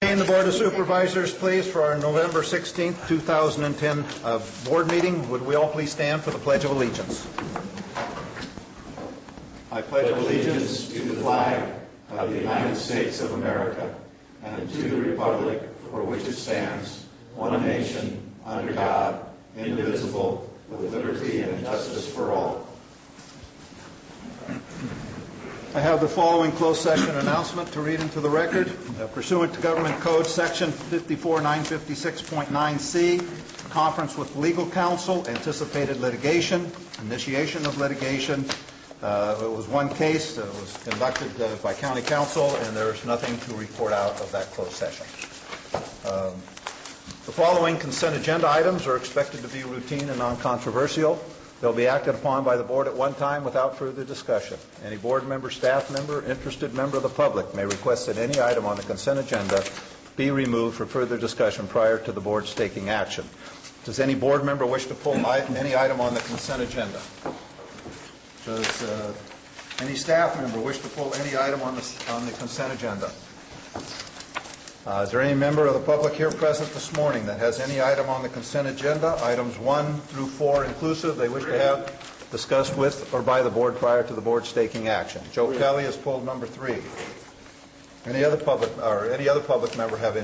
convene the Board of Supervisors, please, for our November 16th, 2010 board meeting. Would we all please stand for the Pledge of Allegiance? I pledge allegiance to the flag of the United States of America and to the republic for which it stands, one nation, under God, indivisible, with liberty and justice for all. I have the following closed session announcement to read into the record. Pursuant to Government Code Section 54956.9C, conference with legal counsel, anticipated litigation, initiation of litigation. It was one case that was conducted by county counsel, and there's nothing to report out of that closed session. The following consent agenda items are expected to be routine and non-controversial. They'll be acted upon by the board at one time without further discussion. Any board member, staff member, interested member of the public may request that any item on the consent agenda be removed for further discussion prior to the board's taking action. Does any board member wish to pull any item on the consent agenda? Does any staff member wish to pull any item on the consent agenda? Is there any member of the public here present this morning that has any item on the consent agenda, items 1 through 4 inclusive, they wish to have discussed with or by the board prior to the board's taking action? Joe Kelly has pulled number 3. Any other public member have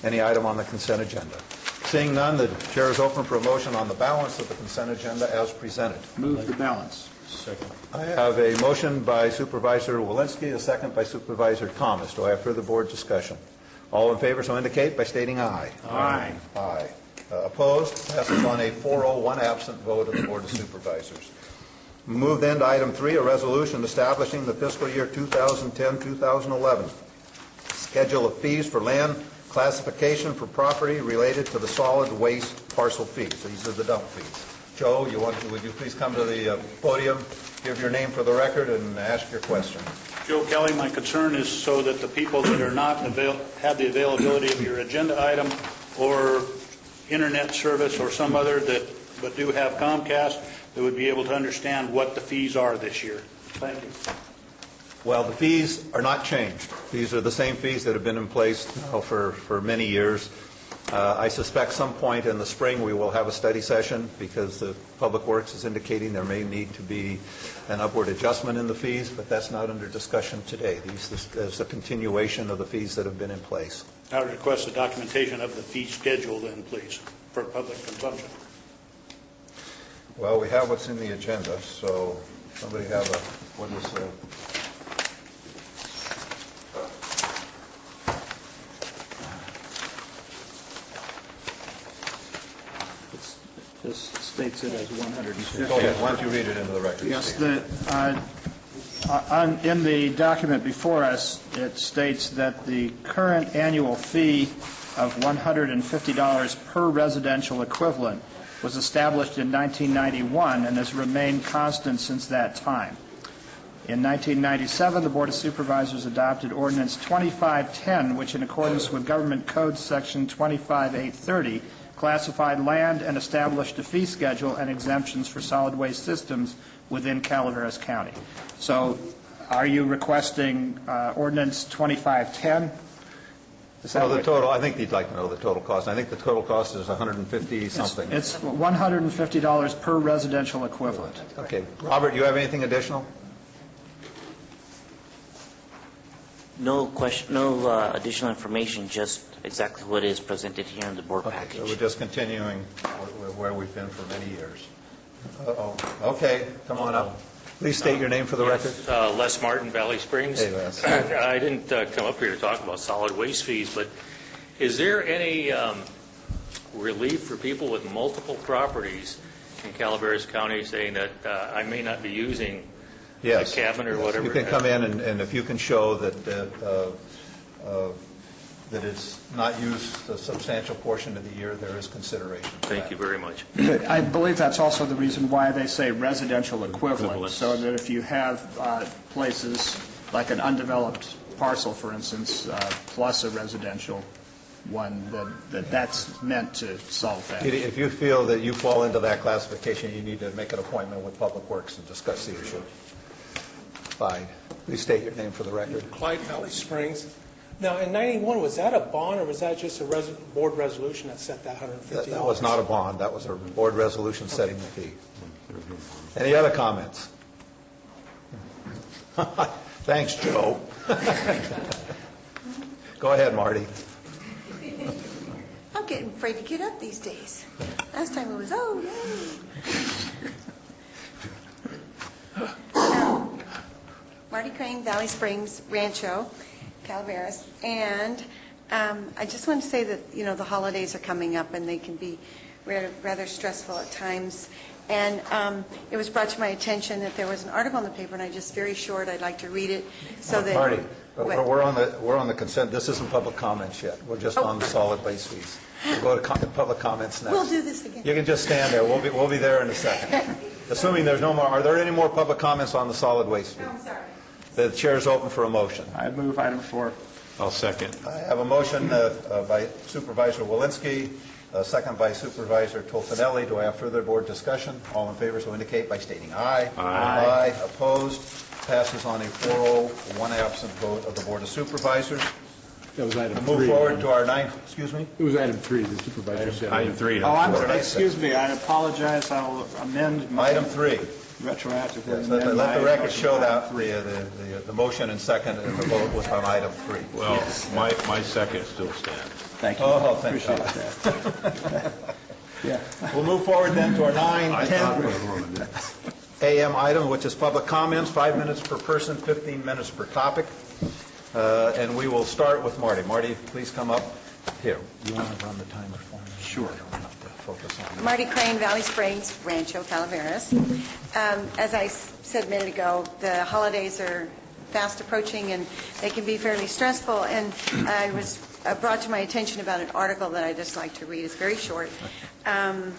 any item on the consent agenda? Seeing none, the chair is open for a motion on the balance of the consent agenda as presented. Move the balance. Second. I have a motion by Supervisor Walensky, a second by Supervisor Thomas. Do I have further board discussion? All in favor, so indicate by stating aye. Aye. Aye. Opposed? Passes on a 4-0-1 absent vote of the Board of Supervisors. Move then to item 3, a resolution establishing the fiscal year 2010-2011 schedule of fees for land classification for property related to the solid waste parcel fees. These are the dump fees. Joe, would you please come to the podium, give your name for the record, and ask your question. Joe Kelly, my concern is so that the people that are not have the availability of your agenda item or internet service or some other but do have Comcast, that would be able to understand what the fees are this year. Thank you. Well, the fees are not changed. These are the same fees that have been in place now for many years. I suspect some point in the spring we will have a study session because the Public Works is indicating there may need to be an upward adjustment in the fees, but that's not under discussion today. This is a continuation of the fees that have been in place. I would request a documentation of the fee schedule then, please, for public consumption. Well, we have what's in the agenda, so somebody have what is This states it as 150. Go ahead. Why don't you read it into the record? Yes, in the document before us, it states that the current annual fee of $150 per residential equivalent was established in 1991 and has remained constant since that time. In 1997, the Board of Supervisors adopted Ordinance 2510, which in accordance with Government Code Section 25830 classified land and established a fee schedule and exemptions for solid waste systems within Calaveras County. So are you requesting Ordinance 2510? So the total, I think you'd like to know the total cost. I think the total cost is $150 something. It's $150 per residential equivalent. Okay. Robert, you have anything additional? No question, no additional information, just exactly what is presented here in the board package. So we're just continuing where we've been for many years. Okay, come on up. Please state your name for the record. Les Martin, Valley Springs. Hey, Les. I didn't come up here to talk about solid waste fees, but is there any relief for people with multiple properties in Calaveras County saying that I may not be using Yes. the cabin or whatever? You can come in, and if you can show that it's not used a substantial portion of the year, there is consideration. Thank you very much. I believe that's also the reason why they say residential equivalent, so that if you have places like an undeveloped parcel, for instance, plus a residential one, that's meant to solve that. If you feel that you fall into that classification, you need to make an appointment with Public Works and discuss the issue. Fine. Please state your name for the record. Clyde, Valley Springs. Now, in 91, was that a bond or was that just a board resolution that set that $150? That was not a bond. That was a board resolution setting the fee. Any other comments? Thanks, Joe. Go ahead, Marty. I'm getting afraid to get up these days. Last time it was, oh, yay. Marty Crane, Valley Springs Rancho, Calaveras. And I just want to say that, you know, the holidays are coming up and they can be rather stressful at times. And it was brought to my attention that there was an article in the paper, and I just very short, I'd like to read it so that... Marty, we're on the consent. This isn't public comments yet. We're just on the solid waste fees. We'll go to public comments next. We'll do this again. You can just stand there. We'll be there in a second. Assuming there's no more, are there any more public comments on the solid waste fee? No, I'm sorry. The chair is open for a motion. I move item 4. I'll second. I have a motion by Supervisor Walensky, second by Supervisor Tofinelli. Do I have further board discussion? All in favor, so indicate by stating aye. Aye. Aye. Opposed? Passes on a 4-0, 1 absent vote of the Board of Supervisors. That was item 3. We'll move forward to our ninth, excuse me? It was item 3, the supervisor said. Item 3. Excuse me, I apologize. I'll amend my Item 3. retroactively. Yes, amend let my the record motion show to that item 3. the motion and second and the vote was on item 3. Well, my second still stands. Thank you. Oh, thank Appreciate God. that. Yeah. We'll move forward then to our 9, I 10 thought it was one of them. a.m. item, which is public comments, 5 minutes per person, 15 minutes per topic. And we will start with Marty. Marty, please come up here. You want to run the timer for me? Sure. Focus on Marty Crane, Valley Springs, Rancho Calaveras. As I said a minute ago, the holidays are fast approaching and they can be fairly stressful. And I was brought to my attention about an article that I just like to read. It's very short. In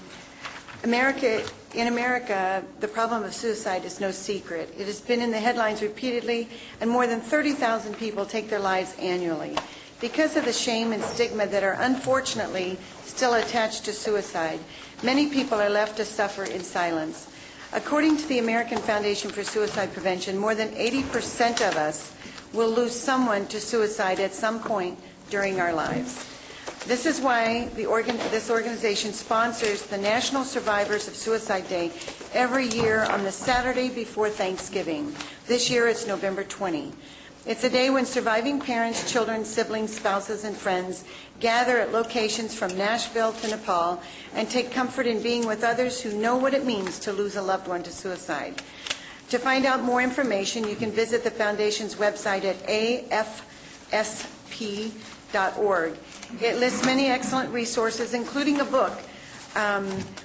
America, the problem of suicide is no secret. It has been in the headlines repeatedly, and more than 30,000 people take their lives annually. Because of the shame and stigma that are unfortunately still attached to suicide, many people are left to suffer in silence. According to the American Foundation for Suicide Prevention, more than 80% of us will lose someone to suicide at some point during our lives. This is why this organization sponsors the National Survivors of Suicide Day every year on the Saturday before Thanksgiving. This year it's November 20. It's a day when surviving parents, children, siblings, spouses, and friends gather at locations from Nashville to Nepal and take comfort in being with others who know what it means to lose a loved one to suicide. To find out more information, you can visit the Foundation's website at afsp.org. It lists many excellent resources, including a book,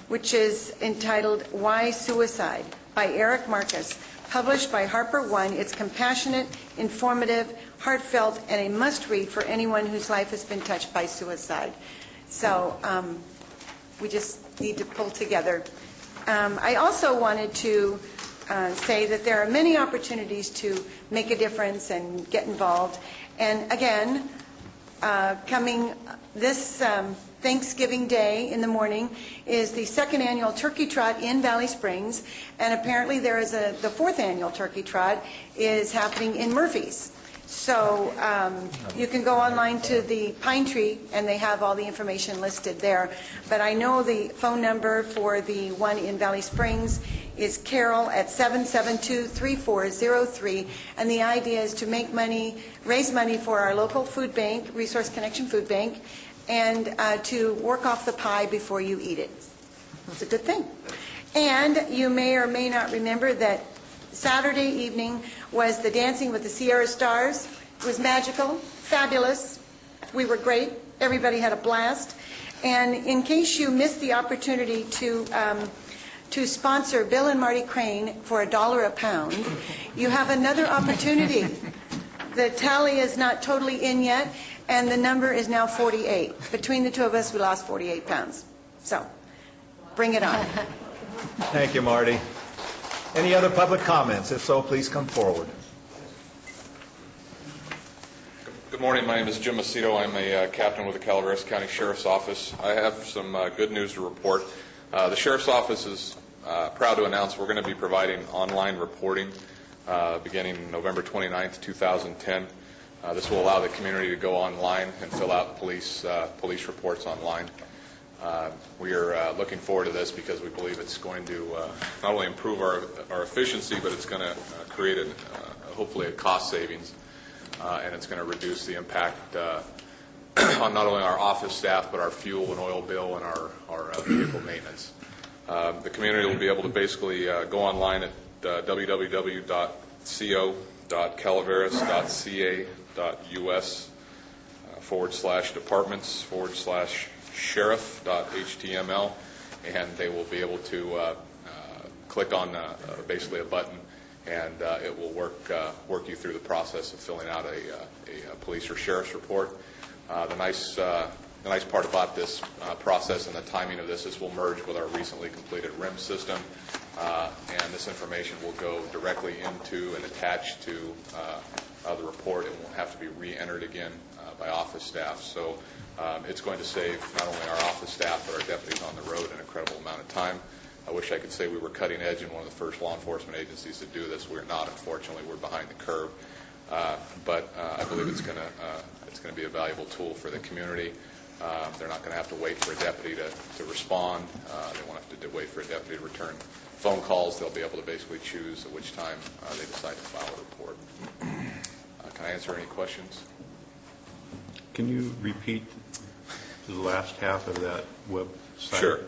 which is entitled Why Suicide by Eric Marcus, published by Harper One. It's compassionate, informative, heartfelt, and a must-read for anyone whose life has been touched by suicide. So we just need to pull together. I also wanted to say that there are many opportunities to make a difference and get involved. And again, coming this Thanksgiving Day in the morning is the 2nd annual Turkey Trot in Valley Springs, and apparently there is the 4th annual Turkey Trot is happening in Murphy's. So you can go online to the Pine Tree, and they have all the information listed there. But I know the phone number for the one in Valley Springs is Carol at 772-3403, and the idea is to raise money for our local food bank, Resource Connection Food Bank, and to work off the pie before you eat it. It's a good thing. And you may or may not remember that Saturday evening was the Dancing with the Sierra Stars. It was magical, fabulous. We were great. Everybody had a blast. And in case you missed the opportunity to sponsor Bill and Marty Crane for $1 a pound, you have another opportunity. The tally is not totally in yet, and the number is now 48. Between the two of us, we lost 48 pounds. So, bring it on. Thank you, Marty. Any other public comments? If so, please come forward. Good morning. My name is Jim Macedo. I'm a captain with the Calaveras County Sheriff's Office. I have some good news to report. The Sheriff's Office is proud to announce we're going to be providing online reporting beginning November 29th, 2010. This will allow the community to go online and fill out police reports online. We are looking forward to this because we believe it's going to not only improve our efficiency, but it's going to create hopefully a cost savings, and it's going to reduce the impact on not only our office staff, but our fuel and oil bill and our vehicle maintenance. The community will be able to basically go online at www.co.calaveras.ca.us/departments/sheriff.html, and they will be able to click on basically a button, and it will work you through the process of filling out a police or sheriff's report. The nice part about this process and the timing of this is we'll merge with our recently completed RIM system, and this information will go directly into and attached to the report. It won't have to be re-entered again by office staff. So it's going to save not only our office staff but our deputies on the road an incredible amount of time. I wish I could say we were cutting edge and one of the first law enforcement agencies to do this. We're not, unfortunately. We're behind the curve. But I believe it's going to be a valuable tool for the community. They're not going to have to wait for a deputy to respond. They won't have to wait for a deputy to return phone calls. They'll be able to basically choose at which time they decide to file a report. Can I answer any questions? Can you repeat the last half of that website? Sure.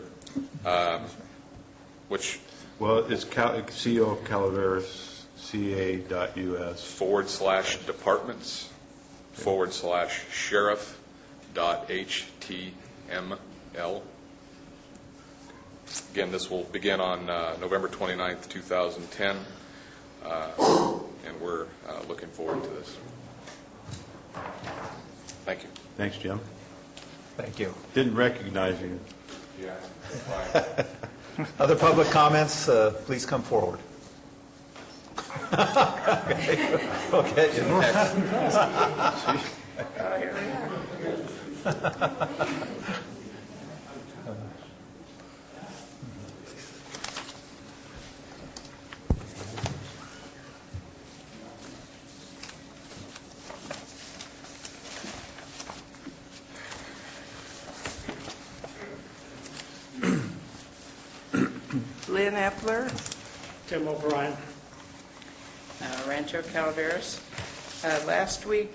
Which? Well, it's CO Calaveras /departments/sheriff.html. Again, this will begin on November 29th, 2010, and we're looking forward to this. Thank you. Thanks, Jim. Thank you. Didn't recognize you. Yeah. Other public comments, please come forward. Okay. We'll get you next. Lynn Epler, Tim O'Brien. Rancho Calaveras. Last week,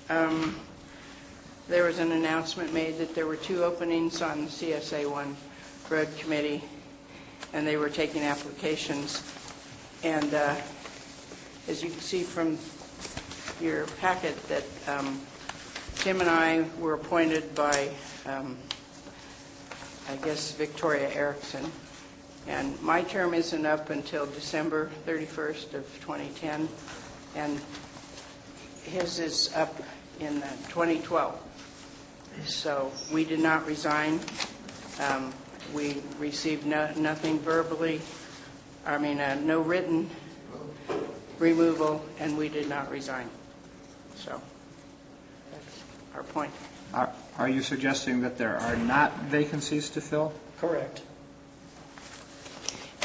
there was an announcement made that there were 2 openings on the CSA1 Road Committee, and they were taking applications. And as you can see from your packet, that Tim and I were appointed by, I guess, Victoria Erickson. And my term isn't up until December 31st of 2010, and his is up in 2012. So we did not resign. We received nothing verbally, no written removal, and we did not resign. So that's our point. Are you suggesting that there are not vacancies to fill? Correct.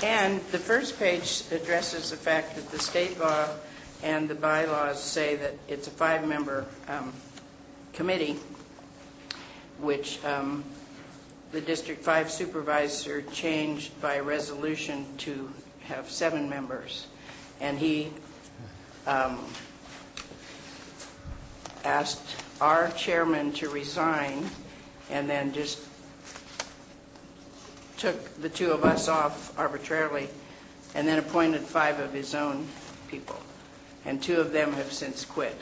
And the first page addresses the fact that the state law and the bylaws say that it's a 5-member committee, which the District 5 supervisor changed by resolution to have 7 members. And he asked our chairman to resign and then just took the 2 of us off arbitrarily and then appointed 5 of his own people. And 2 of them have since quit.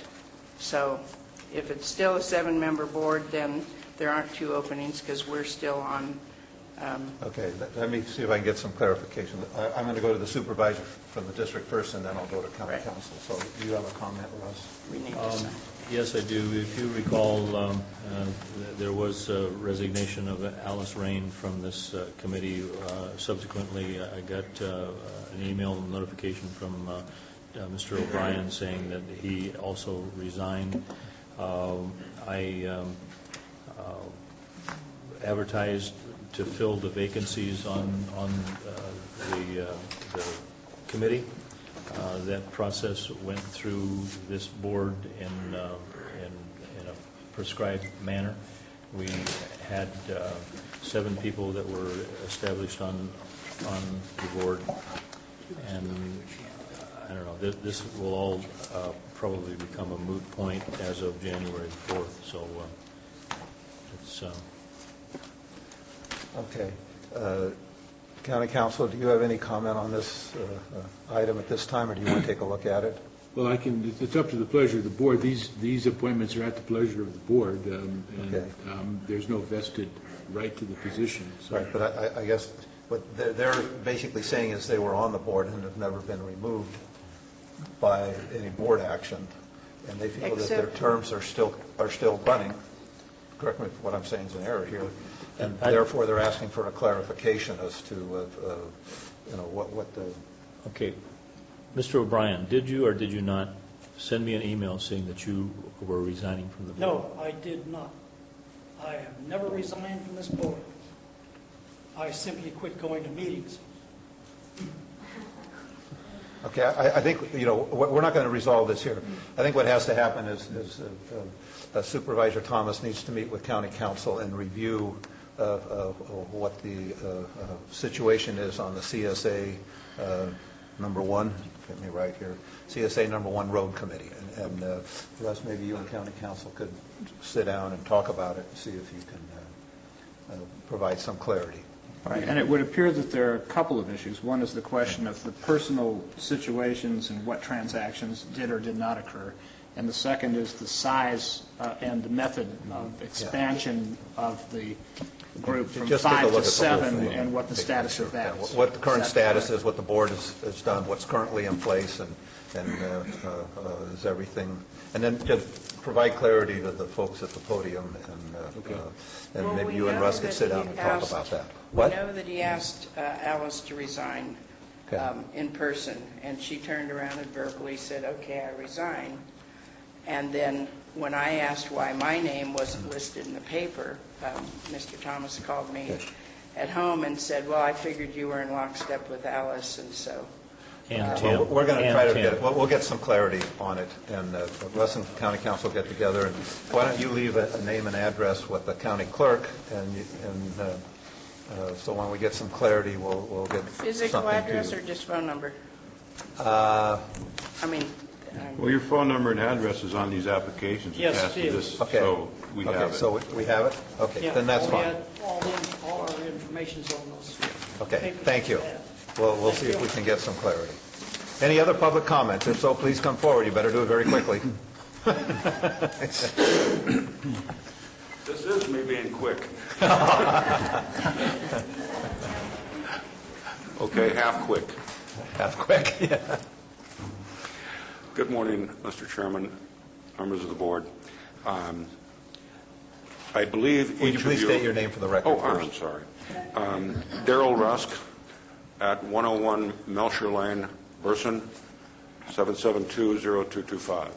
So if it's still a 7-member board, then there aren't 2 openings because we're still on. Okay, let me see if I can get some clarification. I'm going to go to the supervisor from the district first, and then I'll go to county council. So do you have a comment, Russ? We need to sign. Yes, I do. If you recall, there was a resignation of Alice Rain from this committee. Subsequently, I got an email notification from Mr. O'Brien saying that he also resigned. I advertised to fill the vacancies on the committee. That process went through this board in prescribed manner. We had 7 people that were established on the board, and I don't know, this will all probably become a moot point as of January 4th, so it's... Okay. County Council, do you have any comment on this item at this time, or do you want to take a look at it? Well, it's up to the pleasure of the board. These appointments are at the pleasure of the board, Okay. and there's no vested right to the position. So. Right, but I guess what they're basically saying is they were on the board and have never been removed by any board action, and they feel that their terms are still running. Correct me if what I'm saying is an error here, and therefore they're asking for a clarification as to what the... Okay. Mr. O'Brien, did you or did you not send me an email saying that you were resigning from the board? No, I did not. I have never resigned from this board. I simply quit going to meetings. Okay, I think, we're not going to resolve this here. I think what has to happen is Supervisor Thomas needs to meet with County Council and review what the situation is on the CSA number 1, get me right here, CSA number 1 Road Committee. And Russ, maybe you and County Council could sit down and talk about it and see if you can provide some clarity. Right, and it would appear that there are a couple of issues. One is the question of the personal situations and what transactions did or did not occur. And the second is the size and the method of expansion of the group from Just take a 5 look to at the 7 whole thing. and what the status of that is. What the current status is, what the board has done, what's currently in place, and is everything. And then just provide clarity to the folks at the podium, and maybe you and Russ could sit down and talk about that. We know that he asked Alice to resign in person, and she turned around and verbally said, okay, I resign. And then when I asked why my name wasn't listed in the paper, Mr. Thomas called me at home and said, well, I figured you were in lockstep with Alice, and so... Well, we're going to try to get, we'll get some clarity on it, and Russ and County Council get together, and why don't you leave a name and address with the county clerk, and so when we get some clarity, we'll get Physical address or just phone number? Well, your phone number and address is on these applications. Yes, attached to it this, is. Okay. So we have it. So we have it? Okay, then that's fine. All our information's on those. Okay, thank you. We'll see if we can get some clarity. Any other public comments? If so, please come forward. You better do it very quickly. This is me being quick. Okay, half quick. Half quick, yeah. Good morning, Mr. Chairman, members of the board. I believe Would each you of please you... state your name for the record first? I'm sorry. Darrell Rusk at 101 Melcher Lane, Burson, 7720225.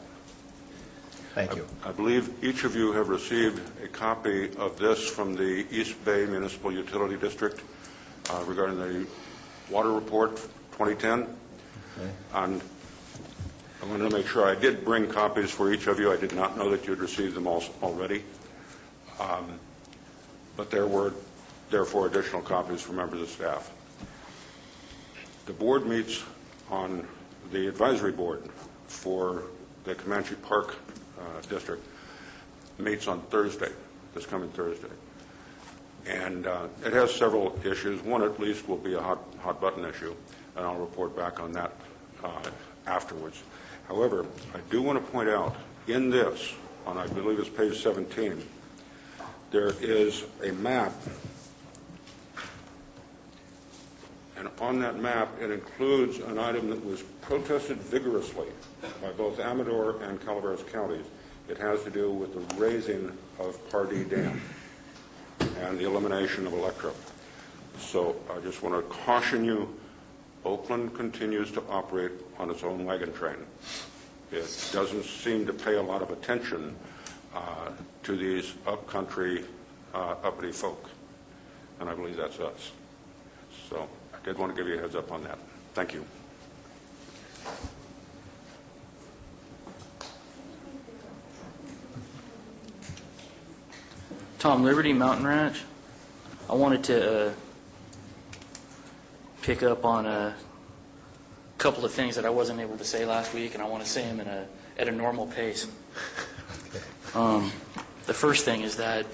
Thank you. I believe each of you have received a copy of this from the East Bay Municipal Utility District regarding the water report 2010. Okay. And I wanted to make sure I did bring copies for each of you. I did not know that you had received them already. But there were, therefore, additional copies for members of staff. The board meets on the advisory board for the Comanche Park District, meets on Thursday, this coming Thursday. And it has several issues. One, at least, will be a hot button issue, and I'll report back on that afterwards. However, I do want to point out in this, on I believe it's page 17, there is a map, and on that map it includes an item that was protested vigorously by both Amador and Calaveras counties. It has to do with the raising of Pardee Dam and the elimination of Electra. So I just want to caution you, Oakland continues to operate on its own wagon train. It doesn't seem to pay a lot of attention to these upcountry, uppity folk, and I believe that's us. So I did want to give you a heads up on that. Thank you. Tom, Liberty Mountain Ranch. I wanted to pick up on a couple of things that I wasn't able to say last week, and I want to say them at a normal pace. The first thing is that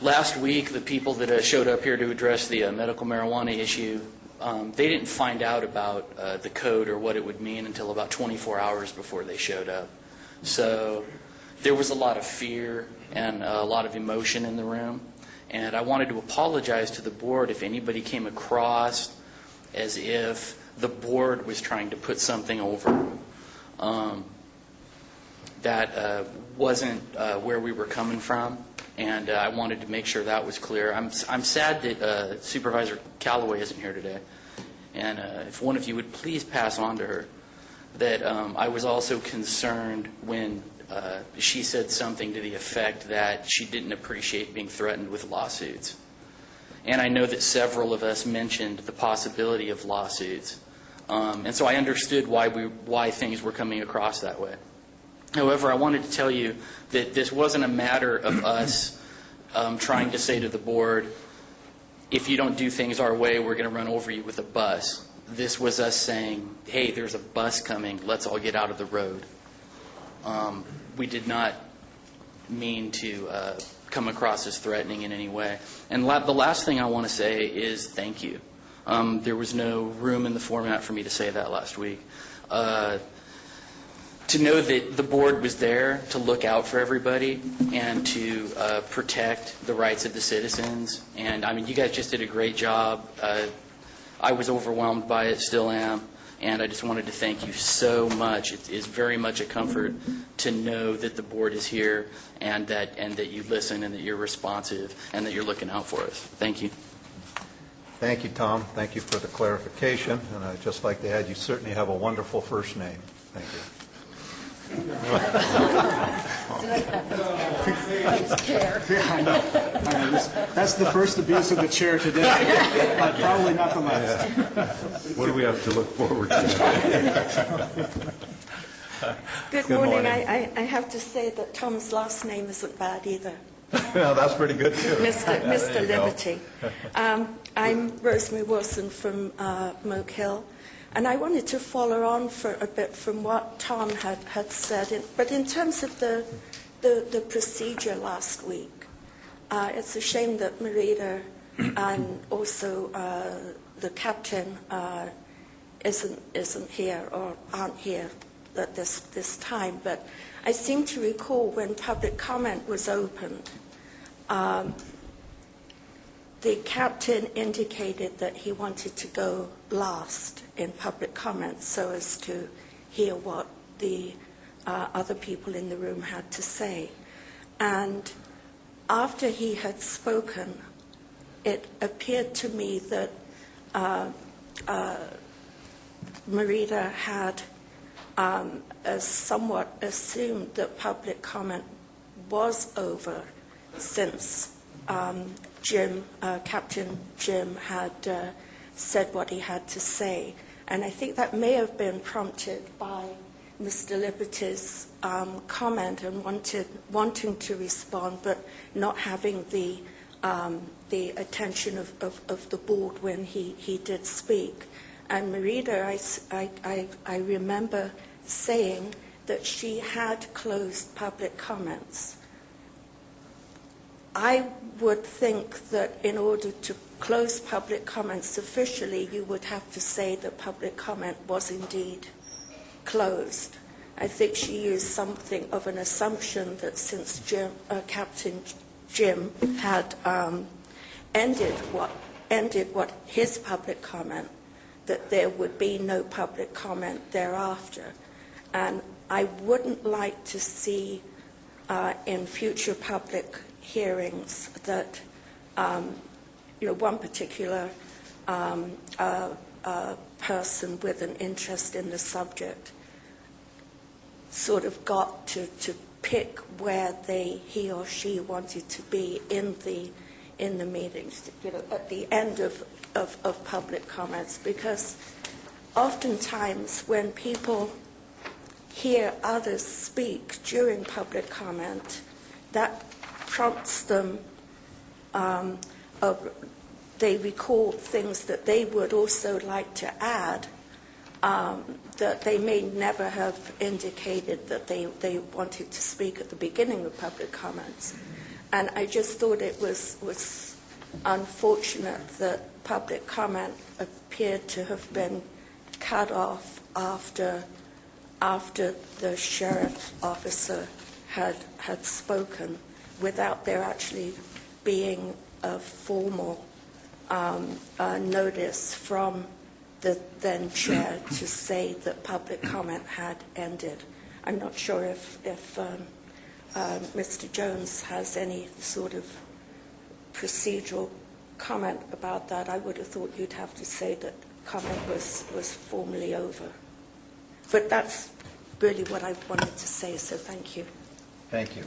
last week, the people that showed up here to address the medical marijuana issue, they didn't find out about the code or what it would mean until about 24 hours before they showed up. So there was a lot of fear and a lot of emotion in the room. And I wanted to apologize to the board if anybody came across as if the board was trying to put something over. That wasn't where we were coming from, and I wanted to make sure that was clear. I'm sad that Supervisor Callaway isn't here today, and if one of you would please pass on to her that I was also concerned when she said something to the effect that she didn't appreciate being threatened with lawsuits. And I know that several of us mentioned the possibility of lawsuits, and so I understood why things were coming across that way. However, I wanted to tell you that this wasn't a matter of us trying to say to the board, if you don't do things our way, we're going to run over you with a bus. This was us saying, hey, there's a bus coming, let's all get out of the road. We did not mean to come across as threatening in any way. And the last thing I want to say is thank you. There was no room in the format for me to say that last week. To know that the board was there to look out for everybody and to protect the rights of the citizens. And I mean, you guys just did a great job. I was overwhelmed by it, still am. And I just wanted to thank you so much. It is very much a comfort to know that the board is here and that you listen and that you're responsive and that you're looking out for us. Thank you. Thank you, Tom. Thank you for the clarification. And I'd just like to add, you certainly have a wonderful first name. Thank you. That's the first abuse of the chair today, but probably not the last. What do we have to look forward to? Good morning. I have to say that Tom's last name isn't bad either. Well, that's pretty good, too. Mr. Liberty. I'm Rosemary Wilson from Moke Hill. And I wanted to follow on for a bit from what Tom had said. But in terms of the procedure last week, it's a shame that Marita and also the captain isn't here or aren't here at this time. But I seem to recall when public comment was opened, the captain indicated that he wanted to go last in public comment so as to hear what the other people in the room had to say. And after he had spoken, it appeared to me that Marita had somewhat assumed that public comment was over since Captain Jim had said what he had to say. And I think that may have been prompted by Mr. Liberty's comment and wanting to respond, but not having the attention of the board when he did speak. And Marita, I remember saying that she had closed public comments. I would think that in order to close public comments officially, you would have to say that public comment was indeed closed. I think she used something of an assumption that since Captain Jim had ended what his public comment, that there would be no public comment thereafter. And I wouldn't like to see in future public hearings that one particular person with an interest in the subject sort of got to pick where he or she wanted to be in the meetings, at the end of public comments, because oftentimes when people hear others speak during public comment, that prompts them, they recall things that they would also like to add, that they may never have indicated that they wanted to speak at the beginning of public comments. And I just thought it was unfortunate that public comment appeared to have been cut off after the sheriff officer had spoken, without there actually being a formal notice from the then chair to say that public comment had ended. I'm not sure if Mr. Jones has any sort of procedural comment about that. I would have thought you'd have to say that comment was formally over. But that's really what I wanted to say, so thank you. Thank you.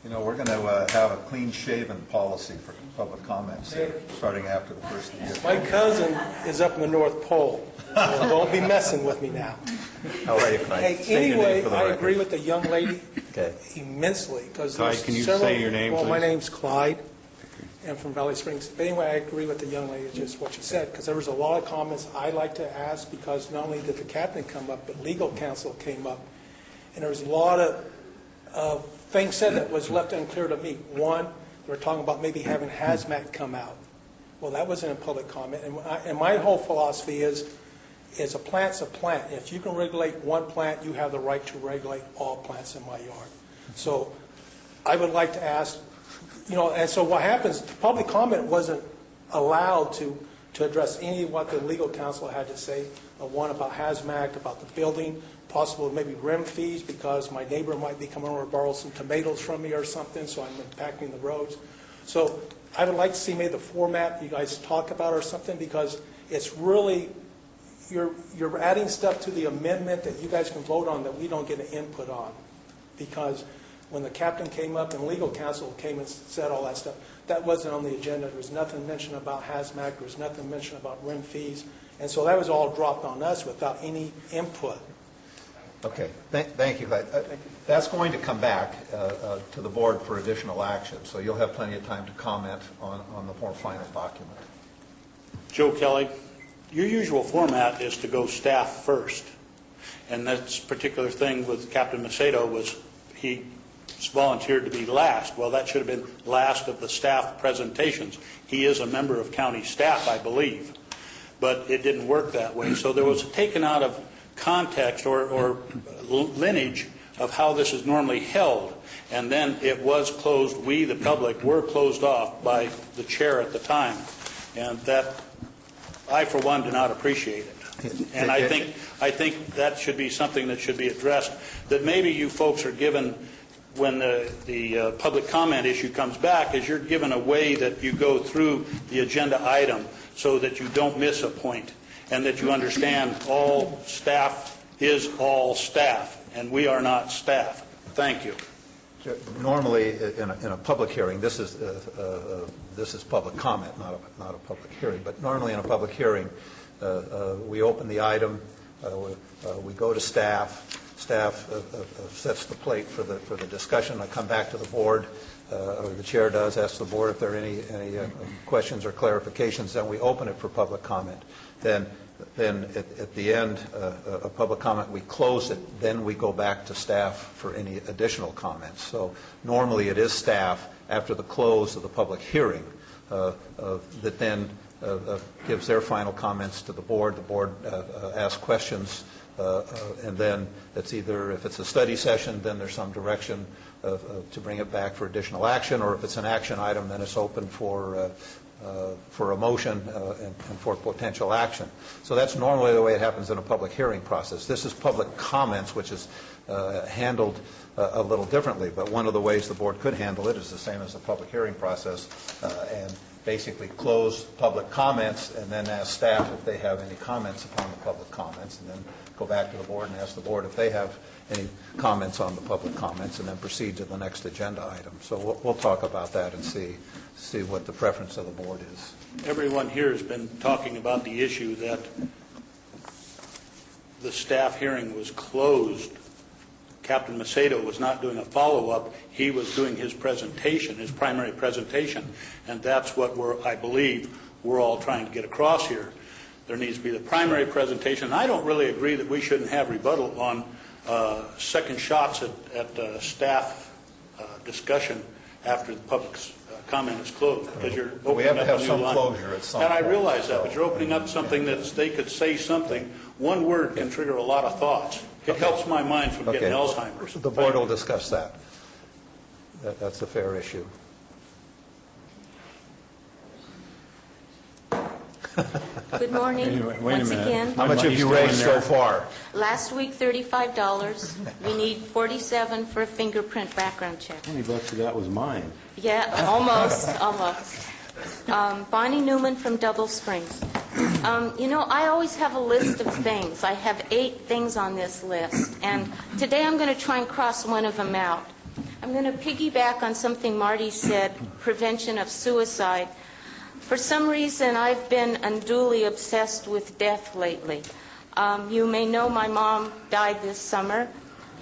You know, we're going to have a clean-shaven policy for public comments starting after the first of the year. My cousin is up in the North Pole, so don't be messing with me now. How are you, Clyde? Hey, State your name anyway, for the I record. agree with the young lady Okay. immensely. Clyde, can you say your name, Well, my please? name's Clyde. I'm from Valley Springs. But anyway, I agree with the young lady, just what she said, because there was a lot of comments I'd like to ask, because not only did the captain come up, but legal counsel came up. And there was a lot of things said that was left unclear to me. One, they were talking about maybe having hazmat come out. Well, that wasn't in public comment. And my whole philosophy is a plant's a plant. If you can regulate one plant, you have the right to regulate all plants in my yard. So I would like to ask, and so what happens, public comment wasn't allowed to address any of what the legal counsel had to say. One about hazmat, about the building, possible maybe rim fees, because my neighbor might be coming over to borrow some tomatoes from me or something, so I'm impacting the roads. So I would like to see maybe the format you guys talk about or something, because it's really, you're adding stuff to the amendment that you guys can vote on that we don't get an input on. Because when the captain came up and legal counsel came and said all that stuff, that wasn't on the agenda. There was nothing mentioned about hazmat. There was nothing mentioned about rim fees. And so that was all dropped on us without any input. Okay. Thank you, Clyde. That's going to come back to the board for additional action, so you'll have plenty of time to comment on the more final document. Joe Kelly, your usual format is to go staff first. And this particular thing with Captain Macedo was he volunteered to be last. Well, that should have been last of the staff presentations. He is a member of county staff, I believe. But it didn't work that way. So there was taken out of context or lineage of how this is normally held. And then it was closed. We, the public, were closed off by the chair at the time. And that, I, for one, do not appreciate it. And I think that should be something that should be addressed, that maybe you folks are given, when the public comment issue comes back, is you're given a way that you go through the agenda item so that you don't miss a point, and that you understand all staff is all staff, and we are not staff. Thank you. Normally, in a public hearing, this is public comment, not a public hearing. But normally in a public hearing, we open the item, we go to staff. Staff sets the plate for the discussion. I come back to the board, or the chair does, ask the board if there are any questions or clarifications. Then we open it for public comment. Then at the end of public comment, we close it. Then we go back to staff for any additional comments. So normally it is staff after the close of the public hearing that then gives their final comments to the board. The board asks questions, and then it's either, if it's a study session, then there's some direction to bring it back for additional action, or if it's an action item, then it's open for a motion and for potential action. So that's normally the way it happens in a public hearing process. This is public comments, which is handled a little differently, but one of the ways the board could handle it is the same as the public hearing process, and basically close public comments and then ask staff if they have any comments upon the public comments, and then go back to the board and ask the board if they have any comments on the public comments, and then proceed to the next agenda item. So we'll talk about that and see what the preference of the board is. Everyone here has been talking about the issue that the staff hearing was closed Captain Macedo was not doing a follow-up. He was doing his presentation, his primary presentation, and that's what I believe we're all trying to get across here. There needs to be the primary presentation. I don't really agree that we shouldn't have rebuttal on second shots at staff discussion after the public's comment is closed, because you're opening We have to up have a new some line. closure at some And I point. realize that, but you're opening up something that they could say something. One word can trigger a lot of thoughts. It helps my mind from getting Alzheimer's. The board will discuss that. That's a fair issue. Good morning. Once again. How much have you raised so far? Last week, $35. We need $47 for a fingerprint background check. How many bucks of that was mine? Yeah, almost. Bonnie Newman from Double Springs. I always have a list of things. I have 8 things on this list, and today I'm going to try and cross one of them out. I'm going to piggyback on something Marty said, prevention of suicide. For some reason, I've been unduly obsessed with death lately. You may know my mom died this summer,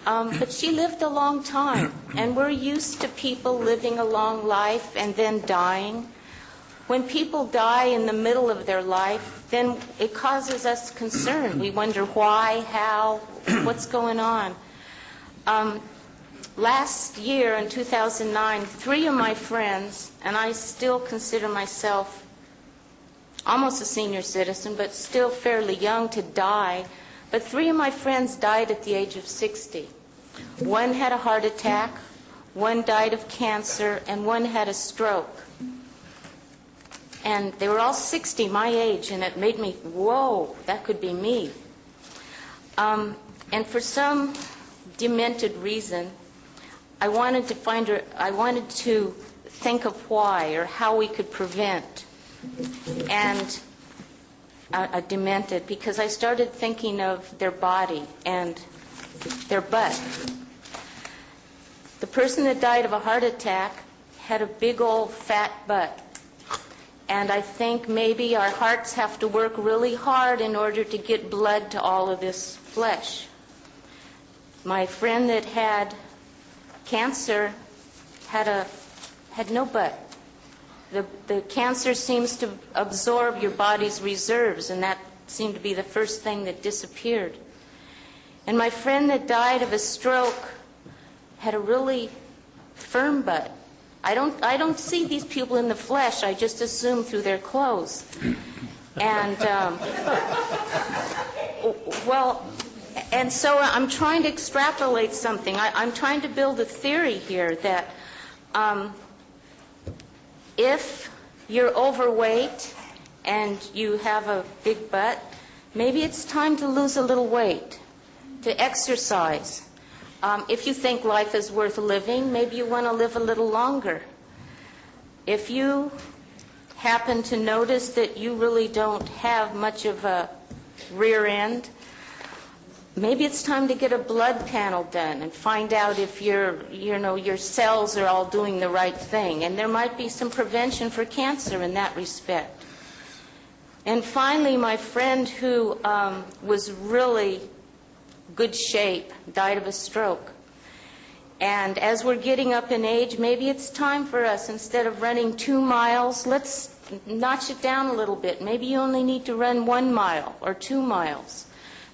but she lived a long time, and we're used to people living a long life and then dying. When people die in the middle of their life, then it causes us concern. We wonder why, how, what's going on. Last year, in 2009, 3 of my friends, and I still consider myself almost a senior citizen, but still fairly young to die, but 3 of my friends died at the age of 60. One had a heart attack, one died of cancer, and one had a stroke. And they were all 60, my age, and it made me, whoa, that could be me. And for some demented reason, I wanted to think of why or how we could prevent and a demented, because I started thinking of their body and their butt. The person that died of a heart attack had a big old fat butt. And I think maybe our hearts have to work really hard in order to get blood to all of this flesh. My friend that had cancer had no butt. The cancer seems to absorb your body's reserves, and that seemed to be the first thing that disappeared. And my friend that died of a stroke had a really firm butt. I don't see these people in the flesh. I just assume through their clothes. And and so I'm trying to extrapolate something. I'm trying to build a theory here that if you're overweight and you have a big butt, maybe it's time to lose a little weight, to exercise. If you think life is worth living, maybe you want to live a little longer. If you happen to notice that you really don't have much of a rear end, maybe it's time to get a blood panel done and find out if your cells are all doing the right thing. And there might be some prevention for cancer in that respect. And finally, my friend who was really good shape died of a stroke. And as we're getting up in age, maybe it's time for us, instead of running 2 miles, let's notch it down a little bit. Maybe you only need to run 1 mile or 2 miles.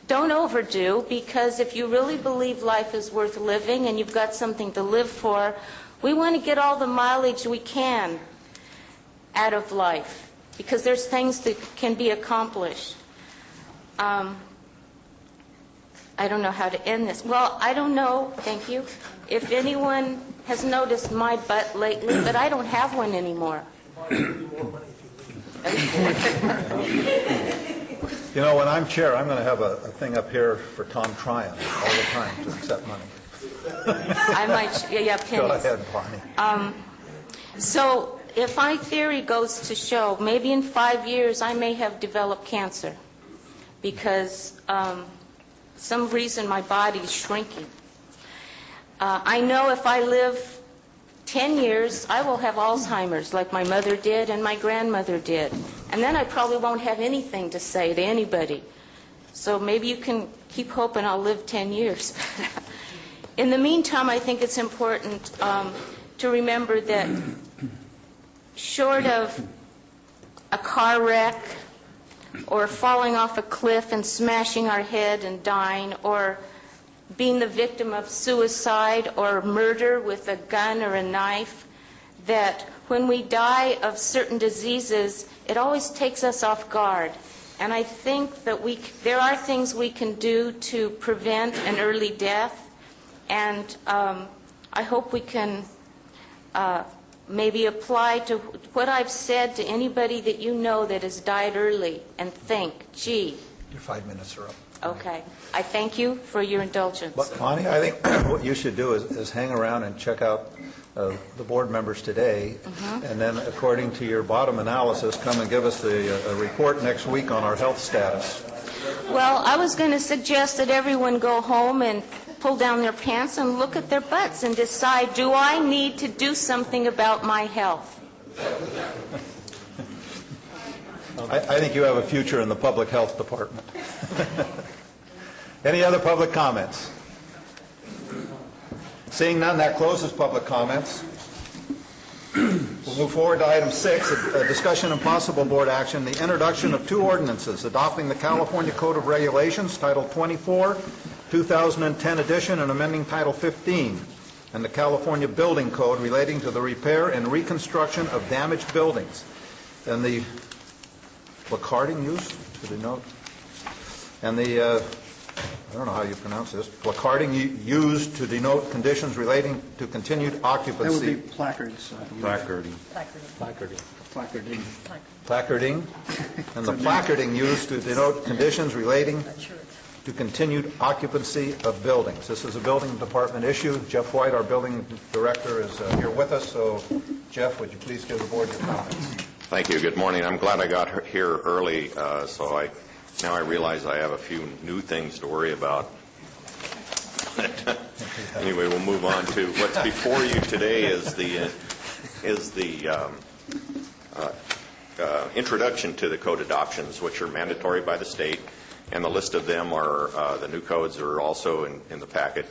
Don't overdo, because if you really believe life is worth living and you've got something to live for, we want to get all the mileage we can out of life, because there's things that can be accomplished. I don't know how to end this. Well, I don't know, thank you, if anyone has noticed my butt lately, but I don't have one anymore. You know, when I'm chair, I'm going to have a thing up here for Tom Tryon all the time to accept money. I might, yeah, pennies. Go ahead, Bonnie. So if my theory goes to show, maybe in 5 years I may have developed cancer because some reason my body's shrinking. I know if I live 10 years, I will have Alzheimer's like my mother did and my grandmother did. And then I probably won't have anything to say to anybody. So maybe you can keep hoping I'll live 10 years. In the meantime, I think it's important to remember that short of a car wreck or falling off a cliff and smashing our head and dying, or being the victim of suicide or murder with a gun or a knife, that when we die of certain diseases, it always takes us off guard. And I think that there are things we can do to prevent an early death, and I hope we can maybe apply to what I've said to anybody that you know that has died early, and think, gee. Your 5 minutes are up. Okay. I thank you for your indulgence. But, Connie, I think what you should do is hang around and check out the board members today, and then according to your bottom analysis, come and give us a report next week on our health status. Well, I was going to suggest that everyone go home and pull down their pants and look at their butts and decide, do I need to do something about my health? I think you have a future in the public health department. Any other public comments? Seeing none, that closes public comments. We'll move forward to item 6, a discussion and possible board action, the introduction of 2 ordinances adopting the California Code of Regulations, Title 24, 2010 edition, and amending Title 15, and the California Building Code relating to the repair and reconstruction of damaged buildings. And the placarding used to denote, and the I don't know how you pronounce this, placarding used to denote conditions relating to continued occupancy. That would be placards. Placarding. Placarding. Placarding. And the placarding used to denote conditions relating to continued occupancy of buildings. This is a building department issue. Jeff White, our building director, is here with us. So, Jeff, would you please give the board your comments? Thank you. Good morning. I'm glad I got here early, now I realize I have a few new things to worry about. Anyway, we'll move on to what's before you today is the introduction to the code adoptions, which are mandatory by the state, and the list of them are the new codes are also in the packet.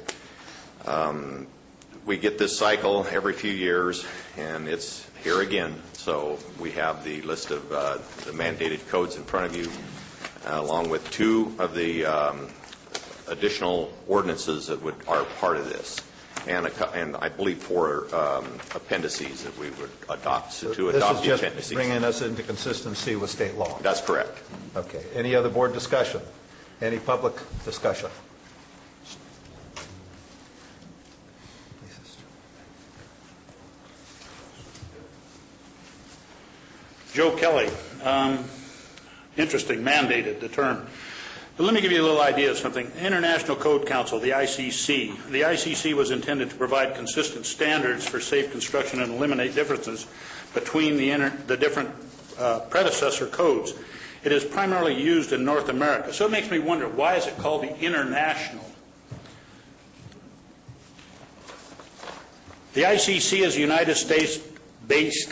We get this cycle every few years, and it's here again. So we have the list of the mandated codes in front of you, along with 2 of the additional ordinances that are part of this, and I believe 4 appendices that we would adopt to adopt the appendices. This is just bringing us into consistency with state law. That's correct. Okay. Any other board discussion? Any public discussion? Joe Kelly. Interesting, mandated, the term. But let me give you a little idea of something. International Code Council, the ICC. The ICC was intended to provide consistent standards for safe construction and eliminate differences between the different predecessor codes. It is primarily used in North America. So it makes me wonder, why is it called the International? The ICC is a United States-based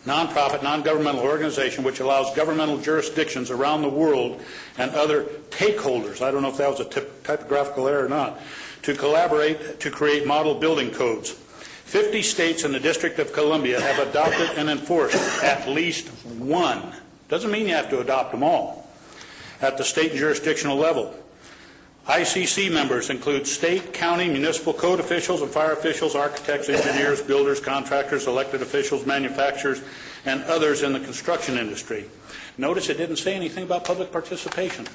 nonprofit, non-governmental organization which allows governmental jurisdictions around the world and other stakeholders, I don't know if that was a typographical error or not, to collaborate to create model building codes. 50 states and the District of Columbia have adopted and enforced at least one. Doesn't mean you have to adopt them all. At the state and jurisdictional level. ICC members include state, county, municipal code officials and fire officials, architects, engineers, builders, contractors, elected officials, manufacturers, and others in the construction industry. Notice it didn't say anything about public participation.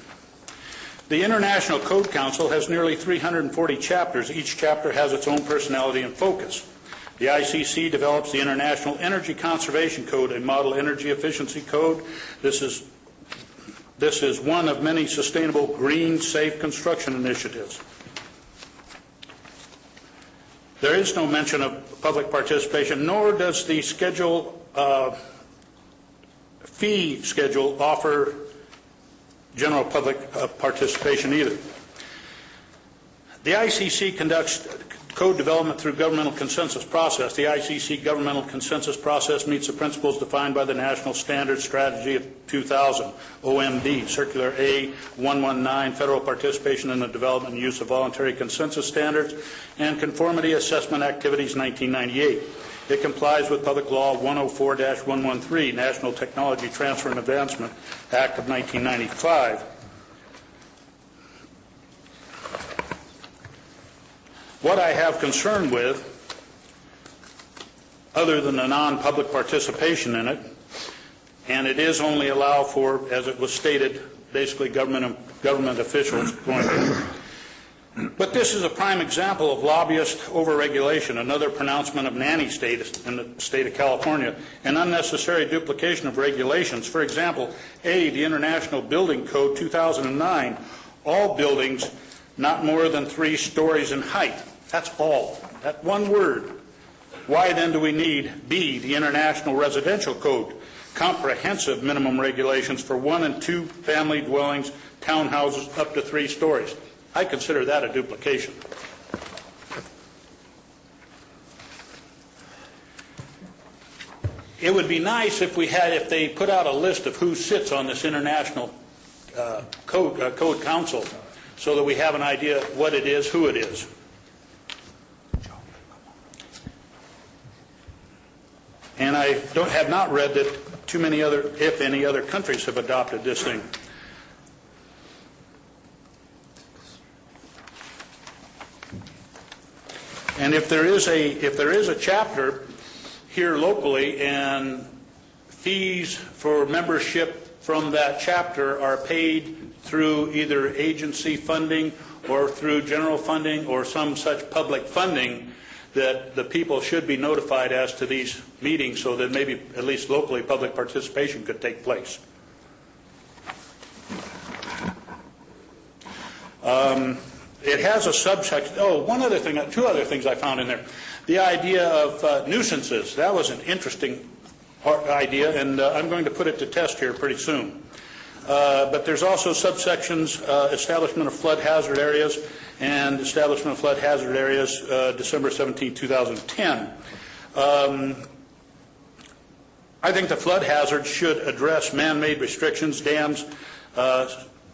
The International Code Council has nearly 340 chapters. Each chapter has its own personality and focus. The ICC develops the International Energy Conservation Code, a model energy efficiency code. This is one of many sustainable, green, safe construction initiatives. There is no mention of public participation, nor does the fee schedule offer general public participation either. The ICC Code development through governmental consensus process. The ICC governmental consensus process meets the principles defined by the National Standards Strategy of 2000, OMD, Circular A119, Federal Participation in the Development and Use of Voluntary Consensus Standards, and Conformity Assessment Activities, 1998. It complies with Public Law 104-113, National Technology Transfer and Advancement Act of 1995. What I have concern with, other than the non-public participation in it, and it is only allowed for, as it was stated, basically government officials going to. But this is a prime example of lobbyist overregulation, another pronouncement of nanny state in the state of California, and unnecessary duplication of regulations. For example, the International Building Code 2009, all buildings not more than 3 stories in height. That's all. That one word. Why then do we need B, the International Residential Code, comprehensive minimum regulations for 1 and 2 family dwellings, townhouses up to 3 stories? I consider that a duplication. It would be nice if they put out a list of who sits on this international code council, so that we have an idea what it is, who it is. And I have not read that too many other, if any other countries have adopted this thing. And if there is a chapter here locally, and fees for membership from that chapter are paid through either agency funding or through general funding or some such public funding, that the people should be notified as to these meetings, so that maybe at least locally public participation could take place. It has a subsection. One other thing, 2 other things I found in there. The idea of nuisances. That was an interesting idea, and I'm going to put it to test here pretty soon. But there's also subsections, establishment of flood hazard areas, and establishment of flood hazard areas, December 17, 2010. I think the flood hazard should address man-made restrictions, dams,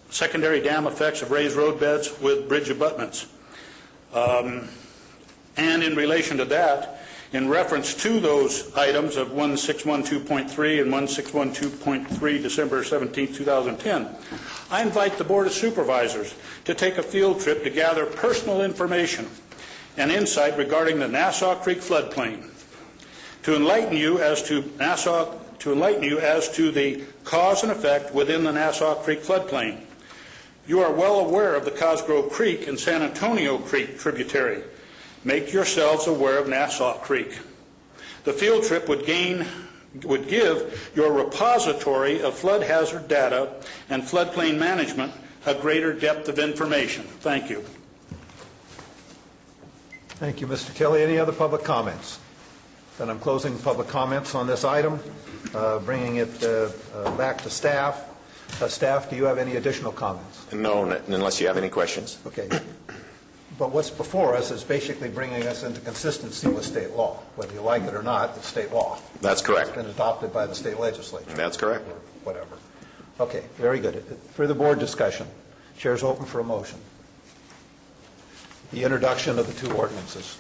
secondary dam effects of raised road beds with bridge abutments. And in relation to that, in reference to those items of 1612.3 and 1612.3, December 17, 2010, I invite the Board of Supervisors to take a field trip to gather personal information and insight regarding the Nassau Creek floodplain, to enlighten you as to the cause and effect within the Nassau Creek floodplain. You are well aware of the Cosgrove Creek and San Antonio Creek tributary. Make yourselves aware of Nassau Creek. The field trip would give your repository of flood hazard data and floodplain management a greater depth of information. Thank you. Thank you, Mr. Kelly. Any other public comments? Then I'm closing public comments on this item, bringing it back to staff. Staff, do you have any additional comments? No, unless you have any questions. Okay. But what's before us is basically bringing us into consistency with state law. Whether you like it or not, it's state law. That's correct. It's been adopted by the state legislature. That's correct. Or whatever. Okay, very good. Further board discussion. Chair's open for a motion. The introduction of the 2 ordinances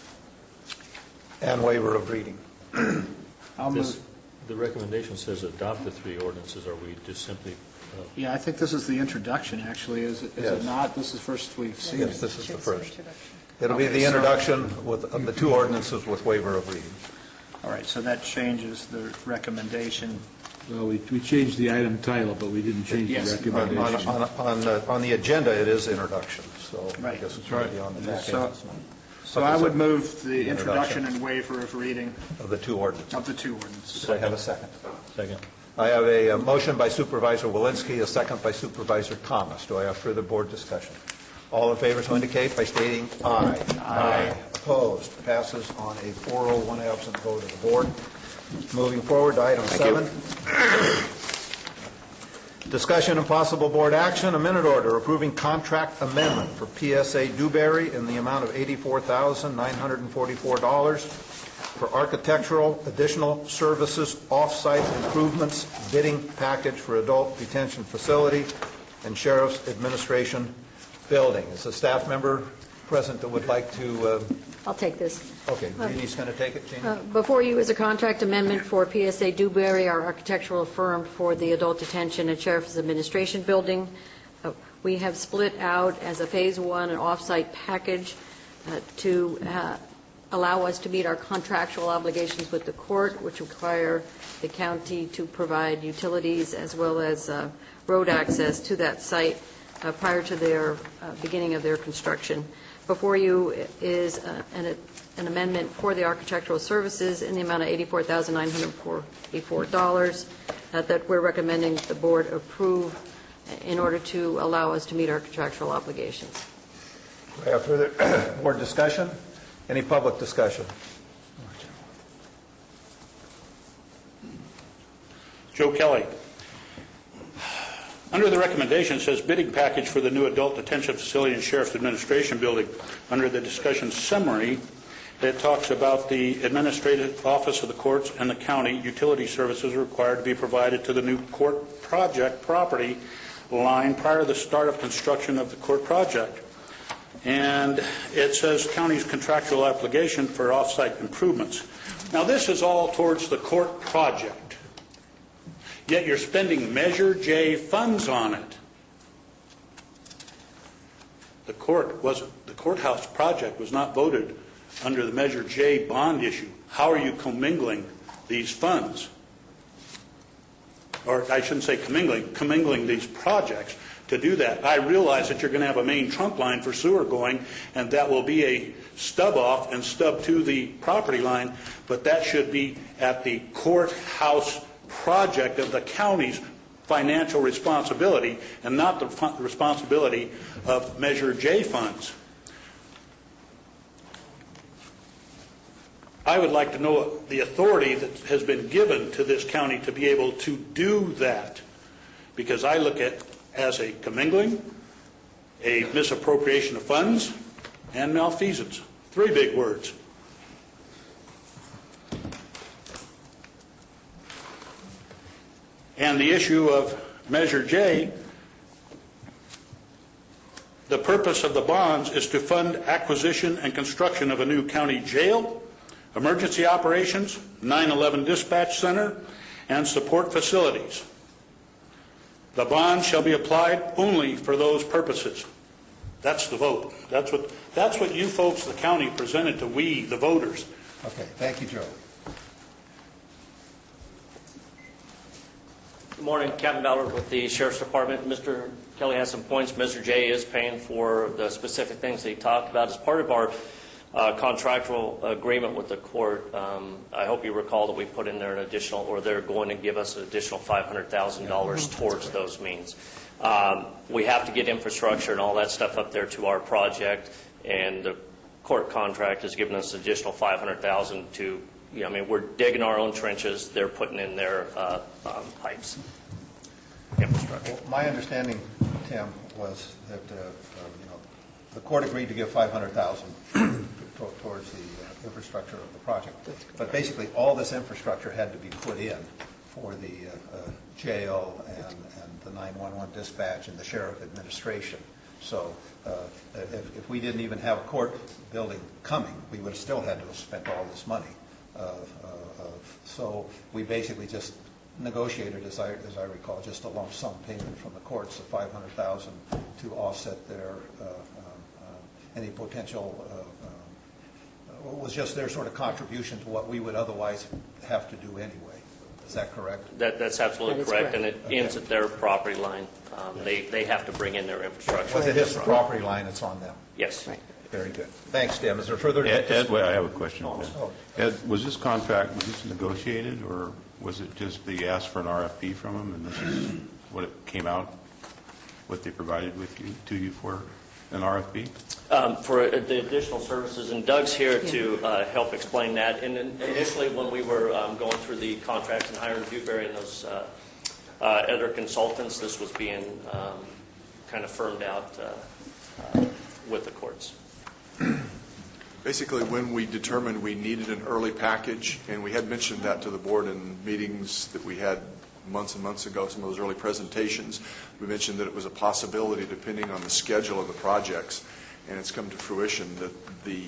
and waiver of reading. The recommendation says adopt the 3 ordinances. Are we just simply... Yeah, I think this is the introduction, actually, is it not? This is first we've seen it. Yes, this is the first. It'll be the introduction of the 2 ordinances with waiver of reading. All right, so that changes the recommendation. Well, we changed the item title, but we didn't change the recommendation. On the agenda, it is introduction, so right. I guess it's already on the back end. So I would move the introduction and waiver of reading of the 2 ordinances. Of the 2 ordinances. Do I have a second? Second. I have a motion by Supervisor Walensky, a second by Supervisor Thomas. Do I have further board discussion? All in favor to indicate by stating aye. Aye. Opposed? Passes on a 4-0, 1 absent vote of the board. Moving forward to item 7. Discussion and possible board action, a minute order approving contract amendment for PSA Dewberry in the amount of $84,944 for architectural additional services, off-site improvements, bidding package for adult detention facility and Sheriff's Administration building. Is a staff member present that would like to... I'll take this. Okay, Jeannie's going to take it. Jeannie? Before you is a contract amendment for PSA Dewberry, our architectural firm for the adult detention and Sheriff's Administration building. We have split out as a Phase 1 an off-site package to allow us to meet our contractual obligations with the court, which require the county to provide utilities as well as road access to that site prior to their beginning of their construction. Before you is an amendment for the architectural services in the amount of $84,944 that we're recommending the board approve in order to allow us to meet our contractual obligations. Do I have further board discussion? Any public discussion? Joe Kelly. Under the recommendation, it says bidding package for the new adult detention facility and Sheriff's Administration building. Under the discussion summary, it talks about the administrative office of the courts and the county utility services required to be provided to the new court project property line prior to the start of construction of the court project. And it says county's contractual obligation for off-site improvements. Now, this is all towards the court project. Yet you're spending Measure J funds on it. The courthouse project was not voted under the Measure J bond issue. How are you commingling these funds? Or I shouldn't say commingling these projects to do that. I realize that you're going to have a main trunk line for sewer going, and that will be a stub off and stub to the property line, but that should be at the courthouse project of the county's financial responsibility and not the responsibility of Measure J funds. I would like to know the authority that has been given to this county to be able to do that, because I look at as a commingling, a misappropriation of funds, and malfeasance. Three big words. And the issue of Measure J, the purpose of the bonds is to fund acquisition and construction of a new county jail, emergency operations, 9/11 dispatch center, and support facilities. The bond shall be applied only for those purposes. That's the vote. That's what you folks, the county, presented to we, the voters. Okay, thank you, Joe. Good morning, Captain Ballard with the Sheriff's Department. Mr. Kelly has some points. Mr. J is paying for the specific things that he talked about as part of our contractual agreement with the court. I hope you recall that we put in there an additional, or they're going to give us an additional $500,000 towards those means. We have to get infrastructure and all that stuff up there to our project, and the court contract has given us additional $500,000 to, I mean, we're digging our own trenches. They're putting in their pipes. Infrastructure. Well, my understanding, Tim, was that the court agreed to give $500,000 towards the infrastructure of the project. But basically, all this infrastructure had to be put in for the jail and the 911 dispatch and the Sheriff Administration. So if we didn't even have a court building coming, we would have still had to have spent all this money. So we basically just negotiated, as I recall, just a lump sum payment from the courts of $500,000 to offset their any potential. Was just their sort of contribution to what we would otherwise have to do anyway. Is that correct? That's absolutely correct, and it ends at their property line. They have to bring in their infrastructure. Once it hits the property line, it's on them. Yes. Right. Very good. Thanks, Tim. Is there further? Ed, I have a question. Ed, was this contract, was this negotiated, or was it just they asked for an RFP from them, and this is what it came out, what they provided to you for an RFP? For the additional services, and Doug's here to help explain that. And initially, when we were going through the contracts and hiring Dewberry and those other consultants, this was being kind of firmed out with the courts. Basically, when we determined we needed an early package, and we had mentioned that to the board in meetings that we had months and months ago, some of those early presentations, we mentioned that it was a possibility depending on the schedule of the projects, and it's come to fruition that the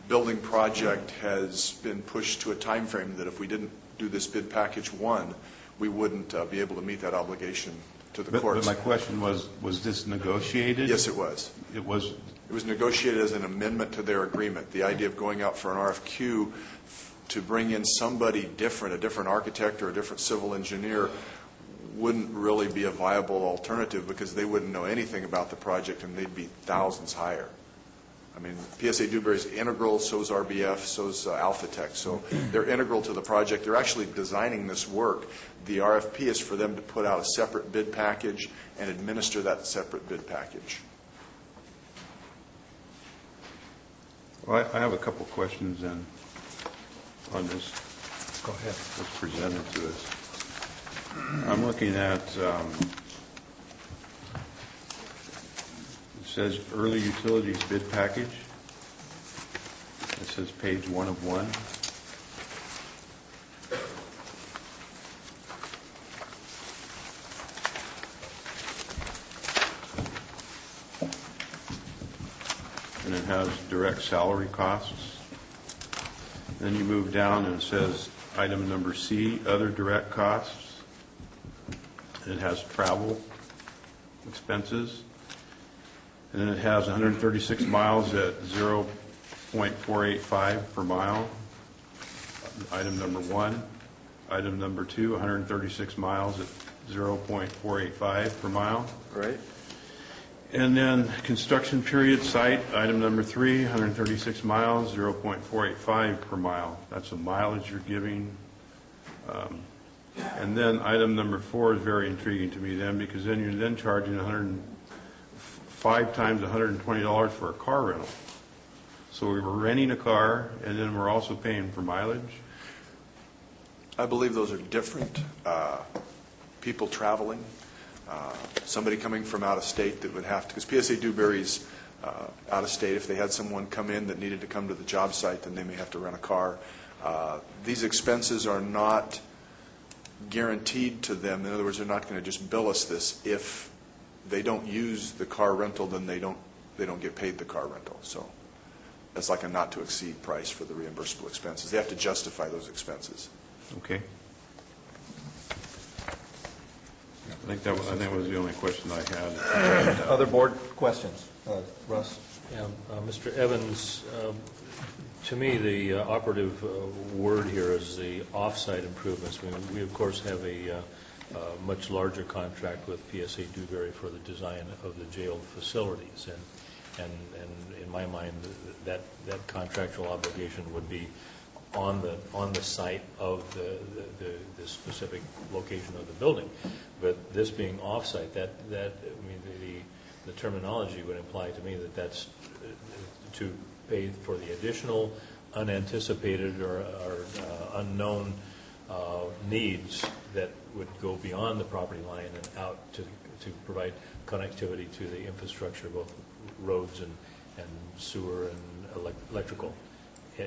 building project has been pushed to a time frame that if we didn't do this bid package 1, we wouldn't be able to meet that obligation to the courts. But my question was this negotiated? Yes, it was. It was? It was negotiated as an amendment to their agreement. The idea of going out for an RFQ to bring in somebody different, a different architect or a different civil engineer, wouldn't really be a viable alternative because they wouldn't know anything about the project and they'd be thousands higher. I mean, PSA Dewberry is integral, so is RBF, so is Alphatech. So they're integral to the project. They're actually designing this work. The RFP is for them to put out a separate bid package and administer that separate bid package. Well, I have a couple questions then on this. Go ahead. What's presented to us. I'm looking at, it says early utilities bid package. It says page 1 of 1. And it has direct salary costs. Then you move down and it says item number C, other direct costs. It has travel expenses. And then it has 136 miles at 0.485 per mile. Item number 1. Item number 2, 136 miles at 0.485 per mile. Right. And then construction period site, item number 3, 136 miles, 0.485 per mile. That's the mileage you're giving. And then item number 4 is very intriguing to me then, because then you're then charging 5 times $120 for a car rental. So we were renting a car, and then we're also paying for mileage. I believe those are different. People traveling, somebody coming from out of state that would have to, because PSA Dewberry's out of state. If they had someone come in that needed to come to the job site, then they may have to rent a car. These expenses are not guaranteed to them. In other words, they're not going to just bill us this. If they don't use the car rental, then they don't get paid the car rental. So that's like a not to exceed price for the reimbursable expenses. They have to justify those expenses. Okay. I think that was the only question I had. Other board questions? Russ? Yeah, Mr. Evans, to me, the operative word here is the off-site improvements. We of course, have a much larger contract with PSA Dewberry for the design of the jail facilities, and in my mind, that contractual obligation would be on the site of the specific location of the building. But this being off-site, the terminology would imply to me that that's to pay for the additional unanticipated or unknown needs that would go beyond the property line and out to provide connectivity to the infrastructure, both roads and sewer and electrical.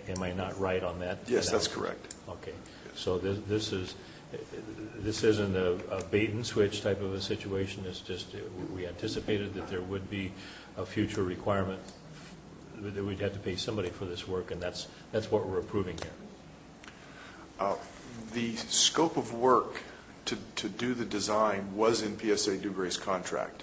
Am I not right on that? Yes, that's correct. Okay. So this isn't a bait and switch type of a situation. It's just we anticipated that there would be a future requirement that we'd have to pay somebody for this work, and that's what we're approving here. The scope of work to do the design was in PSA Dewberry's contract.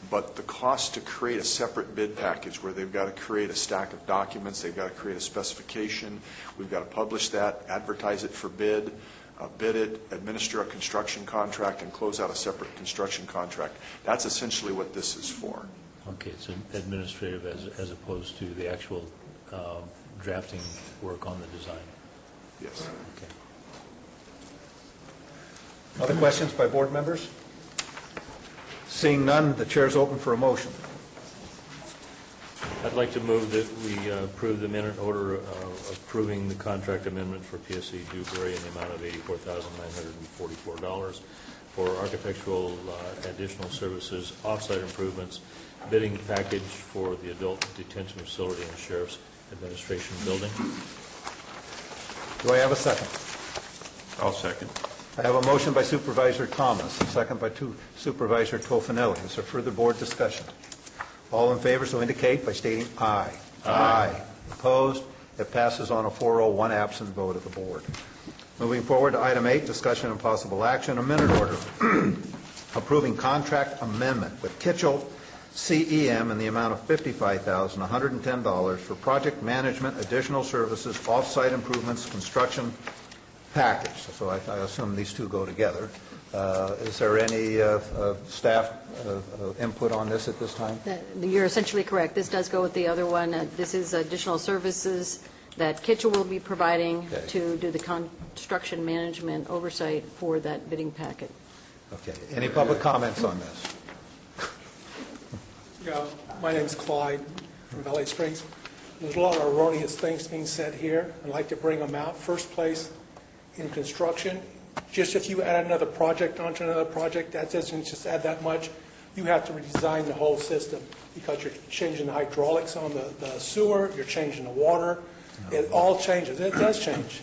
But the cost to create a separate bid package where they've got to create a stack of documents, they've got to create a specification, we've got to publish that, advertise it for bid it, administer a construction contract, and close out a separate construction contract. That's essentially what this is for. Okay, it's administrative as opposed to the actual drafting work on the design. Yes. Okay. Other questions by board members? Seeing none, the chair is open for a motion. I'd I'd like to move that we approve the minute order approving the contract amendment for PSC Dewberry in the amount of $84,944 for architectural additional services, off-site improvements, bidding package for the adult detention facility and sheriff's administration building. Do I have a second? I'll second. I have a motion by Supervisor Thomas, a second by Supervisor Tofinelli. Is there further board discussion? All in favor, so indicate by stating aye. Aye. Opposed? It passes on a 4-0, one absent vote of the board. Moving forward to item 8, discussion and possible action, a minute order approving contract amendment with Kitchell CEM in the amount of $55,110 for project management, additional services, off-site improvements, construction package. So I assume these two go together. Is there any staff input on this at this time? You're essentially correct. This does go with the other one. This is additional services that Kitchell will be providing to do the construction management oversight for that bidding packet. Okay. Any public comments on this? Yeah, my name's Clyde from Valley Springs. There's a lot of erroneous things being said here. I'd like to bring them out. First place, in construction, just if you add another project onto another project, that doesn't just add that much. You have to redesign the whole system because you're changing the hydraulics on the sewer, you're changing the water. It all changes. It does change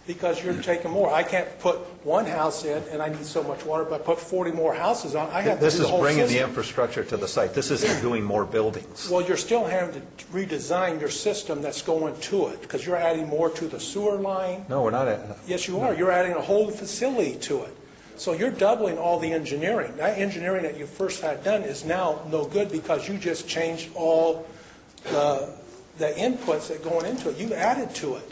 because you're taking more. I can't put one house in and I need so much water, but put 40 more houses on. I have to do the whole This is bringing system. the infrastructure to the site. This isn't doing more buildings. Well, you're still having to redesign your system that's going to it because you're adding more to the sewer line. No, we're not. Yes, you are. You're adding a whole facility to it. So you're doubling all the engineering. That engineering that you first had done is now no good because you just changed all the inputs that going into it. You added to it.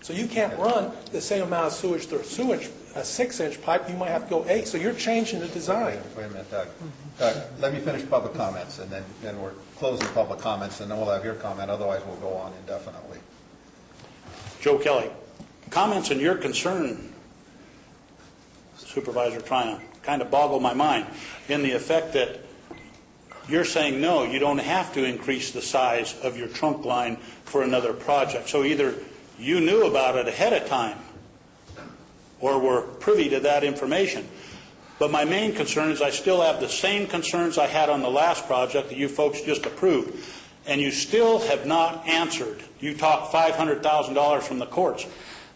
So you can't run the same amount of sewage through a 6-inch pipe. You might have to go 8. So you're changing the design. Wait a minute, Doug. Let me finish public comments, and then we're closing public comments, and then we'll have your comment. Otherwise, we'll go on indefinitely. Joe Kelly, comments and your concern, Supervisor Trina, kind of boggle my mind in the effect that you're saying, no, you don't have to increase the size of your trunk line for another project. So either you knew about it ahead of time or were privy to that information. But my main concern is I still have the same concerns I had on the last project that you folks just approved, and you still have not answered. You talked $500,000 from the courts.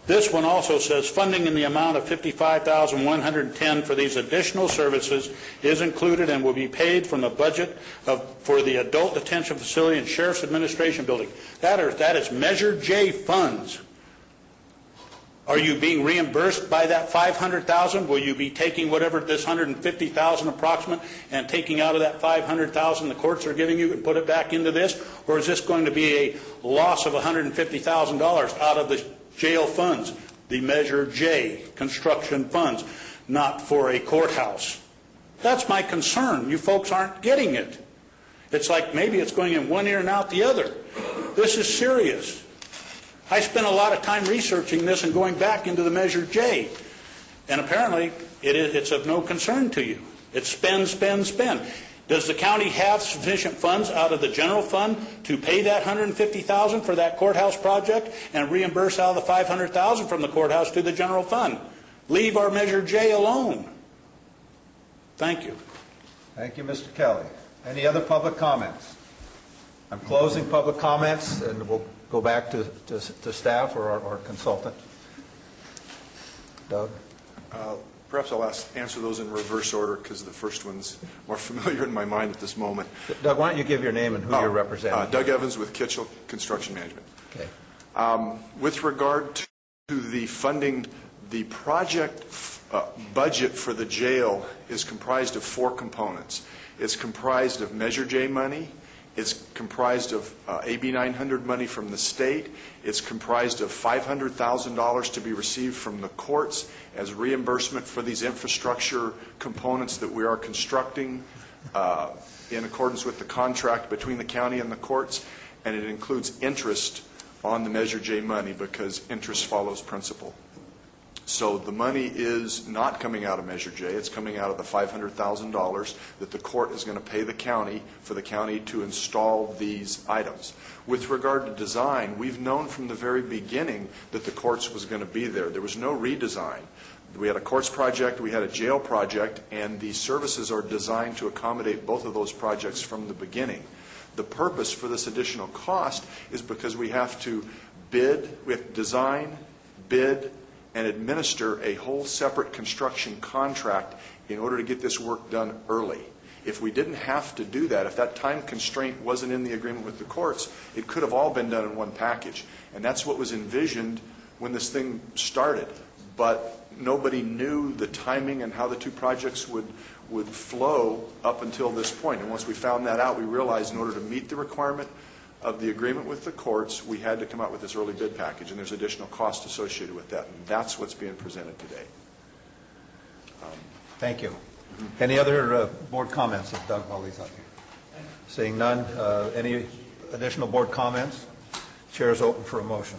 This one also says funding in the amount of $55,110 for these additional services is included and will be paid from the budget for the adult detention facility and sheriff's administration building. That is Measure J funds. Are you being reimbursed by that $500,000? Will you be taking whatever this $150,000 approximate and taking out of that $500,000 the courts are giving you and put it back into this? Or is this going to be a loss of $150,000 out of the jail funds, the Measure J construction funds, not for a courthouse? That's my concern. You folks aren't getting it. It's like maybe it's going in one ear and out the other. This is serious. I spent a lot of time researching this and going back into the Measure J, and apparently it's of no concern to you. It's spend, spend, spend. Does the county have sufficient funds out of the general fund to pay that $150,000 for that courthouse project and reimburse out of the $500,000 from the courthouse to the general fund? Leave our Measure J alone. Thank you. Thank you, Mr. Kelly. Any other public comments? I'm closing public comments, and we'll go back to staff or our consultant. Doug? Perhaps I'll answer those in reverse order because the first one's more familiar in my mind at this moment. Doug, why don't you give your name and who you're representing? Doug Evans with Kitchell Construction Management. Okay. With regard to the funding, the project budget for the jail is comprised of 4 components. It's comprised of Measure J money. It's comprised of AB 900 money from the state. It's comprised of $500,000 to be received from the courts as reimbursement for these infrastructure components that we are constructing in accordance with the contract between the county and the courts. And it includes interest on the Measure J money because interest follows principal. So the money is not coming out of Measure J. It's coming out of the $500,000 that the court is going to pay the county for the county to install these items. With regard to design, we've known from the very beginning that the courts was going to be there. There was no redesign. We had a courts project, we had a jail project, and the services are designed to accommodate both of those projects from the beginning. The purpose for this additional cost is because we have to design, bid, and administer a whole separate construction contract in order to get this work done early. If we didn't have to do that, if that time constraint wasn't in the agreement with the courts, it could have all been done in one package. And that's what was envisioned when this thing started. But nobody knew the timing and how the two projects would flow up until this point. And once we found that out, we realized in order to meet the requirement of the agreement with the courts, we had to come out with this early bid package, and there's additional cost associated with that. And that's what's being presented today. Thank you. Any other board comments of Doug while he's up here? Seeing none, any additional board comments? Chair is open for a motion.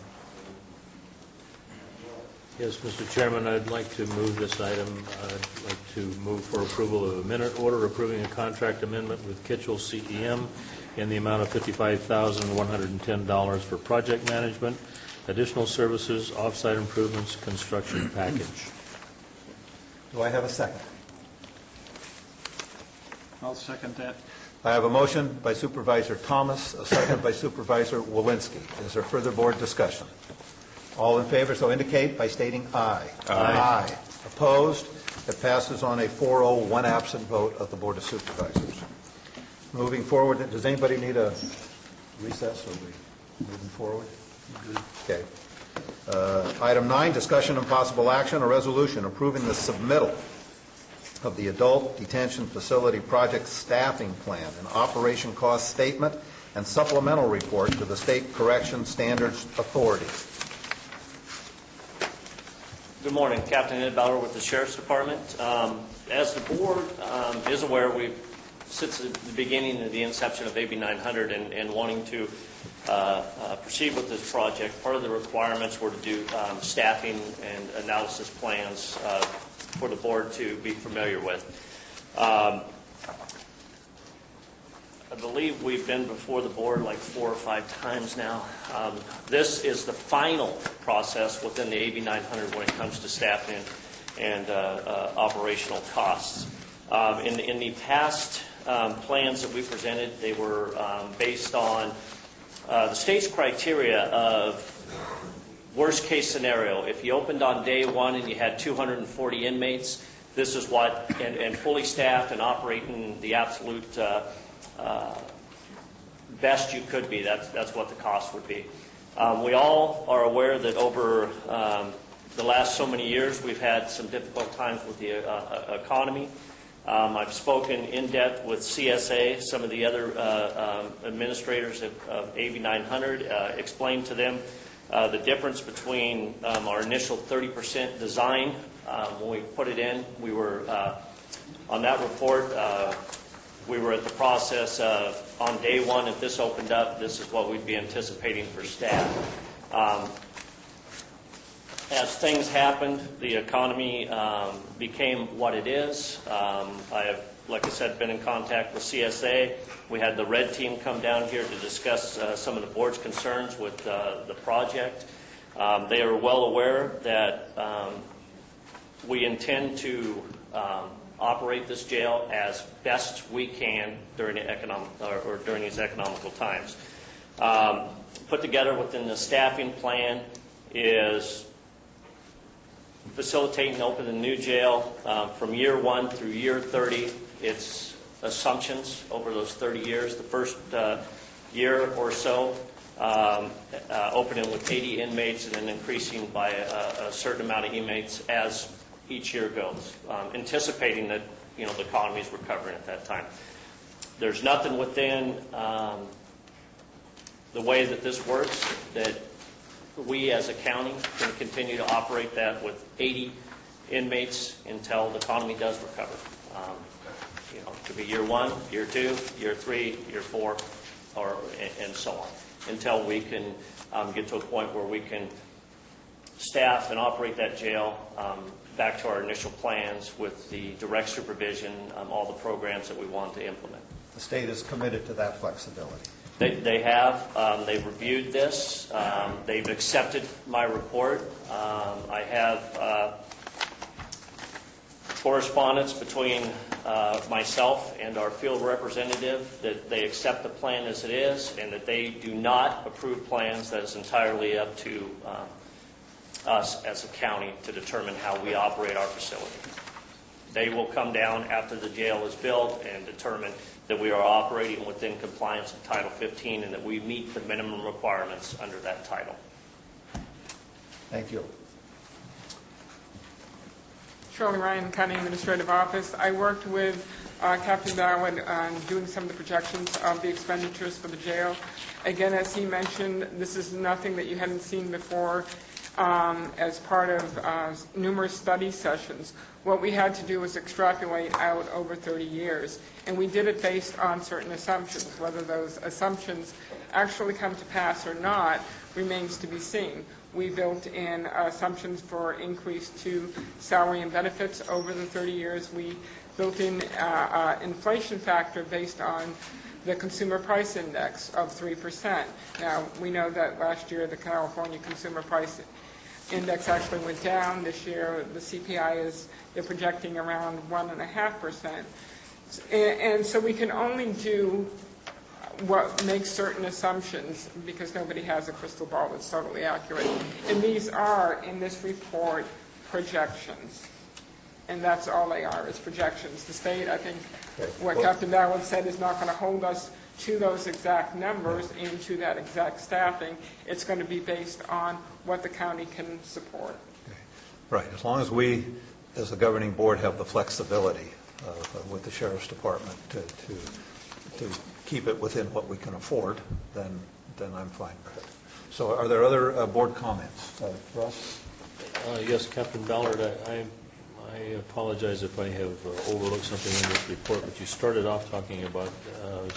Yes, Mr. Chairman, I'd like to move this item. I'd like to move for approval of a minute order approving a contract amendment with Kitchell CEM in the amount of $55,110 for project management, additional services, off-site improvements, construction package. Do I have a second? I'll second that. I have a motion by Supervisor Thomas, a second by Supervisor Walensky. Is there further board discussion? All in favor, so indicate by stating aye. Aye. Opposed? It passes on a 4-0, one absent vote of the Board of Supervisors. Moving forward, does anybody need a recess, or are we moving forward? Okay. Item 9, discussion and possible action, a resolution approving the submittal of the Adult Detention Facility Project Staffing Plan and Operation Cost Statement and Supplemental Report to the State Correction Standards Authority. Good morning. Captain Ed Bauer with the Sheriff's Department. As the board is aware, we've since the beginning of the inception of AB 900 and wanting to proceed with this project, part of the requirements were to do staffing and analysis plans for the board to be familiar with. I believe we've been before the board like 4 or 5 times now. This is the final process within the AB 900 when it comes to staffing and operational costs. In the past plans that we presented, they were based on the state's criteria of worst case scenario. If you opened on day one and you had 240 inmates, this is what, and fully staffed and operating the absolute best you could be, that's what the cost would be. We all are aware that over the last so many years we've had some difficult times with the economy. I've spoken in depth with CSA, some of the other administrators of AB 900, explained to them the difference between our initial 30% design. When we put it in, we were, on that report, we were at the process of, on day one, if this opened up, this is what we'd be anticipating for staff. As things happened, the economy became what it is. I have, like I said, been in contact with CSA. We had the red team come down here to discuss some of the board's concerns with the project. They are well aware that we intend to operate this jail as best we can during the during these economical times. Put together within the staffing plan is facilitating and opening the new jail from year 1 through year 30. It's assumptions over those 30 years. The first year or so, opening with 80 inmates and then increasing by a certain amount of inmates as each year goes, anticipating that the economy is recovering at that time. There's nothing within the way that this works that we as a county can continue to operate that with 80 inmates until the economy does recover. It could be year 1, year 2, year 3, year 4, and so on, until we can get to a point where we can staff and operate that jail back to our initial plans with the direct supervision, all the programs that we want to implement. The state is committed to that flexibility. They have. They've reviewed this. They've accepted my report. I have correspondence between myself and our field representative that they accept the plan as it is and that they do not approve plans. That is entirely up to us as a county to determine how we operate our facility. They will come down after the jail is built and determine that we are operating within compliance with Title 15 and that we meet the minimum requirements under that title. Thank you. Shirley Ryan, County Administrative Office. I worked with Captain Darwood on doing some of the projections of the expenditures for the jail. Again, as he mentioned, this is nothing that you hadn't seen before as part of numerous study sessions. What we had to do was extrapolate out over 30 years, and we did it based on certain assumptions. Whether those assumptions actually come to pass or not remains to be seen. We built in assumptions for increase to salary and benefits over the 30 years. We built in inflation factor based on the consumer price index of 3%. Now, we know that last year the California consumer price index actually went down. This year the CPI they're projecting around 1.5%. And so we can only do what makes certain assumptions because nobody has a crystal ball that's totally accurate. And these are, in this report, projections. And that's all they are, is projections. The state, I think, what Captain Darwood said, is not going to hold us to those exact numbers and to that exact staffing. It's going to be based on what the county can support. Right. As long as we, as the governing board, have the flexibility with the Sheriff's Department to keep it within what we can afford, then I'm fine with it. So are there other board comments? Russ? Yes, Captain Ballard, I apologize if I have overlooked something in this report, but you started off talking about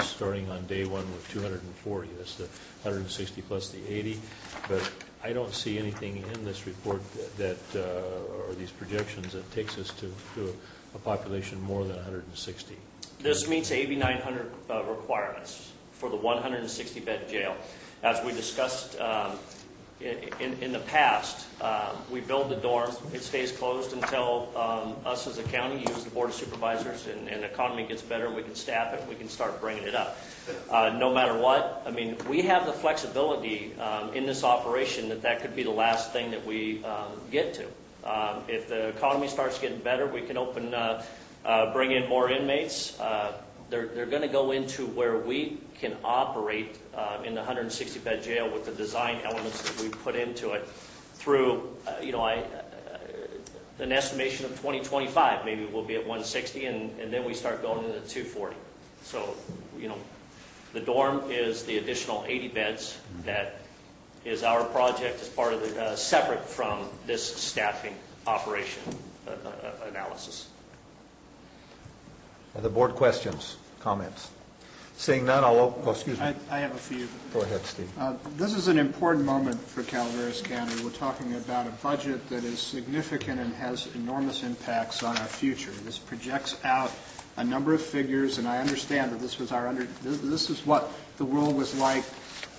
starting on day one with 240. That's the 160 plus the 80. But I don't see anything in this report that or these projections that takes us to a population more than 160. This meets AB 900 requirements for the 160-bed jail. As we discussed in the past, we build the dorm. It stays closed until us as a county use the Board of Supervisors and the economy gets better and we can staff it, we can start bringing it up. No matter what, I mean, we have the flexibility in this operation that could be the last thing that we get to. If the economy starts getting better, we can open, bring in more inmates. They're going to go into where we can operate in the 160-bed jail with the design elements that we put into it through, an estimation of 2025. Maybe we'll be at 160, and then we start going into 240. So, the dorm is the additional 80 beds that is our project as part of the, separate from this staffing operation analysis. Other board questions, comments? Seeing none, excuse me. I have a few. Go ahead, Steve. This is an important moment for Calaveras County. We're talking about a budget that is significant and has enormous impacts on our future. This projects out a number of figures, and I understand that this is what the world was like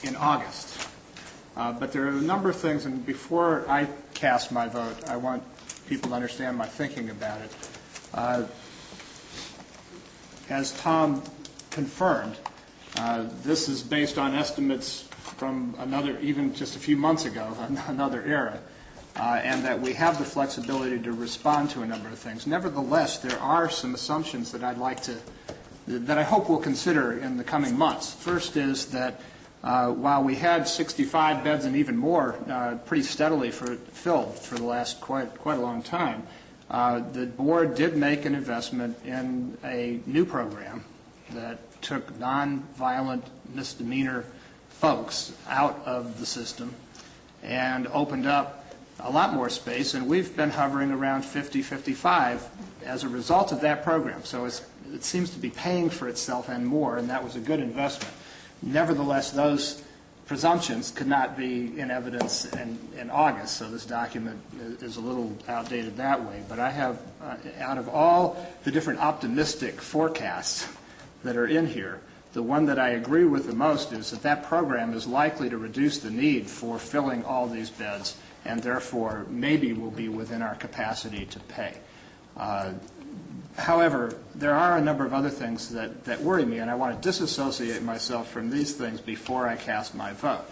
in August. But there are a number of things, and before I cast my vote, I want people to understand my thinking about it. As Tom confirmed, this is based on estimates from even just a few months ago, another era, and that we have the flexibility to respond to a number of things. Nevertheless, there are some assumptions that that I hope we'll consider in the coming months. First is that while we had 65 beds and even more pretty steadily filled for the last quite a long time, the board did make an investment in a new program that took non-violent misdemeanor folks out of the system and opened up a lot more space, and we've been hovering around 50, 55 as a result of that program. So it seems to be paying for itself and more, and that was a good investment. Nevertheless, those presumptions could not be in evidence in August, so this document is a little outdated that way. But I have, out of all the different optimistic forecasts that are in here, the one that I agree with the most is that that program is likely to reduce the need for filling all these beds, and therefore maybe will be within our capacity to pay. However, there are a number of other things that worry me, and I want to disassociate myself from these things before I cast my vote.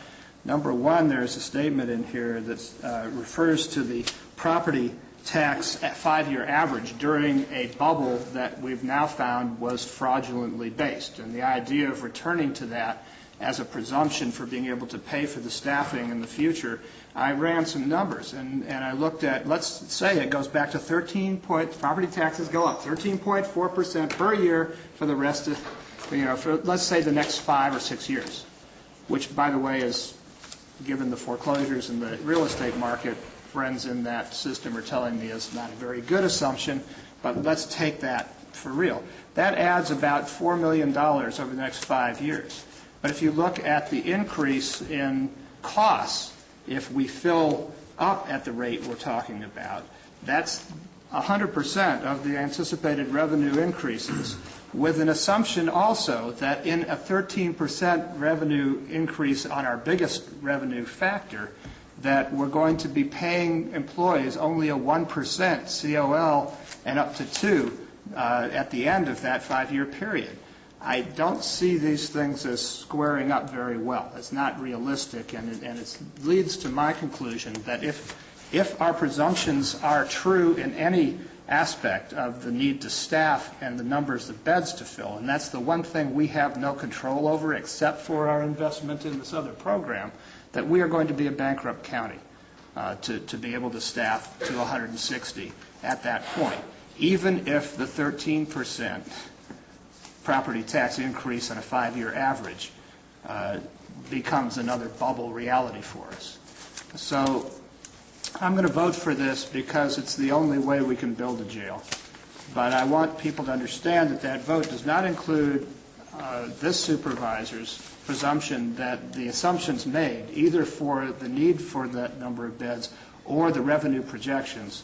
Number one, there's a statement in here that refers to the property tax at 5-year average during a bubble that we've now found was fraudulently based, and the idea of returning to that as a presumption for being able to pay for the staffing in the future. I ran some numbers, and I looked at, let's say it goes back to property taxes go up 13.4% per year for the rest of, for let's say the next 5 or 6 years, which, by the way, is, given the foreclosures in the real estate market, friends in that system are telling me is not a very good assumption, but let's take that for real. That adds about $4 million over the next 5 years. But if you look at the increase in costs, if we fill up at the rate we're talking about, that's 100% of the anticipated revenue increases, with an assumption also that in a 13% revenue increase on our biggest revenue factor, that we're going to be paying employees only a 1% COL and up to 2% at the end of that 5-year period. I don't see these things as squaring up very well. It's not realistic, and it leads to my conclusion that if our presumptions are true in any aspect of the need to staff and the numbers of beds to fill, and that's the one thing we have no control over except for our investment in this other program, that we are going to be a bankrupt county to be able to staff to 160 at that point, even if the 13% property tax increase on a 5-year average becomes another bubble reality for us. So I'm going to vote for this because it's the only way we can build a jail. But I want people to understand that that vote does not include this supervisor's presumption that the assumptions made, either for the need for that number of beds or the revenue projections,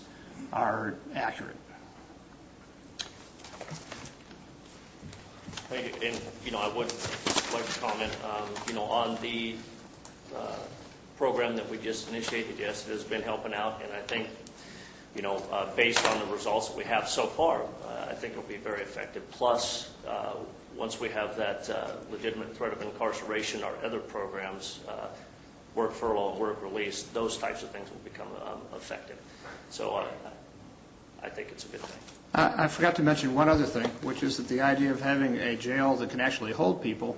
are accurate. Thank you. And, I would like to comment, on the program that we just initiated. Yes, it has been helping out, and I think, based on the results that we have so far, I think it will be very effective. Plus, once we have that legitimate threat of incarceration, our other programs, work furlough and work release, those types of things will become effective. So I think it's a good thing. I forgot to mention one other thing, which is that the idea of having a jail that can actually hold people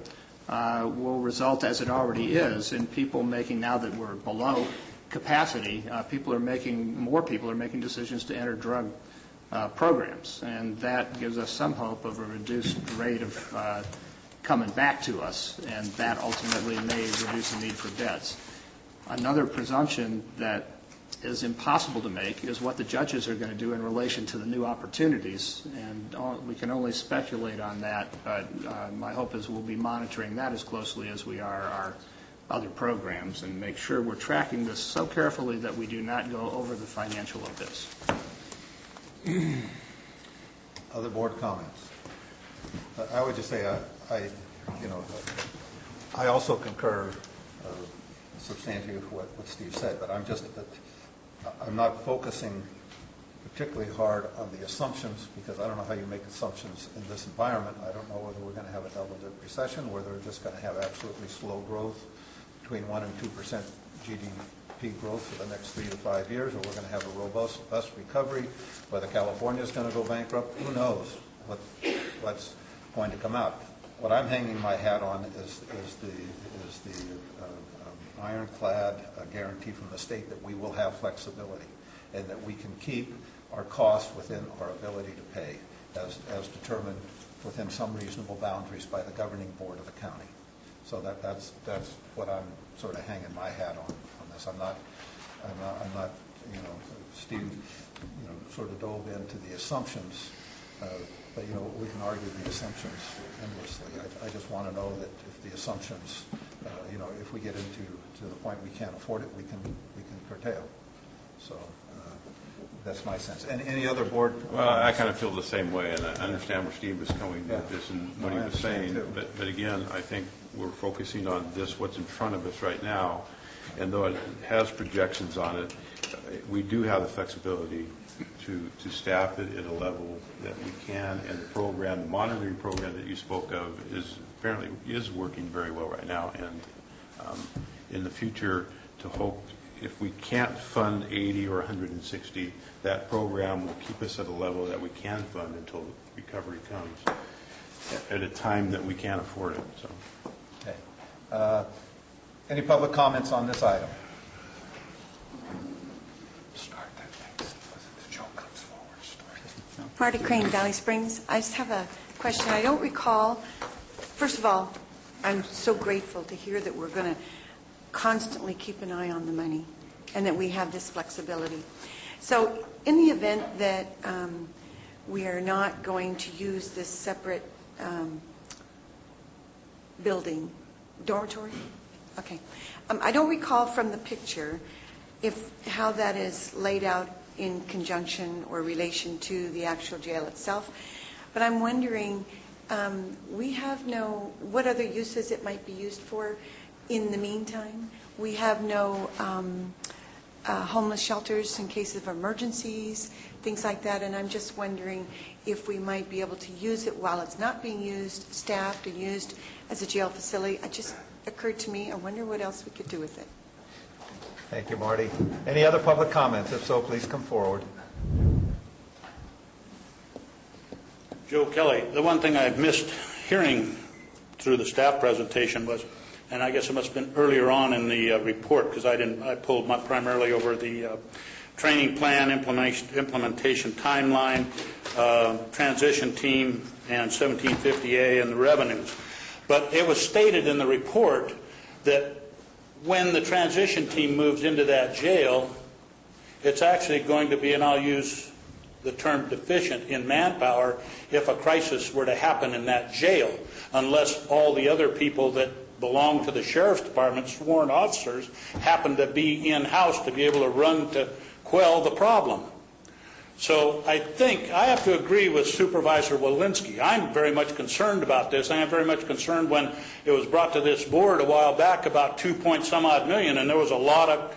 will result, as it already is, in people making, now that we're below capacity, more people are making decisions to enter drug programs, and that gives us some hope of a reduced rate of coming back to us, and that ultimately may reduce the need for beds. Another presumption that is impossible to make is what the judges are going to do in relation to the new opportunities, and we can only speculate on that, but my hope is we'll be monitoring that as closely as we are our other programs and make sure we're tracking this so carefully that we do not go over the financial abyss. Other board comments? I would just say I also concur substantially with what Steve said, but I'm not focusing particularly hard on the assumptions, because I don't know how you make assumptions in this environment. I don't know whether we're going to have a double-dip recession, whether we're just going to have absolutely slow growth between 1% and 2% GDP growth for the next 3 to 5 years, or we're going to have a robust recovery, whether California is going to go bankrupt. Who knows what's going to come out. What I'm hanging my hat on is the ironclad guarantee from the state that we will have flexibility and that we can keep our costs within our ability to pay as determined within some reasonable boundaries by the governing board of the county. So that's what I'm sort of hanging my hat on this. I'm not Steve sort of dove into the assumptions, but we can argue the assumptions endlessly. I just want to know that if the assumptions if we get to the point we can't afford it, we can curtail. So that's my sense. And any other board? Well, I kind of feel the same way, and I understand where Steve was coming with this and what he was saying. But again, I think we're focusing on what's in front of us right now. And though it has projections on it, we do have the flexibility to staff it at a level that we can. And the monitoring program that you spoke of apparently is working very well right now. And in the future, to hope if we can't fund 80 or 160, that program will keep us at a level that we can fund until recovery comes at a time that we can't afford it. So. Okay. Any public comments on this item? Marty Crane, Valley Springs. I just have a question. I don't recall, first of all, I'm so grateful to hear that we're going to constantly keep an eye on the money and that we have this flexibility. So in the event that we are not going to use this separate building, dormitory? Okay. I don't recall from the picture how that is laid out in conjunction or relation to the actual jail itself. But I'm wondering, we have what other uses it might be used for in the meantime? We have no homeless shelters in case of emergencies, things like that, and I'm just wondering if we might be able to use it while it's not being used, staffed and used as a jail facility. It just occurred to me, I wonder what else we could do with it. Thank you, Marty. Any other public comments? If so, please come forward. Joe Kelly, the one thing I missed hearing through the staff presentation was, and I guess it must have been earlier on in the report, because I pulled primarily over the training plan, implementation timeline, transition team, and 1750A and the revenues. But it was stated in the report that when the transition team moves into that jail, it's actually going to be, and I'll use the term deficient in manpower, if a crisis were to happen in that jail, unless all the other people that belong to the Sheriff's Department, sworn officers, happen to be in-house to be able to run to quell the problem. So I think I have to agree with Supervisor Walensky. I'm very much concerned about this. I am very much concerned when it was brought to this board a while back about 2-point-some-odd million, and there was a lot of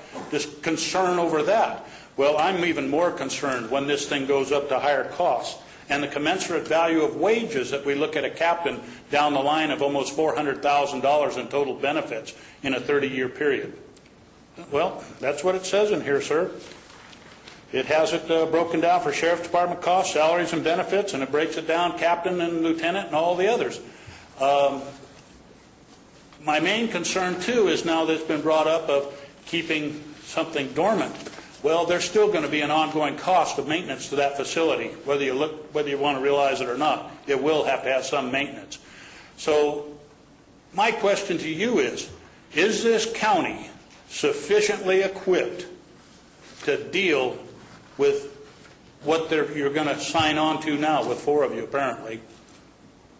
concern over that. Well, I'm even more concerned when this thing goes up to higher costs and the commensurate value of wages that we look at a captain down the line of almost $400,000 in total benefits in a 30-year period. Well, that's what it says in here, sir. It has it broken down for Sheriff's Department costs, salaries, and benefits, and it breaks it down captain and lieutenant and all the others. My main concern, too, is now that it's been brought up of keeping something dormant. Well, there's still going to be an ongoing cost of maintenance to that facility, whether you want to realize it or not. It will have to have some maintenance. So my question to you is this county sufficiently equipped to deal with what you're going to sign on to now, with 4 of you apparently,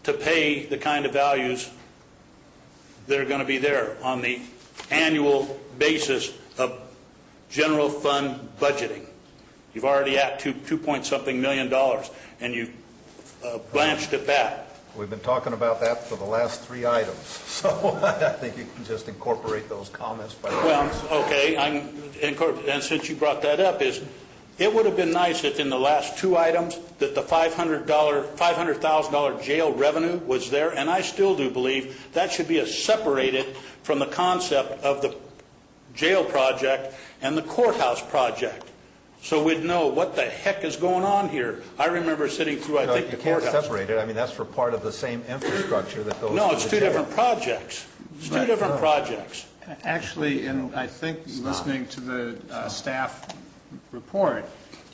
to pay the kind of values that are going to be there on the annual basis of general fund budgeting? You've already at $2-point-something million, and you blanched at that. We've been talking about that for the last 3 items, so I think you can just incorporate those comments. Well, okay, and since you brought that up, it would have been nice if in the last 2 items that the $500,000 jail revenue was there, and I still do believe that should be separated from the concept of the jail project and the courthouse project, so we'd know what the heck is going on here. I remember sitting through, the courthouse. You can't separate it. I mean, that's for part of the same infrastructure that goes. No, it's 2 different projects. It's 2 different projects. Actually, I think listening to the staff report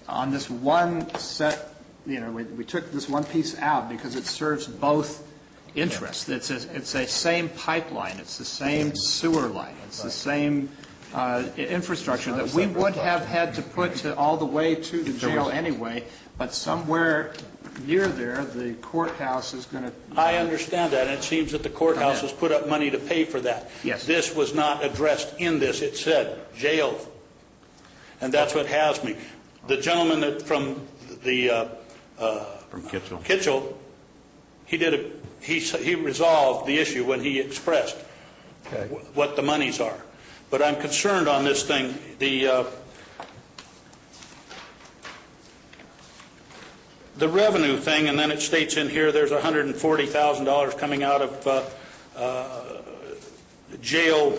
on this one set, we took this one piece out because it serves both interests. It's a same pipeline. It's the same sewer line. It's the same infrastructure that we would have had to put all the way to the jail anyway, but somewhere near there, the courthouse is going to... I understand that, and it seems that the courthouse has put up money to pay for that. Yes. This was not addressed in this. It said jail, and that's what has me. The gentleman that from Kitchell, he resolved the issue when he expressed what the monies are. But I'm concerned on this thing. The revenue thing, and then it states in here there's $140,000 coming out of jail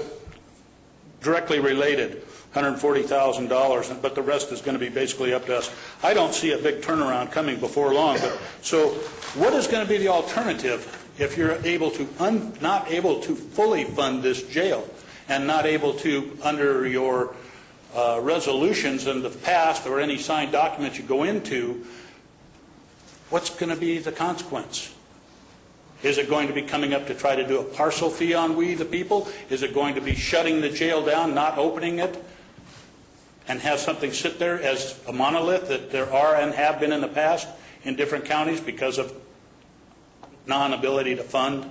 directly related, $140,000, but the rest is going to be basically up to us. I don't see a big turnaround coming before long. So what is going to be the alternative if you're not able to fully fund this jail and not able to, under your resolutions in the past or any signed document you go into, what's going to be the consequence? Is it going to be coming up to try to do a parcel fee on we the people? Is it going to be shutting the jail down, not opening it, and have something sit there as a monolith that there are and have been in the past in different counties because of non-ability to fund?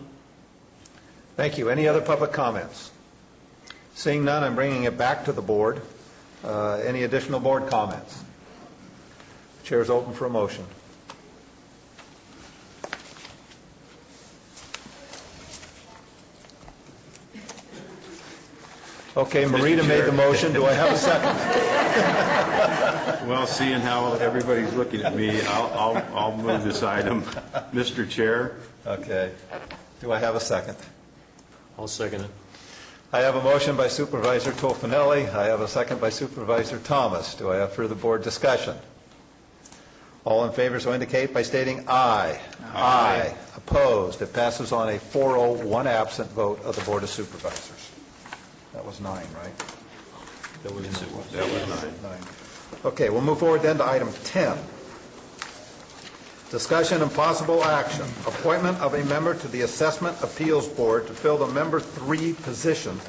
Thank you. Any other public comments? Seeing none, I'm bringing it back to the board. Any additional board comments? Chair is open for a motion. Okay, Marita made the motion. Do I have a second? Well, seeing how everybody's looking at me, I'll move this item. Mr. Chair? Okay. Do I have a second? I'll second it. I have a motion by Supervisor Tofinelli. I have a second by Supervisor Thomas. Do I have further board discussion? All in favor so indicate by stating aye. Aye. Opposed? It passes on a 4-0, 1 absent vote of the Board of Supervisors. That was 9, right? That was 9. Okay, we'll move forward then to item 10. Discussion and possible action. Appointment of a member to the Assessment Appeals Board to fill the member 3 position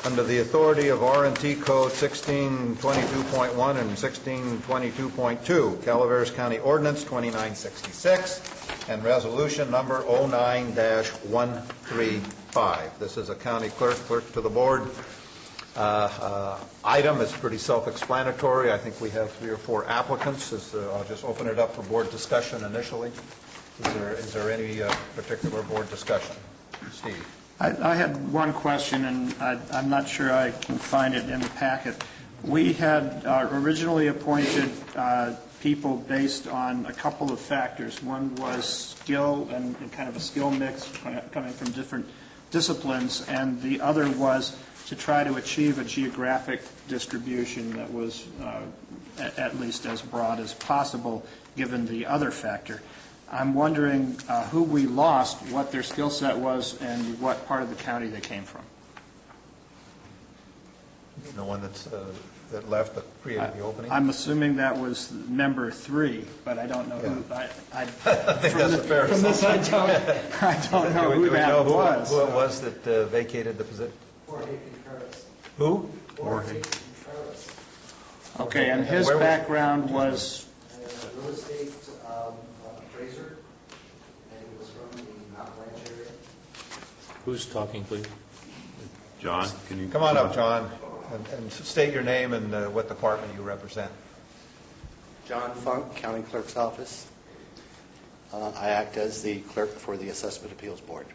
under the authority of R&T Code 1622.1 and 1622.2, Calaveras County Ordinance 2966, and resolution number 09-135. This is a county clerk to the board item. It's pretty self-explanatory. I think we have 3 or 4 applicants. I'll just open it up for board discussion initially. Is there any particular board discussion? Steve? I had one question, and I'm not sure I can find it in the packet. We had originally appointed people based on a couple of factors. One was skill and kind of a skill mix coming from different disciplines, and the other was to try to achieve a geographic distribution that was at least as broad as possible, given the other factor. I'm wondering who we lost, what their skill set was, and what part of the county they came from. The one that left that created the opening? I'm assuming that was member 3, but I don't know who. I think that's a fair assumption. I don't know who that was. Who it was that vacated the position? Jorge Contreras. Who? Jorge Contreras. Okay, and his background was? Real estate appraiser, and he was from the Mountain Ranch area. Who's talking, please? John, can you come on up, John, and state your name and what department you represent. John Funk, County Clerk's Office. I act as the clerk for the Assessment Appeals Board.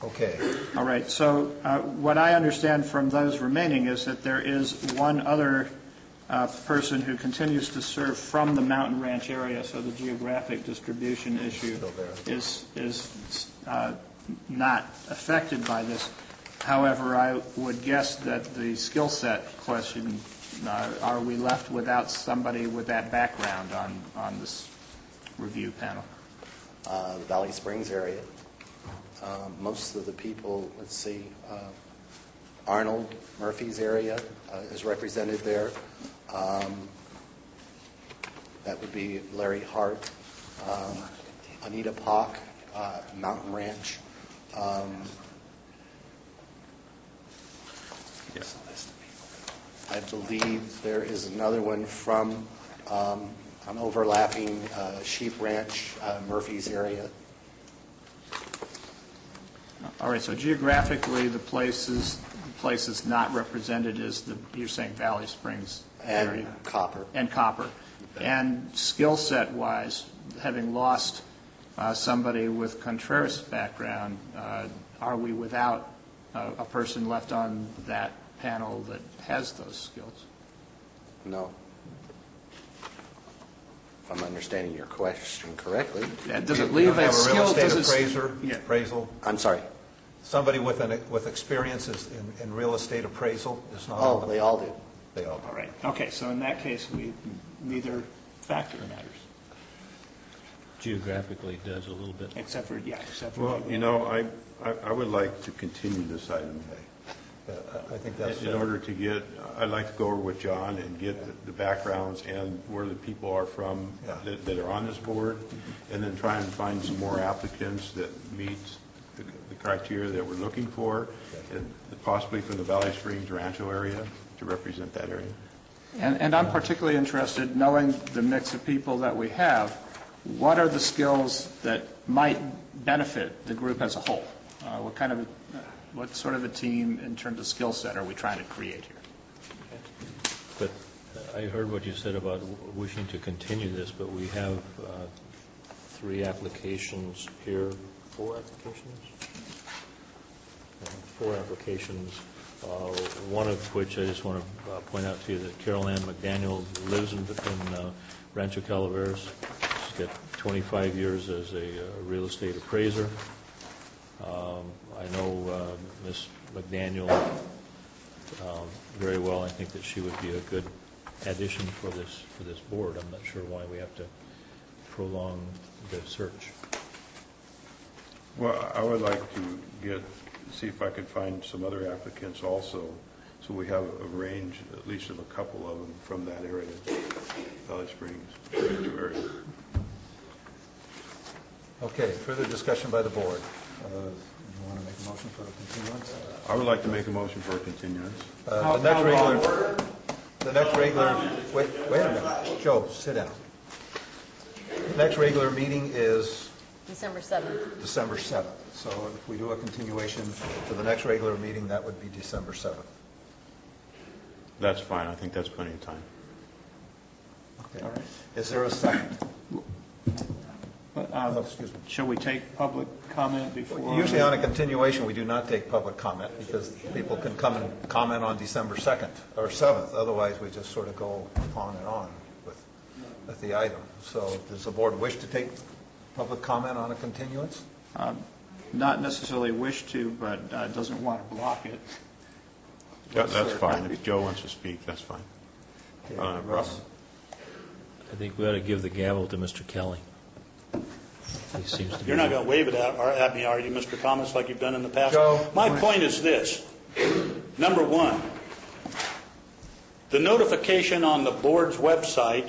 Okay. All right. So what I understand from those remaining is that there is one other person who continues to serve from the Mountain Ranch area, so the geographic distribution issue is not affected by this. However, I would guess that the skill set question, are we left without somebody with that background on this review panel? The Valley Springs area. Most of the people, let's see, Arnold Murphy's area is represented there. That would be Larry Hart, Anita Pock, Mountain Ranch. Yes. I believe there is another one from on overlapping Sheep Ranch, Murphy's area. All right, so geographically, the places not represented is you're saying Valley Springs area. And Copper. And Copper. And skill set wise, having lost somebody with Contreras background, are we without a person left on that panel that has those skills? No. If I'm understanding your question correctly. Does it leave a skill? Real estate appraisal? I'm sorry. Somebody with experiences in real estate appraisal is not. Oh, they all do. They all do. All right. Okay, so in that case, neither factor matters. Geographically, it does a little bit. Except for. Well, you know, I would like to continue this item. I think that's in order to get, I'd like to go over with John and get the backgrounds and where the people are from that are on this board, and then try and find some more applicants that meet the criteria that we're looking for, and possibly from the Valley Springs Rancho area to represent that area. And I'm particularly interested, knowing the mix of people that we have, what are the skills that might benefit the group as a whole? What sort of a team in terms of skill set are we trying to create here? But I heard what you said about wishing to continue this, but we have 3 applications here. 4 applications? 4 applications, one of which I just want to point out to you that Carol Ann McDaniel lives in Rancho Calaveras. She's got 25 years as a real estate appraiser. I know Ms. McDaniel very well. I think that she would be a good addition for this board. I'm not sure why we have to prolong the search. Well, I would like to see if I could find some other applicants also, so we have a range, at least of a couple of them from that area, Valley Springs area. Okay, further discussion by the board. You want to make a motion for a continuance? I would like to make a motion for a continuance. The next regular, wait a minute. Joe, sit down. The next regular meeting is December 7th. December 7th. So if we do a continuation to the next regular meeting, that would be December 7th. That's fine. I think that's plenty of time. Okay. All right. Is there a second? Excuse me. Shall we take public comment before? Usually on a continuation, we do not take public comment because people can come and comment on December 2nd or 7th. Otherwise, we just sort of go on and on with the item. So does the board wish to take public comment on a continuance? Not necessarily wish to, but doesn't want to block it. Yeah, that's fine. If Joe wants to speak, that's fine. Okay, Russ? I think we ought to give the gavel to Mr. Kelly. He seems to be. You're not going to wave it at me, are you, Mr. Thomas, like you've done in the past? Joe, my point is this. Number one, the notification on the board's website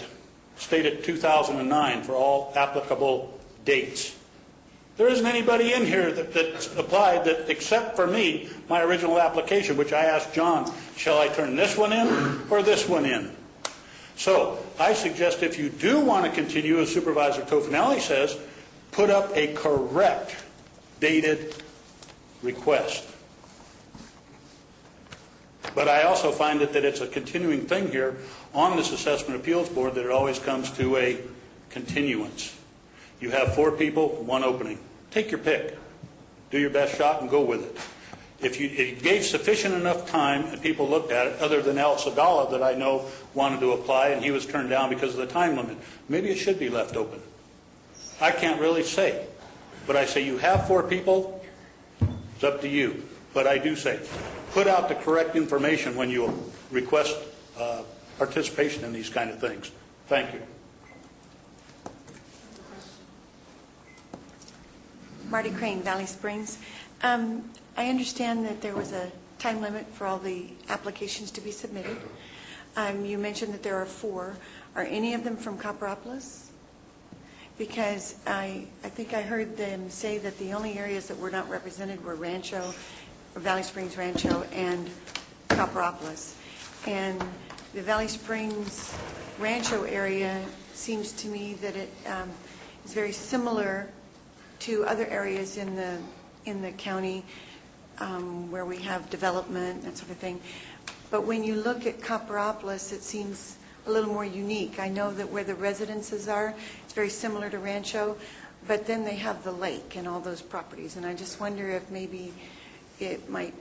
stated 2009 for all applicable dates. There isn't anybody in here that's applied that, except for me, my original application, which I asked John, shall I turn this one in or this one in? So I suggest if you do want to continue, as Supervisor Tofinelli says, put up a correct dated request. But I also find that it's a continuing thing here on this Assessment Appeals Board that it always comes to a continuance. You have 4 people, 1 opening. Take your pick. Do your best shot and go with it. If you gave sufficient enough time and people looked at it, other than Al Sagala that I know wanted to apply and he was turned down because of the time limit, maybe it should be left open. I can't really say. But I say you have 4 people, it's up to you. But I do say, put out the correct information when you request participation in these kind of things. Thank you. Marty Crane, Valley Springs. I understand that there was a time limit for all the applications to be submitted. You mentioned that there are 4. Are any of them from Copperopolis? Because I think I heard them say that the only areas that were not represented were Rancho, Valley Springs Rancho, and Copperopolis. And the Valley Springs Rancho area seems to me that it is very similar to other areas in the county where we have development, that sort of thing. But when you look at Copperopolis, it seems a little more unique. I know that where the residences are, it's very similar to Rancho, but then they have the lake and all those properties. And I just wonder if maybe it might,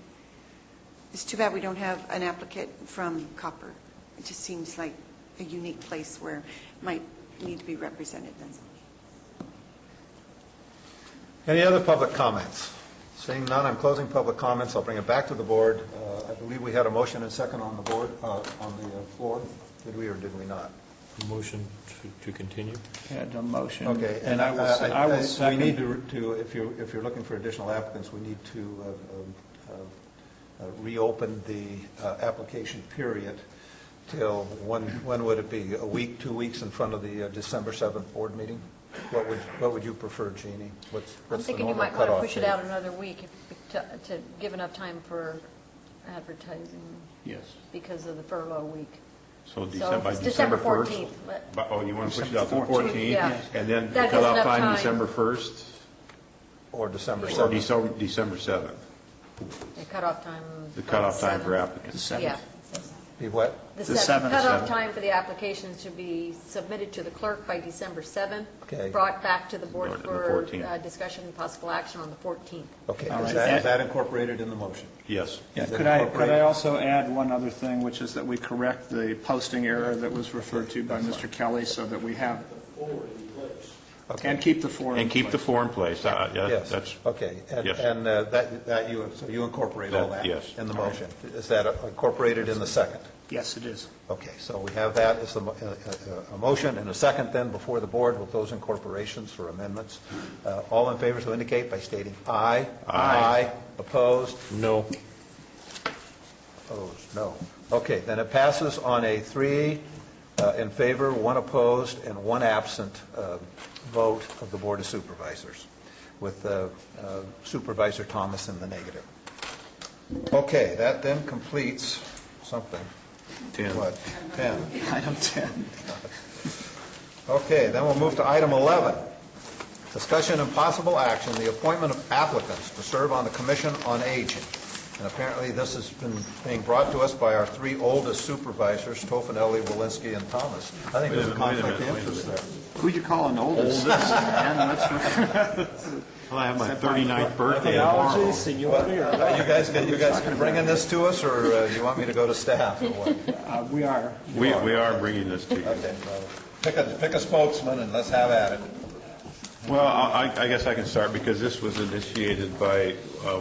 it's too bad we don't have an applicant from Copper. It just seems like a unique place where it might need to be represented. Any other public comments? Seeing none, I'm closing public comments. I'll bring it back to the board. I believe we had a motion and second on the board, on the floor. Did we or did we not? Motion to continue? Had a motion. Okay. And I will second. We need to, if you're looking for additional applicants, we need to reopen the application period till, when would it be? A week, 2 weeks in front of the December 7th board meeting? What would you prefer, Jeannie? What's I'm the thinking you normal might want to cutoff push it date? out another week to give enough time for advertising. Yes. Because of the furlough week. So it's December 1st? 14th. Oh, you want to push it out to the 14th? Yeah. And then the That gives cutoff enough time time. December 1st? Or December Or 7th? December 7th? The cutoff time. The cutoff time for 7th. applicants? Yeah. Be what? The The 7th. 7th. Cutoff time for the applications to be submitted to the clerk by December 7th. Okay. Brought back to the board On the for 14th. discussion and possible action on the 14th. Okay, All is right. that incorporated in the motion? Yes. Yeah, Is it could I incorporated? also add one other thing, which is that we correct the posting error that was referred to by Mr. Kelly, so that we have, and keep the four in And keep the place. 4 in place. Yeah, Yes, that's, okay. And Yes. and so you incorporate all That- that yes. in the motion. Is that incorporated in the second? Yes, it is. Okay, so we have that as a motion and a second then before the board with those incorporations or amendments. All in favor, so indicate by stating aye. Aye. Opposed? No. Opposed, no. Okay, then it passes on a 3 in favor, 1 opposed, and 1 absent vote of the Board of Supervisors, with Supervisor Thomas in the negative. Okay, that then completes something. 10. What? 10. Item 10. Okay, then we'll move to item 11. Discussion and possible action, the appointment of applicants to serve on the Commission on Aging. And apparently this has been being brought to us by our 3 oldest supervisors, Tofinelli, Walensky, and Thomas. I think there's a conflict of interest there. Who'd you call an oldest? Man, that's Well, I have my 39th birthday Technology, tomorrow. seniority, or You guys bringing this to us, or you want me to go to staff, or what? we are. We are bringing this to you. Okay, well, pick a spokesman and let's have at it. Well, I guess I can start because this was initiated by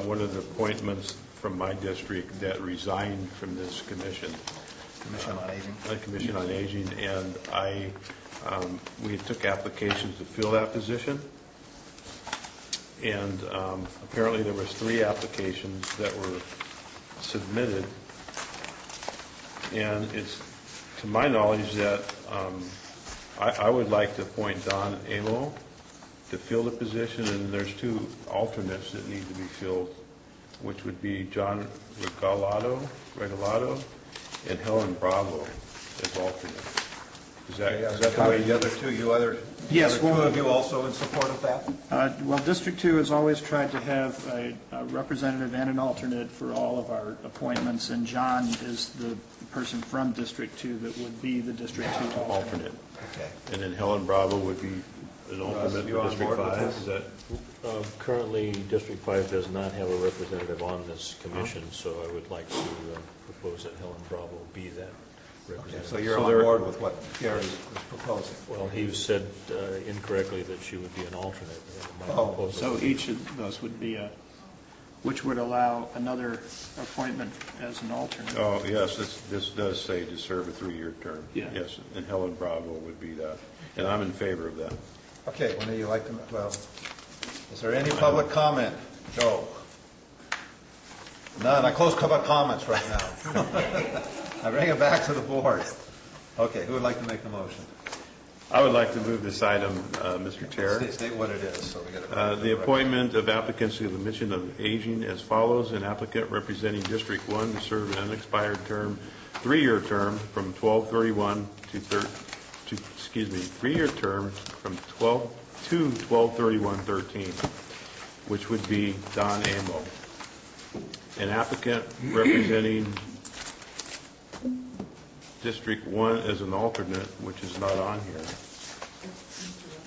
one of the appointments from my district that resigned from this commission. Commission on Aging. The Commission on Aging, and we took applications to fill that position. And apparently there was 3 applications that were submitted. And it's, to my knowledge, that I would like to appoint Don Amo to fill the position, and there's 2 alternates that need to be filled, which would be John Regalado and Helen Bravo as alternate. Is that the way The other 2, Yes, the other 2 of you also in support of that? Well, District 2 has always tried to have a representative and an alternate for all of our appointments, and John is the person from District 2 that would be the District 2 alternate. Okay. And then Helen Bravo would be an alternate you for on District board with 5? this? Is that? Currently, District 5 does not have a representative on this commission, so I would like to propose that Helen Bravo be that Okay, representative. so you're on board with what Gary is proposing? Well, he said incorrectly that she would be an alternate. My Oh, proposal So would be- each of those would be which would allow another appointment as an alternate. Oh, yes, this does say to serve a 3-year term. Yeah. Yes, and Helen Bravo would be that. And I'm in favor of that. Okay, when do you like to, well, is there any public comment? Joe? None, I close public comments right now. I bring it back to the board. Okay, who would like to make the motion? I would like to move this item, Mr. Chair. State what it is, so we get it. The appointment of applicants to the Commission of Aging as follows: an applicant representing District 1 to serve an unexpired term 3-year term from 12/31 to 3-year term from 12 to 12/31/13, which would be Don Amo. An applicant representing District 1 as an alternate, which is not on here.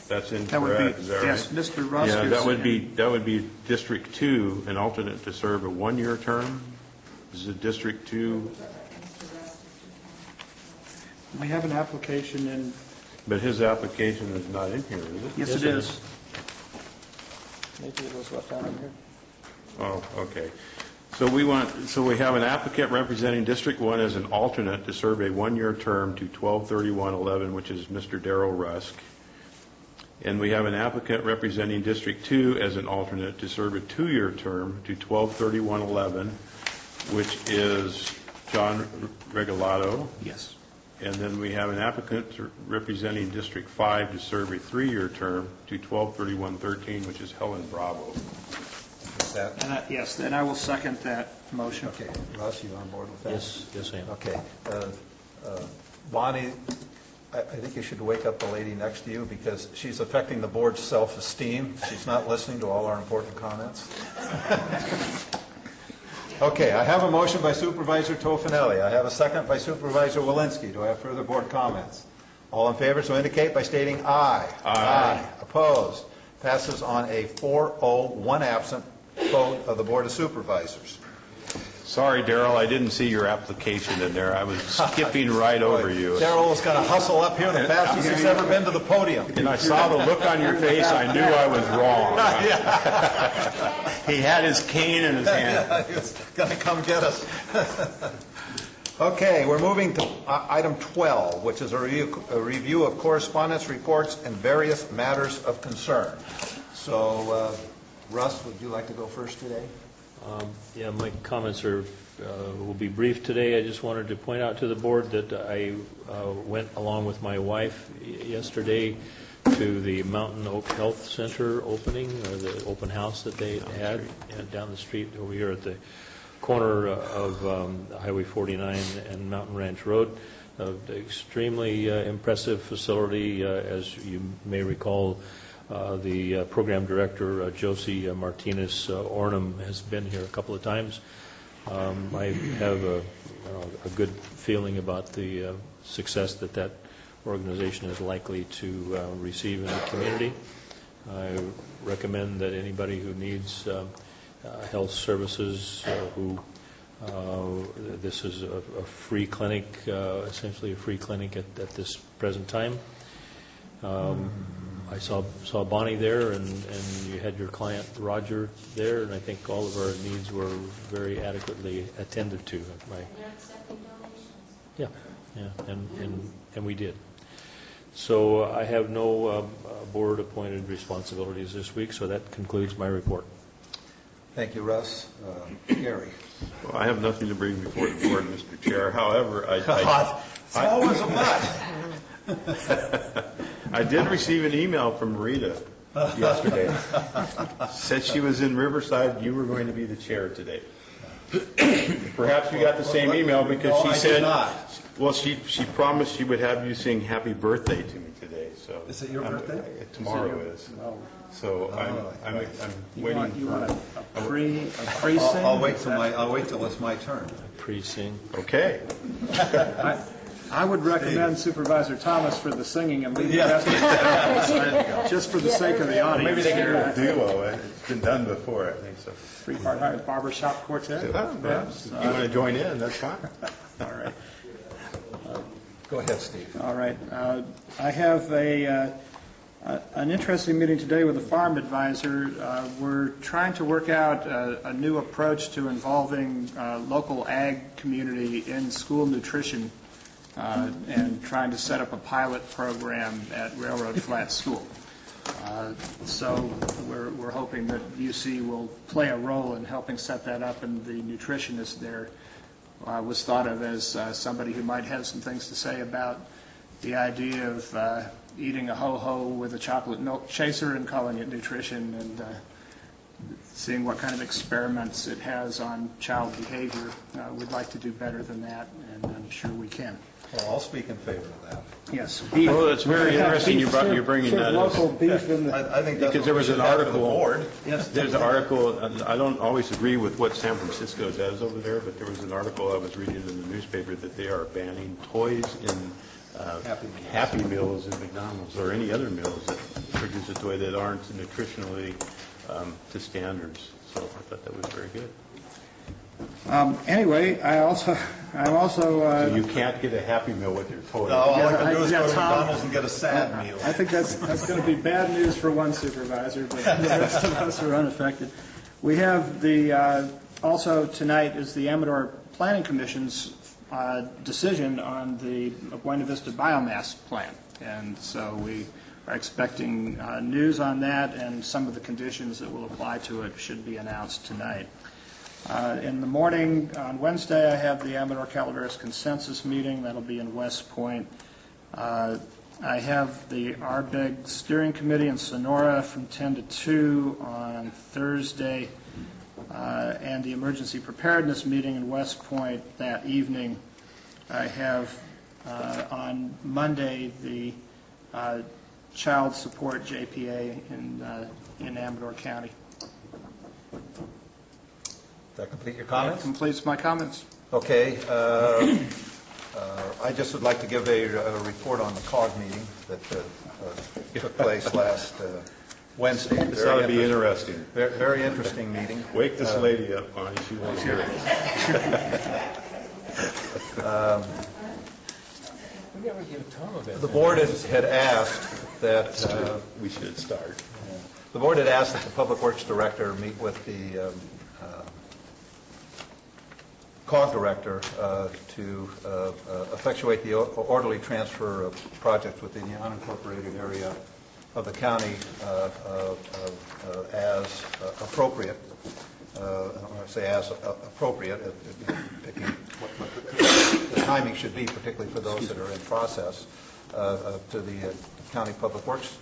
That's incorrect, is that right? Yes, Mr. Rusk. Yeah, that would be District 2, an alternate to serve a 1-year term. Is it District 2? We have an application in. But his application is not in here, is it? Yes, it is. Maybe it was left out in here. Oh, okay. So we have an applicant representing District 1 as an alternate to serve a 1-year term to 12/31/11, which is Mr. Darrell Rusk. And we have an applicant representing District 2 as an alternate to serve a 2-year term to 12/31/11, which is John Regalado. Yes. And then we have an applicant representing District 5 to serve a 3-year term to 12/31/13, which is Helen Bravo. Is that? Yes, and I will second that motion. Okay. Russ, you on board with that? Yes, I am. Okay. Bonnie, I think you should wake up the lady next to you because she's affecting the board's self-esteem. She's not listening to all our important comments. Okay, I have a motion by Supervisor Tofinelli. I have a second by Supervisor Walensky. Do I have further board comments? All in favor, so indicate by stating aye. Aye. Opposed? Passes on a 4-0, 1 absent vote of the Board of Supervisors. Sorry, Darrell, I didn't see your application in there. I was skipping right over you. Darrell was going to hustle up here the fastest he's ever been to the podium. And I saw the look on your face. I knew I was wrong. He had his cane in his hand. He was going to come get us. Okay, we're moving to item 12, which is a review of correspondence reports and various matters of concern. So, Russ, would you like to go first today? Yeah, my comments will be brief today. I just wanted to point out to the board that I went along with my wife yesterday to the Mountain Oak Health Center opening, or the open house that they had down the street over here at the corner of Highway 49 and Mountain Ranch Road. Extremely impressive facility. As you may recall, the program director, Josie Martinez Ornum, has been here a couple of times. I have a good feeling about the success that organization is likely to receive in the community. I recommend that anybody who needs health services, this is a free clinic, essentially a free clinic at this present time. I saw Bonnie there, and you had your client Roger there, and I think all of our needs were very adequately attended to. Yeah, and we did. So I have no board-appointed responsibilities this week, so that concludes my report. Thank you, Russ. Gary. Well, I have nothing to bring before the board, Mr. Chair. However, it's always a but. I did receive an email from Rita yesterday. Said she was in Riverside. You were going to be the chair today. Perhaps you got the same email because she said. Well, she promised she would have you sing "Happy Birthday" to me today. So is it your birthday? Tomorrow is. Oh. So I'm waiting. You want a pre-sing? I'll wait till it's my turn. Pre-sing. Okay. I would recommend Supervisor Thomas for the singing and leave the rest of it just for the sake of the audience. Maybe they can do a duo. It's been done before, I think so. Three-part barbershop quartet. If you want to join in, that's fine. All right. Go ahead, Steve. All right. I have an interesting meeting today with the farm advisor. We're trying to work out a new approach to involving local ag community in school nutrition and trying to set up a pilot program at Railroad Flat School. So we're hoping that UC will play a role in helping set that up, and the nutritionist there was thought of as somebody who might have some things to say about the idea of eating a ho-ho with a chocolate milk chaser and calling it nutrition, and seeing what kind of experiments it has on child behavior. We'd like to do better than that, and I'm sure we can. Well, I'll speak in favor of that. Yes. Well, it's very interesting you're bringing that up. Local beef in the... I think that's because there was an article. article. Board. Yes, there's an article. I don't always agree with what San Francisco does over there, but there was an article I was reading in the newspaper that they are banning toys in Happy Meals at McDonald's or any other meals that produce a toy that aren't nutritionally to standards. So I thought that was very good. Anyway, I'm also. So you can't get a Happy Meal with your toy. No, all I can do is go to McDonald's and get a sad meal. I think that's going to be bad news for one supervisor, but the rest of us are unaffected. We have also tonight is the Amador Planning Commission's decision on the Buena Vista biomass plan, and so we are expecting news on that, and some of the conditions that will apply to it should be announced tonight. In the morning, on Wednesday, I have the Amador Calaveras Consensus meeting. That'll be in West Point. I have the RBEG Steering Committee in Sonora from 10 to 2 on Thursday, and the Emergency Preparedness meeting in West Point that evening. I have on Monday the Child Support JPA in Amador County. Does that complete your comments? That completes my comments. Okay. I just would like to give a report on the COG meeting that took place last Wednesday. This ought to be interesting. Very interesting meeting. Wake this lady up, Bonnie. She wants to hear it. The board had asked that we should start. The board had asked that the Public Works Director meet with the COG Director to effectuate the orderly transfer of projects within the unincorporated area of the county as appropriate. When I say as appropriate, picking what the timing should be, particularly for those that are in process, to the County Public Works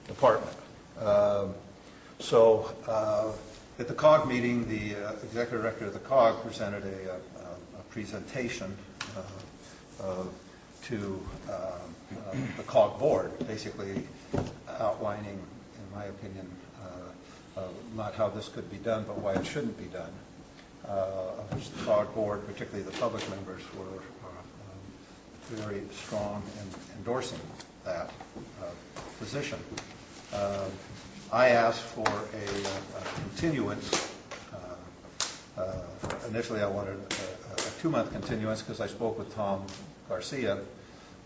Department. At the COG meeting, the Executive Director of the COG presented a presentation to the COG board, basically outlining, in my opinion, not how this could be done, but why it shouldn't be done. Which the COG board, particularly the public members, were very strong in endorsing that position. I asked for a continuance. Initially, I wanted a 2-month continuance because I spoke with Tom Garcia,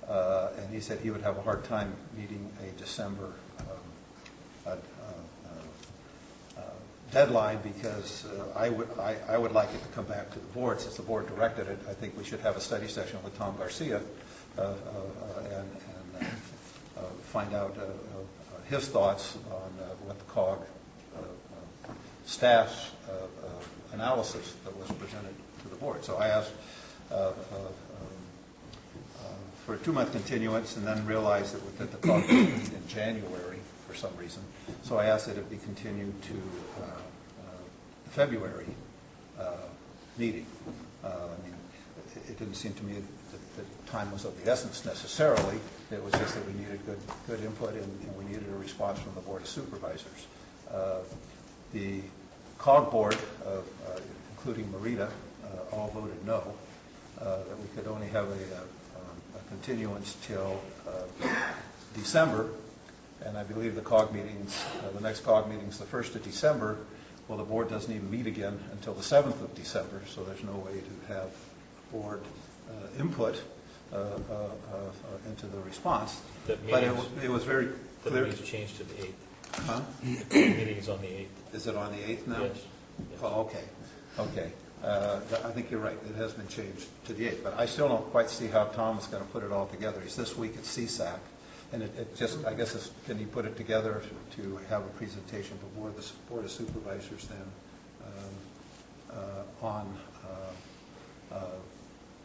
and he said he would have a hard time meeting a December deadline because I would like it to come back to the board. Since the board directed it, I think we should have a study session with Tom Garcia and find out his thoughts on what the COG staff's analysis that was presented to the board. So I asked for a 2-month continuance and then realized that the COG would meet in January for some reason. So I asked that it be continued to the February meeting. It didn't seem to me that time was of the essence necessarily. It was just that we needed good input and we needed a response from the Board of Supervisors. The COG board, including Marita, all voted no, that we could only have a continuance till December, and I believe the COG meetings, the next COG meeting is the 1st of December. Well, the board doesn't even meet again until the 7th of December, so there's no way to have board input into the response. But it was very clear. The meeting's changed to the 8th. Huh? The meeting's on the 8th. Is it on the 8th now? Yes. Oh, okay. I think you're right. It has been changed to the 8th. But I still don't quite see how Tom is going to put it all together. He's this week at CSAC. And it just, I guess, can he put it together to have a presentation before the Board of Supervisors then on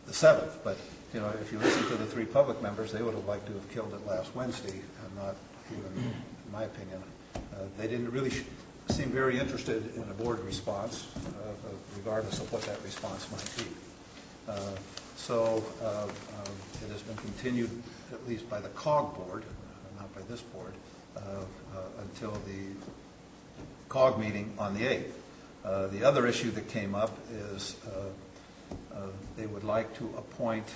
the 7th. But, if you listen to the 3 public members, they would have liked to have killed it last Wednesday and in my opinion. They didn't really seem very interested in a board response, regardless of what that response might be. So it has been continued, at least by the COG board, not by this board, until the COG meeting on the 8th. The other issue that came up is they would like to appoint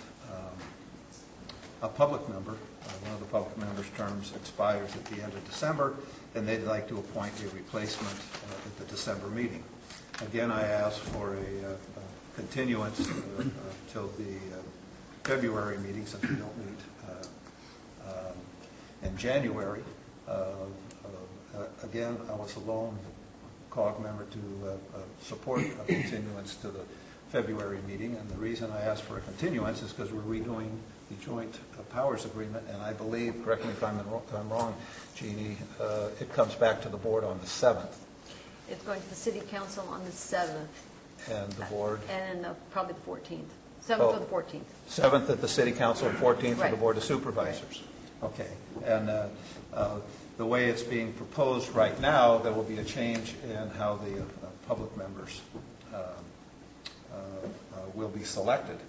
a public member. One of the public members' terms expires at the end of December, and they'd like to appoint a replacement at the December meeting. Again, I asked for a continuance till the February meeting, since we don't meet in January. Again, I was a lone COG member to support a continuance to the February meeting, and the reason I asked for a continuance is because we're redoing the joint powers agreement, and I believe, correct me if I'm wrong, Jeannie, it comes back to the board on the 7th. It's going to the city council on the 7th. And the board? And probably the 14th. 7th or the 14th. 7th at the city council, 14th Right. at the board of supervisors. Right. Okay. And the way it's being proposed right now, there will be a change in how the public members will be selected.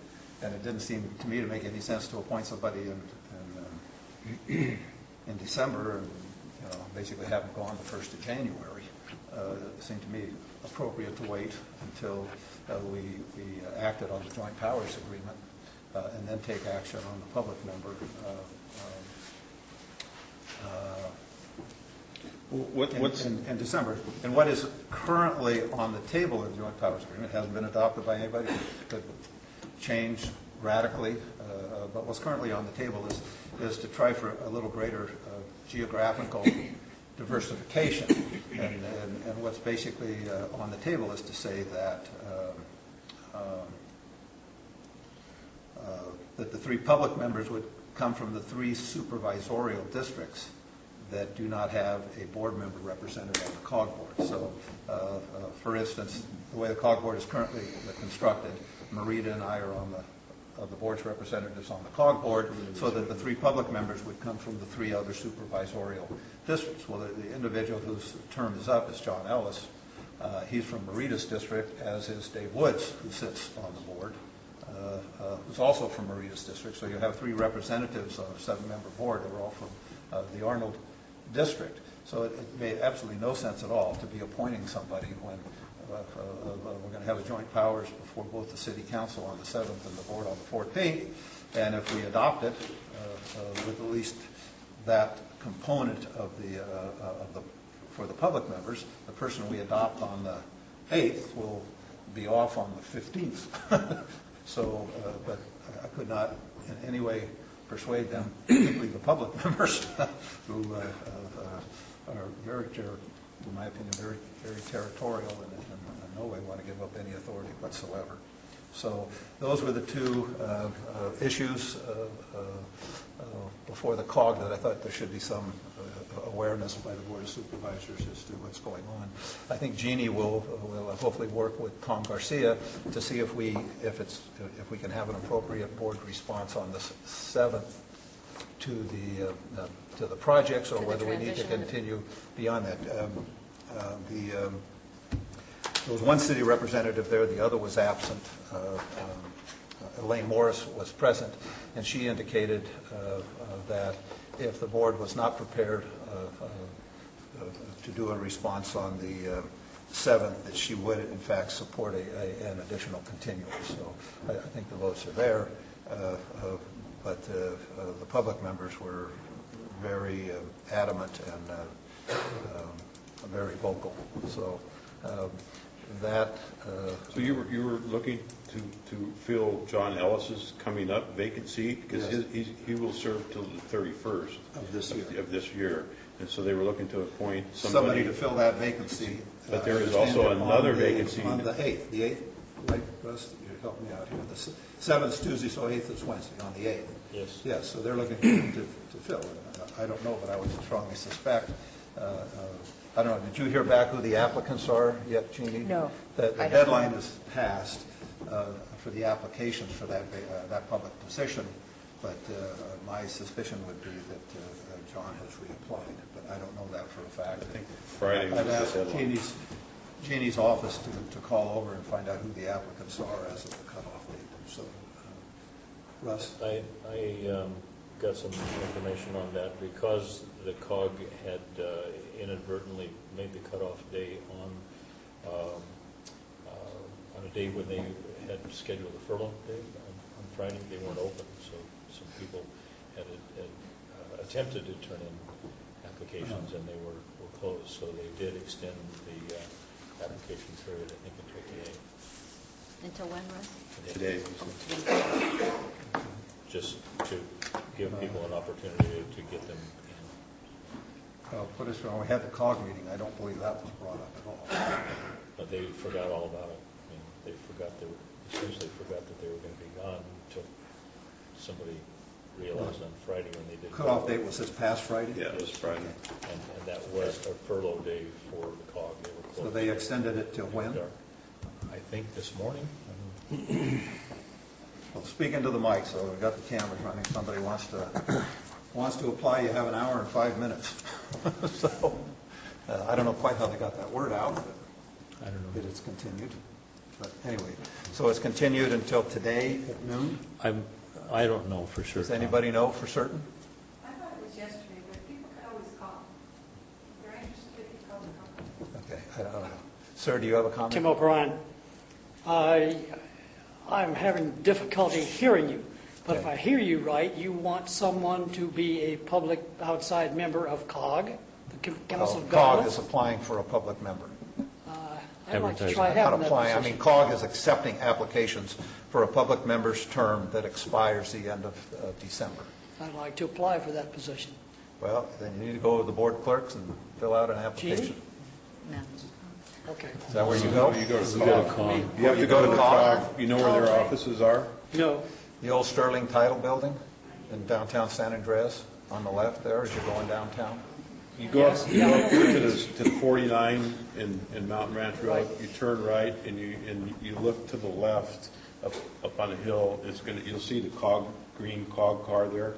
And it didn't seem to me to make any sense to appoint somebody in December and basically have them go on the 1st of January. It seemed to me appropriate to wait until we acted on the joint powers agreement and then take action on the public member. In December. And what is currently on the table in the joint powers agreement hasn't been adopted by anybody. It could change radically, but what's currently on the table is to try for a little greater geographical diversification. And what's basically on the table is to say that that the 3 public members would come from the 3 supervisorial districts that do not have a board member represented on the COG board. So, for instance, the way the COG board is currently constructed, Marita and I are on the board's representatives on the COG board, so that the 3 public members would come from the 3 other supervisorial districts. Well, the individual whose term is up is John Ellis. He's from Marita's district, as is Dave Woods, who sits on the board, who's also from Marita's district. So you have 3 representatives on a 7-member board that are all from the Arnold district. So it made absolutely no sense at all to be appointing somebody when we're going to have a joint powers before both the city council on the 7th and the board on the 14th. And if we adopt it with at least that component of the for the public members, the person we adopt on the 8th will be off on the 15th. So, but I could not in any way persuade them, particularly the public members, who are very, in my opinion, very, very territorial and in no way want to give up any authority whatsoever. So those were the 2 issues before the COG that I thought there should be some awareness by the Board of Supervisors as to what's going on. I think Jeannie will hopefully work with Tom Garcia to see if we can have an appropriate board response on the 7th to the projects, or whether we need to continue beyond that. There was one city representative there, the other was absent. Elaine Morris was present, and she indicated that if the board was not prepared to do a response on the 7th, that she would in fact support an additional continuance. So I think the votes are there, but the public members were very adamant and very vocal. So that. So you were looking to fill John Ellis's coming up vacant seat, because yes. he will serve till the 31st of this year, and so they were looking to appoint somebody to fill that vacancy. But there is also another vacancy on the 8th. The 8th, right, Russ? You help me out here. The 7th is Tuesday, so 8th is Wednesday. On the 8th. Yes. Yes. So they're looking to fill. I don't know, but I would strongly suspect. I don't know. Did you hear back who the applicants are yet, Jeannie? No. The deadline is passed for the applications for that public position, but my suspicion would be that John has reapplied, but I don't know that for a fact. I think Friday was I've the asked deadline. Jeannie's office to call over and find out who the applicants are as of the cutoff date. So, Russ? I got some information on that because the COG had inadvertently made the cutoff day on a day when they had scheduled a furlough day on Friday. They weren't open, so some people had attempted to turn in applications and they were closed. So they did extend the application period, I think, until today. Until when, Russ? Today. Just to give people an opportunity to get them in. Well, put us on. We had the COG meeting. I don't believe that was brought up at all. But they forgot all about it. I mean, they essentially forgot that they were going to be gone until somebody realized on Friday when they did. Cutoff date was this past Friday? Yeah, it was Friday. And that was a furlough day for the COG. They were closed. So they extended it till when? I think this morning. Well, speak into the mic, so we've got the cameras running. Somebody wants to apply, you have an hour and 5 minutes. So I don't know quite how they got that word out, but I don't know. that it's continued. But anyway, so it's continued until today at noon? I don't know for sure. Does anybody know for certain? I thought it was yesterday, but people could always call. If they're interested, they can call the company. Okay, I don't know. Sir, do you have a comment? Tim O'Brien. I'm having difficulty hearing you, but if I hear you right, you want someone to be a public outside member of COG, the Council of COG Governments? is applying for a public member. I'd like to try Not having that applying, I position. mean, COG is accepting applications for a public member's term that expires the end of December. I'd like to apply for that position. Well, then you need to go to the board clerks and fill out an application. Jeannie? No. Okay. Is that where you go? You go to COG. You have to go to COG. You know where their offices are? No. The old Sterling Title Building in downtown San Andreas, on the left there as you're going downtown. You go up here to the 49 in Mountain Ranch Road. You turn right and you look to the left up on the hill. You'll see the green COG car there.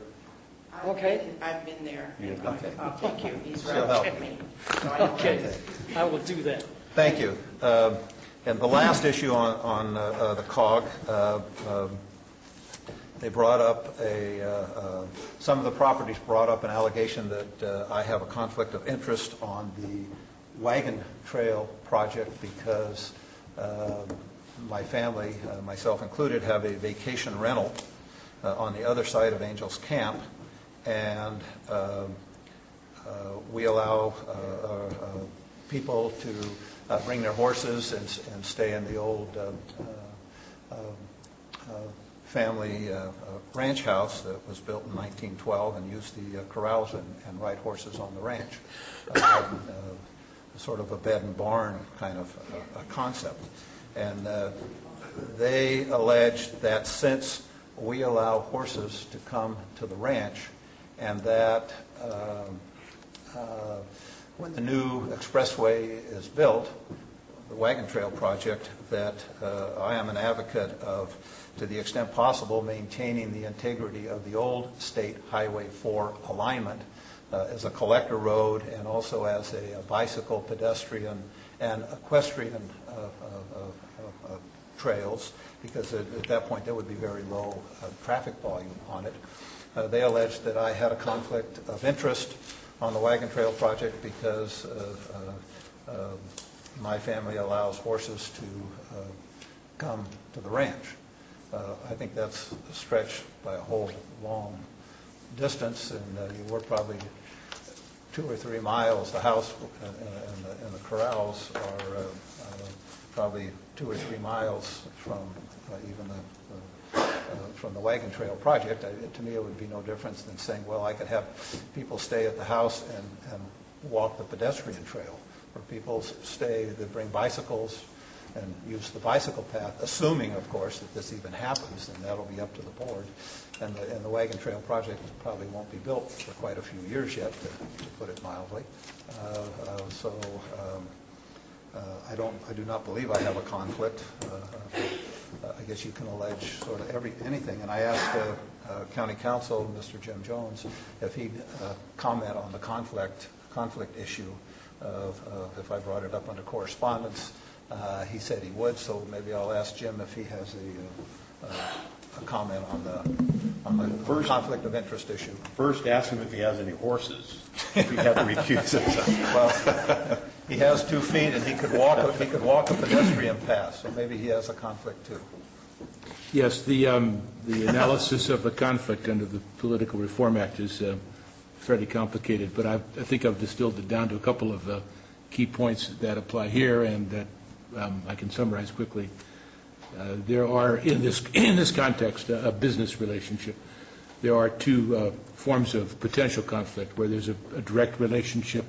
Okay. I've been there. Okay. Thank you. He's So right with me. So I know Okay. it is. I will do that. Thank you. And the last issue on the COG, they brought up some of the properties brought up an allegation that I have a conflict of interest on the wagon trail project because my family, myself included, have a vacation rental on the other side of Angels Camp, and we allow people to bring their horses and stay in the old family ranch house that was built in 1912 and used the corrals and ride horses on the ranch. Sort of a bed and barn kind of a concept. And they alleged that since we allow horses to come to the ranch and that when the new expressway is built, the Wagon Trail project, that I am an advocate of, to the extent possible, maintaining the integrity of the old State Highway 4 alignment as a collector road and also as a bicycle, pedestrian, and equestrian trails, because at that point there would be very low traffic volume on it. They alleged that I had a conflict of interest on the Wagon Trail project because my family allows horses to come to the ranch. I think that's a stretch by a whole long distance, and you were probably 2 or 3 miles. The house and the corrals are probably 2 or 3 miles from even from the Wagon Trail project. To me, it would be no difference than saying, well, I could have people stay at the house and walk the pedestrian trail, or people stay that bring bicycles and use the bicycle path, assuming, of course, that this even happens, and that'll be up to the board. And the Wagon Trail project probably won't be built for quite a few years yet, to put it mildly. I do not believe I have a conflict. I guess you can allege sort of anything. And I asked County Counsel, Mr. Jim Jones, if he'd comment on the conflict issue of if I brought it up under correspondence. He said he would, so maybe I'll ask Jim if he has a comment on the conflict of interest issue. First, ask him if he has any horses. If he had to recuse himself. Well, he has 2 feet, and he could walk a pedestrian path, so maybe he has a conflict too. Yes, the analysis of a conflict under the Political Reform Act is fairly complicated, but I think I've distilled it down to a couple of key points that apply here, and that I can summarize quickly. There are, in this context, a business relationship. There are 2 forms of potential conflict, where there's a direct relationship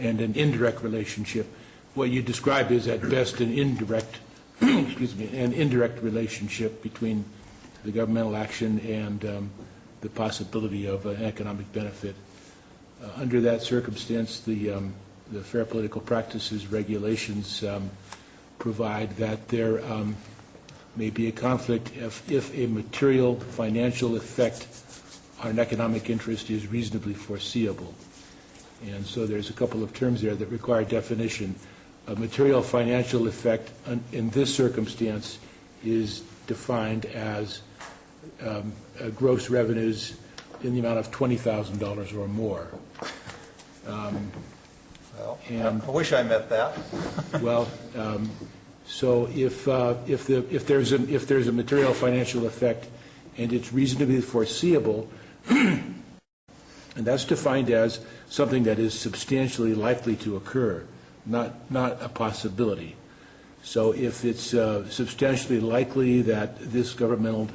and an indirect relationship. What you describe is, at best, an indirect relationship between the governmental action and the possibility of an economic benefit. Under that circumstance, the Fair Political Practices regulations provide that there may be a conflict if a material financial effect on an economic interest is reasonably foreseeable. And so there's a couple of terms there that require definition. A material financial effect in this circumstance is defined as gross revenues in the amount of $20,000 or more. Well, I wish I met that. Well, so if there's a material financial effect and it's reasonably foreseeable, and that's defined as something that is substantially likely to occur, not a possibility. So if it's substantially likely that this governmental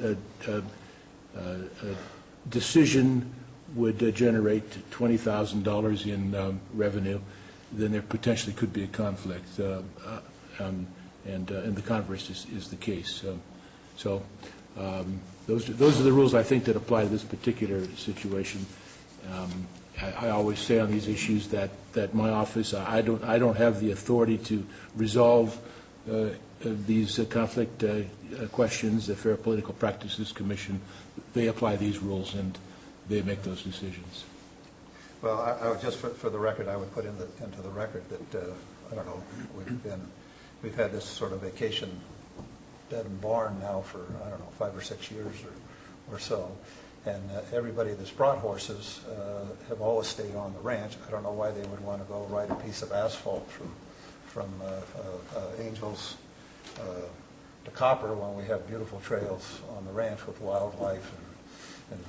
decision would generate $20,000 in revenue, then there potentially could be a conflict, and the converse is the case. So those are the rules I think that apply to this particular situation. I always say on these issues that my office, I don't have the authority to resolve these conflict questions. The Fair Political Practices Commission, they apply these rules and they make those decisions. Well, I would just for the record, I would put into the record that I don't know, we've had this sort of vacation bed and barn now for, I don't know, 5 or 6 years or so. And everybody that's brought horses have always stayed on the ranch. I don't know why they would want to go ride a piece of asphalt from Angels to Copper when we have beautiful trails on the ranch with wildlife and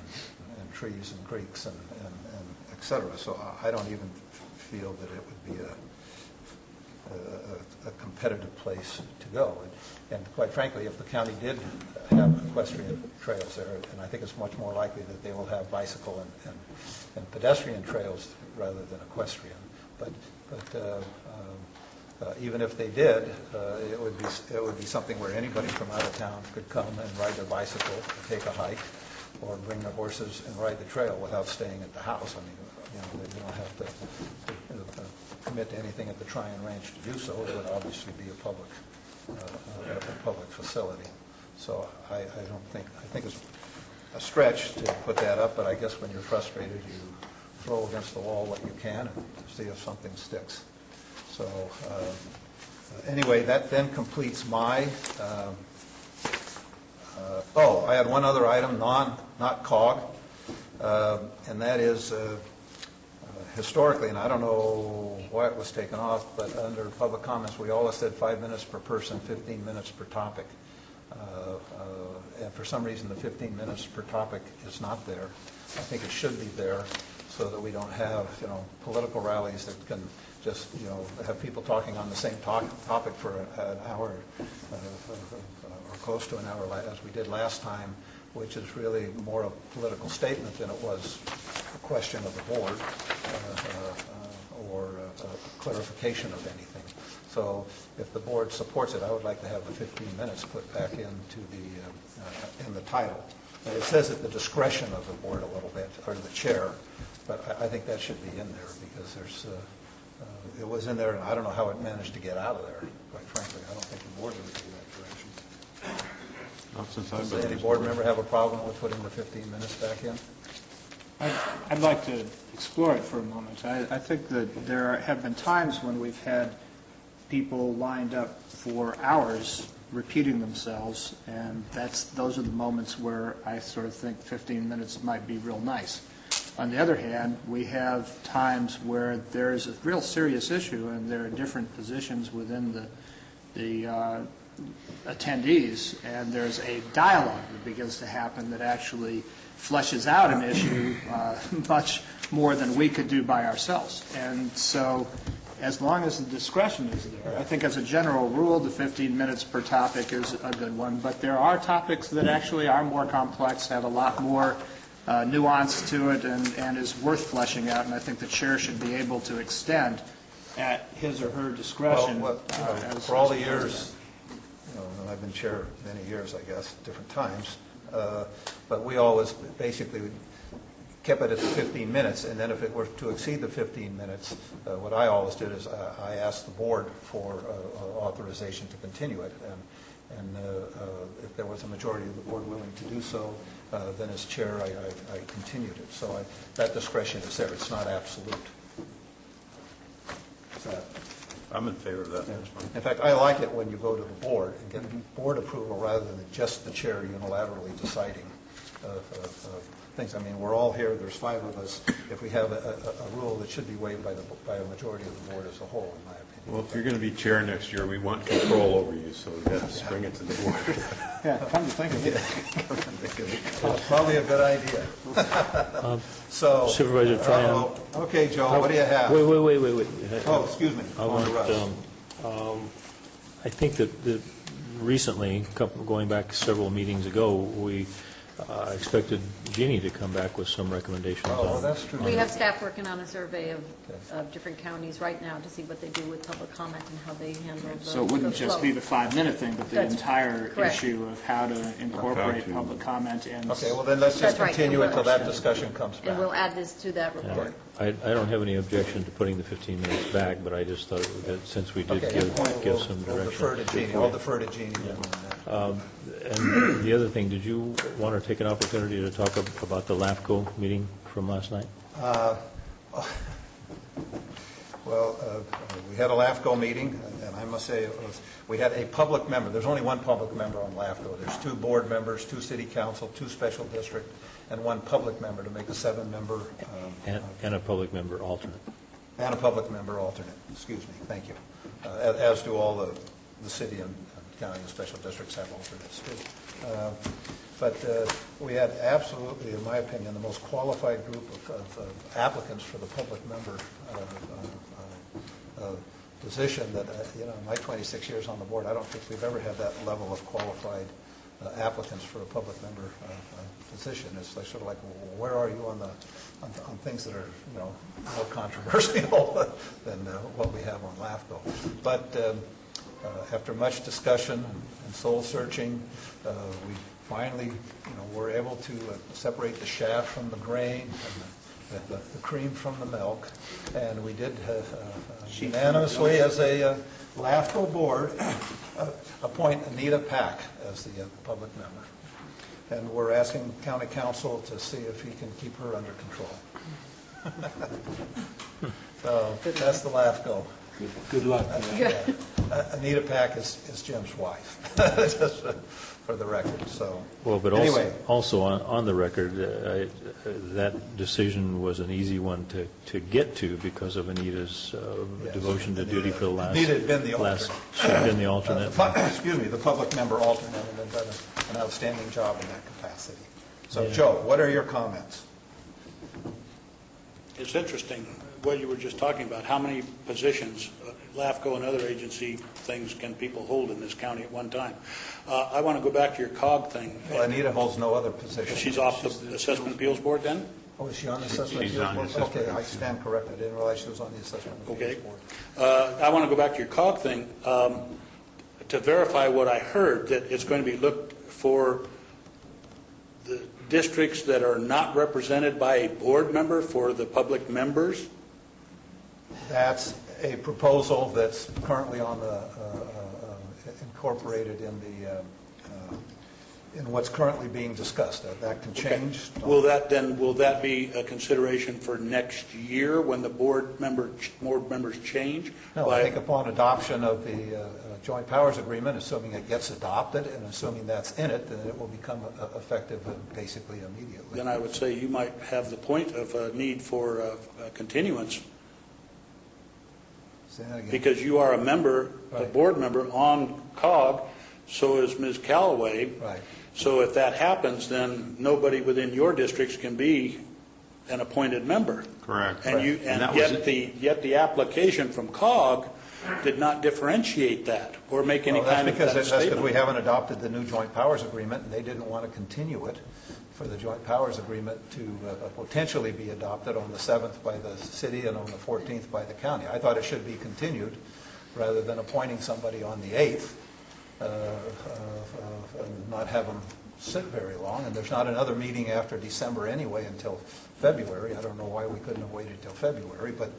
trees and creeks and et cetera. So I don't even feel that it would be a competitive place to go. And quite frankly, if the county did have equestrian trails there, and I think it's much more likely that they will have bicycle and pedestrian trails rather than equestrian. But even if they did, it would be something where anybody from out of town could come and ride their bicycle, take a hike, or bring their horses and ride the trail without staying at the house. I mean, they don't have to commit to anything at the Tryon Ranch to do so. It would obviously be a public facility. So I think it's a stretch to put that up, but I guess when you're frustrated, you throw against the wall what you can and see if something sticks. So anyway, that then completes my I had one other item, not COG, and that is historically, and I don't know why it was taken off, but under public comments, we always said 5 minutes per person, 15 minutes per topic. And for some reason, the 15 minutes per topic is not there. I think it should be there so that we don't have, political rallies that can just, have people talking on the same topic for an hour or close to an hour, as we did last time, which is really more a political statement than it was a question of the board or a clarification of anything. So if the board supports it, I would like to have the 15 minutes put back into in the title. And it says at the discretion of the board a little bit, or the chair, but I think that should be in there because it was in there, and I don't know how it managed to get out of there, quite frankly. I don't think the board would do that direction. Not since I've Does been any here. board member have a problem with putting the 15 minutes back in? I'd like to explore it for a moment. I think that there have been times when we've had people lined up for hours repeating themselves, and those are the moments where I sort of think 15 minutes might be real nice. On the other hand, we have times where there is a real serious issue, and there are different positions within the attendees, and there's a dialogue that begins to happen that actually fleshes out an issue much more than we could do by ourselves. And so as long as the discretion is there, I think as a general rule, the 15 minutes per topic is a good one, but there are topics that actually are more complex, have a lot more nuance to it, and is worth fleshing out, and I think the chair should be able to extend at his or her discretion. Well, for all the years, and I've been chair many years, I guess, different times, but we always basically kept it at the 15 minutes, and then if it were to exceed the 15 minutes, what I always did is I asked the board for authorization to continue it, and if there was a majority of the board willing to do so, then as chair I continued it. So that discretion is there. It's not absolute. I'm in favor of that. In fact, I like it when you go to the board and get board approval rather than just the chair unilaterally deciding things. I mean, we're all here, there's 5 of us. If we have a rule that should be waived by a majority of the board as a whole, in my opinion. Well, if you're going to be chair next year, we want control over you, so we've got to bring it to the board. Yeah, come to think of it. Probably a good idea. So, Supervisor Tryon. Okay, Joe, what do you have? Wait. Oh, excuse me. I think that recently, going back several meetings ago, we expected Jeannie to come back with some recommendations. Oh, that's true. We have staff working on a survey of different counties right now to see what they do with public comment and how they handle the So it wouldn't the just flow. be the 5-minute thing, but the That's entire correct. issue of how to incorporate public comment and... Okay, well then let's just That's right. continue until that discussion comes back. And we'll add this to that report. I don't have any objection to putting the 15 minutes back, but I just thought that since we did Okay, give some direction. We'll defer to Jeannie. I'll defer to Jeannie. And the other thing, did you want to take an opportunity to talk about the LAFCO meeting from last night? Well, we had a LAFCO meeting, and I must say, we had a public member. There's only one public member on LAFCO. There's 2 board members, 2 city council, 2 special district, and 1 public member to make a 7-member. And a public member alternate. And a public member alternate, excuse me, thank you. As do all the city and county and special districts have alternates too. But we had absolutely, in my opinion, the most qualified group of applicants for the public member position that, in my 26 years on the board, I don't think we've ever had that level of qualified applicants for a public member position. It's like, sort of like, well, where are you on things that are, more controversial than what we have on LAFCO. But after much discussion and soul searching, we finally, were able to separate the chaff from the grain and the cream from the milk, and we did unanimously, as a LAFCO board, appoint Anita Pack as the public member. And we're asking county council to see if he can keep her under control. So that's the LAFCO. Good luck. Anita Pack is Jim's wife, just for the record. So, well, but anyway. also on the record, that decision was an easy one to get to because of Anita's devotion to duty for the last. Anita had been the alternate. She'd been the alternate. Excuse me, the public member alternate, and had done an outstanding job in that capacity. So, Joe, what are your comments? It's interesting what you were just talking about. How many positions, LAFCO and other agency things, can people hold in this county at one time? I want to go back to your COG thing. Well, Anita holds no other position. She's off the Assessment Appeals Board then? Oh, is she on the Assessment Appeals Board? Okay, I stand corrected. I didn't realize she was on the Assessment Appeals Board. I want to go back to your COG thing to verify what I heard, that it's going to be looked for the districts that are not represented by a board member for the public members. That's a proposal that's currently on the incorporated in in what's currently being discussed. That can change. Will that be a consideration for next year when the board members change? No, I think upon adoption of the joint powers agreement, assuming it gets adopted and assuming that's in it, then it will become effective basically immediately. Then I would say you might have the point of a need for continuance. Say that again. Because you are a member, a board member on COG, so is Ms. Callaway. Right. So if that happens, then nobody within your districts can be an appointed member. Correct. And yet the application from COG did not differentiate that or make any kind of that That's statement. because we haven't adopted the new joint powers agreement, and they didn't want to continue it for the joint powers agreement to potentially be adopted on the 7th by the city and on the 14th by the county. I thought it should be continued rather than appointing somebody on the 8th and not have them sit very long. And there's not another meeting after December anyway until February. I don't know why we couldn't have waited till February, but...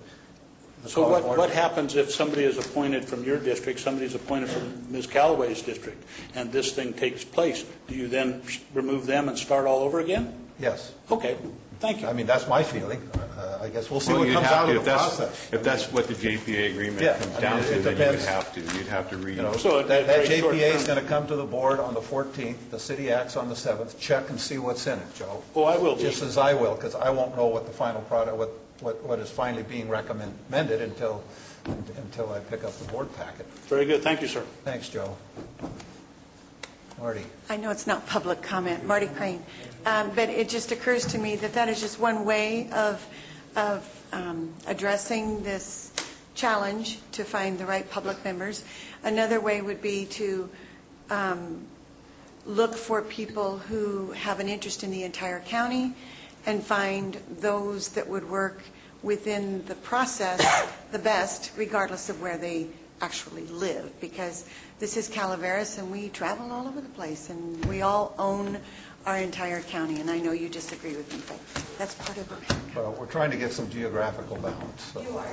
So what happens if somebody is appointed from your district, somebody is appointed from Ms. Callaway's district, and this thing takes place? Do you then remove them and start all over again? Yes. Okay. Thank you. I mean, that's my feeling. I guess we'll see what comes out of the process. If that's what the JPA agreement comes down to, then you'd have to read. So that JPA is going to come to the board on the 14th. The city acts on the 7th. Check and see what's in it, Joe. Oh, I will. Just as I will, because I won't know what the final product, what is finally being recommended until I pick up the board packet. Very good. Thank you, sir. Thanks, Joe. Marty. I know it's not public comment, Marty Crane, but it just occurs to me that is just one way of addressing this challenge to find the right public members. Another way would be to look for people who have an interest in the entire county and find those that would work within the process the best, regardless of where they actually live, because this is Calaveras and we travel all over the place and we all own our entire county, and I know you disagree with me, but that's part of it. Well, we're trying to get some geographical balance. So. You are,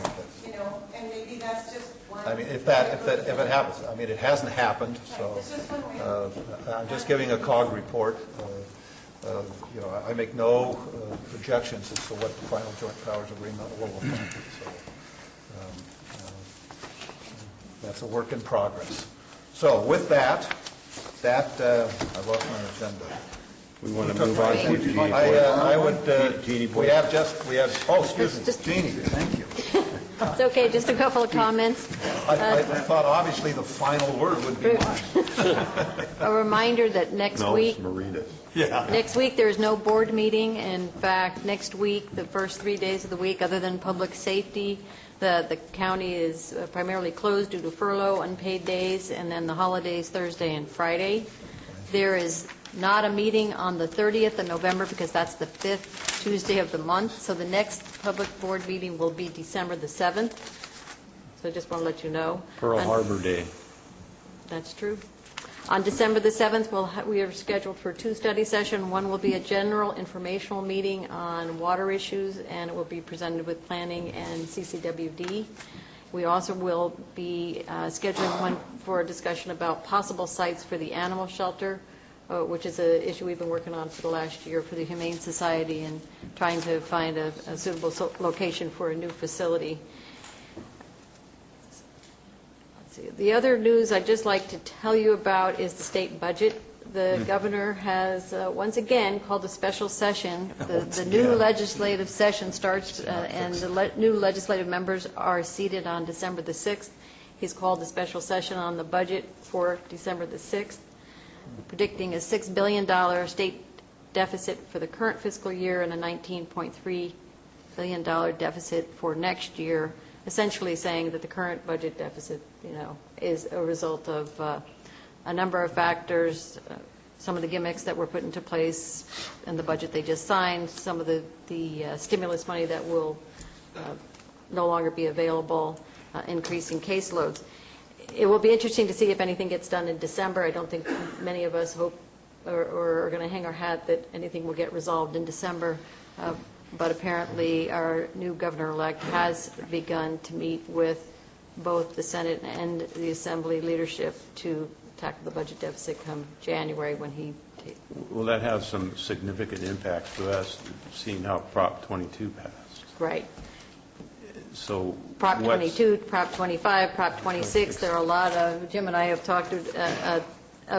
and maybe that's just one. I mean, if it happens, I mean, it hasn't happened, so I'm just giving a COG report. I make no projections as to what the final joint powers agreement will look like. So that's a work in progress. So with that, I lost my agenda. We want to move on to Jeannie. I would. We have. Oh, excuse me, Jeannie. Thank you. It's okay. Just a couple of comments. I thought obviously the final word would be mine. A reminder that next week. Marita. Yeah. Next week there is no board meeting. In fact, next week, the first 3 days of the week, other than public safety, the county is primarily closed due to furlough, unpaid days, and then the holidays, Thursday and Friday. There is not a meeting on the 30th of November because that's the 5th Tuesday of the month. So the next public board meeting will be December the 7th. So I just want to let you know. Pearl Harbor Day. That's true. On December the 7th, we are scheduled for 2 study sessions. One will be a general informational meeting on water issues, and it will be presented with planning and CCWD. We also will be scheduling one for a discussion about possible sites for the animal shelter, which is an issue we've been working on for the last year for the Humane Society and trying to find a suitable location for a new facility. The other news I'd just like to tell you about is the state budget. The governor has once again called a special session. The new legislative session starts and the new legislative members are seated on December the 6th. He's called a special session on the budget for December the 6th, predicting a $6 billion state deficit for the current fiscal year and a $19.3 billion deficit for next year, essentially saying that the current budget deficit, is a result of a number of factors, some of the gimmicks that were put into place in the budget they just signed, some of the stimulus money that will no longer be available, increasing caseloads. It will be interesting to see if anything gets done in December. I don't think many of us hope or are going to hang our hat that anything will get resolved in December. But apparently our new governor-elect has begun to meet with both the Senate and the Assembly leadership to tackle the budget deficit come January when he date. Will that have some significant impact to us, seeing how Prop 22 passed? Right. So Prop what's- 22, Prop 25, Prop 26, there are a lot of, Jim and I have talked a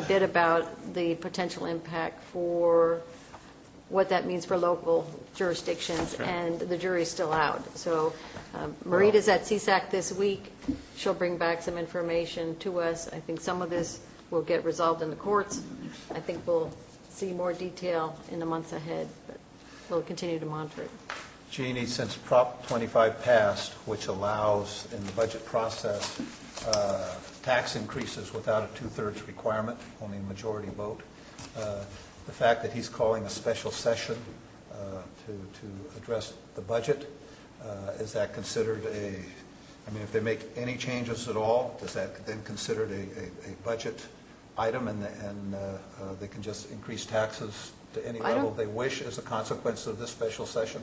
bit about the potential impact for what that means for local jurisdictions, and the jury's still out. So Marita's at CSAC this week. She'll bring back some information to us. I think some of this will get resolved in the courts. I think we'll see more detail in the months ahead, but we'll continue to monitor it. Jeannie, since Prop 25 passed, which allows in the budget process tax increases without a two-thirds requirement, only a majority vote, the fact that he's calling a special session to address the budget, is that considered I mean, if they make any changes at all, is that then considered a budget item, and they can just increase taxes to any level they wish as a consequence of this special session?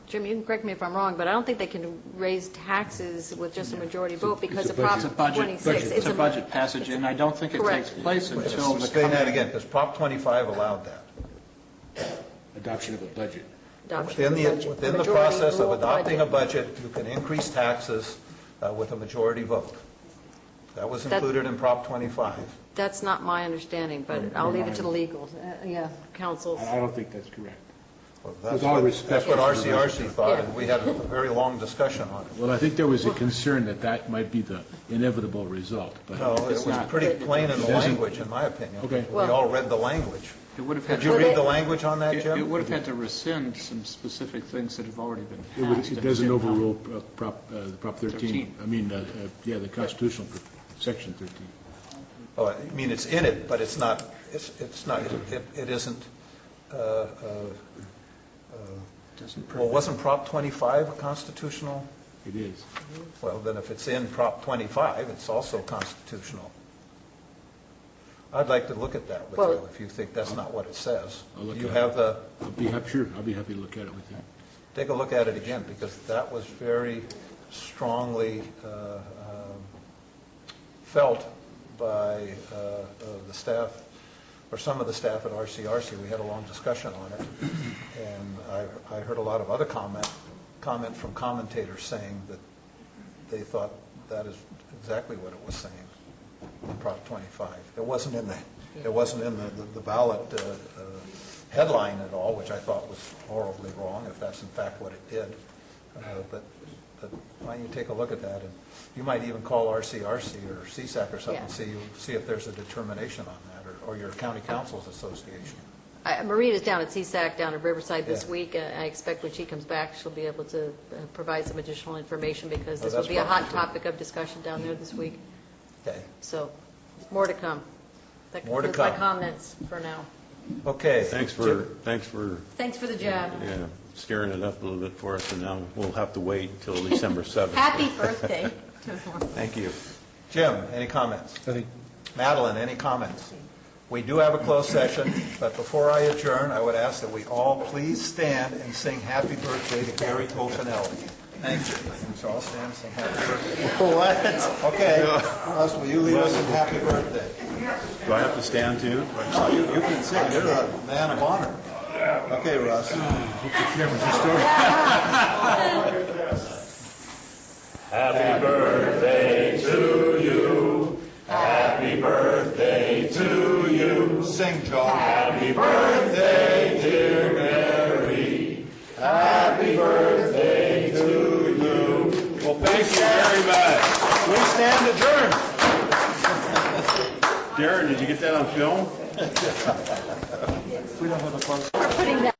Jim, you can correct me if I'm wrong, but I don't think they can raise taxes with just a majority vote because of Prop 26. It's a budget passage, and I don't think it takes place until the... Say that again, because Prop 25 allowed that. Adoption of a budget. Within the process of adopting a budget, you can increase taxes with a majority vote. That was included in Prop 25. That's not my understanding, but I'll leave it to the legals, councils. I don't think that's correct. Well, That's what RCRC thought, and we had a very long discussion on it. Well, I think there was a concern that might be the inevitable result, but No, it was pretty plain in the language, in my opinion. Okay. We all read the language. It would have Did you read the language on that, Jim? It would have had to rescind some specific things that have already been passed. it doesn't overrule Prop 13. I mean, the constitutional Section 13. Oh, I mean, it's in it, but it's not, it isn't, well, wasn't Prop 25 constitutional? It is. Well, then if it's in Prop 25, it's also constitutional. I'd like to look at that with you, if you think that's not what it says. You have the... I'll be happy to look at it with you. Take a look at it again, because that was very strongly felt by the staff, or some of the staff at RCRC. We had a long discussion on it, and I heard a lot of other comment from commentators saying that they thought that is exactly what it was saying in Prop 25. It wasn't in the ballot headline at all, which I thought was horribly wrong, if that's in fact what it did. But why don't you take a look at that, and you might even call RCRC or CSAC or something, see if there's a determination on that, or your county councils association. Marita's down at CSAC down at Riverside this week. I expect when she comes back, she'll be able to provide some additional information, because this will be a hot topic of discussion down there this week. Okay. So, more to come. That More to concludes my come. comments for now. Okay. Thanks for Thanks for the job. stirring it up a little bit for us, and now we'll have to wait until December 7th. Happy birthday. Thank you. Jim, any comments? Madeline, any comments? We do have a closed session, but before I adjourn, I would ask that we all please stand and sing happy birthday to Gary Tofinelli. Thank you. So I'll stand and sing happy birthday. What? Okay. Russ, will you lead us in happy birthday? Do I have to stand too? Oh, you can sing. You're a man of honor. Okay, Russ. Happy birthday to you. Happy birthday to you. Sing, Joe. Happy birthday, dear Mary. Happy birthday to you. Well, thank you very much. We stand adjourned. Darren, did you get that on film? We don't have a close. We're putting that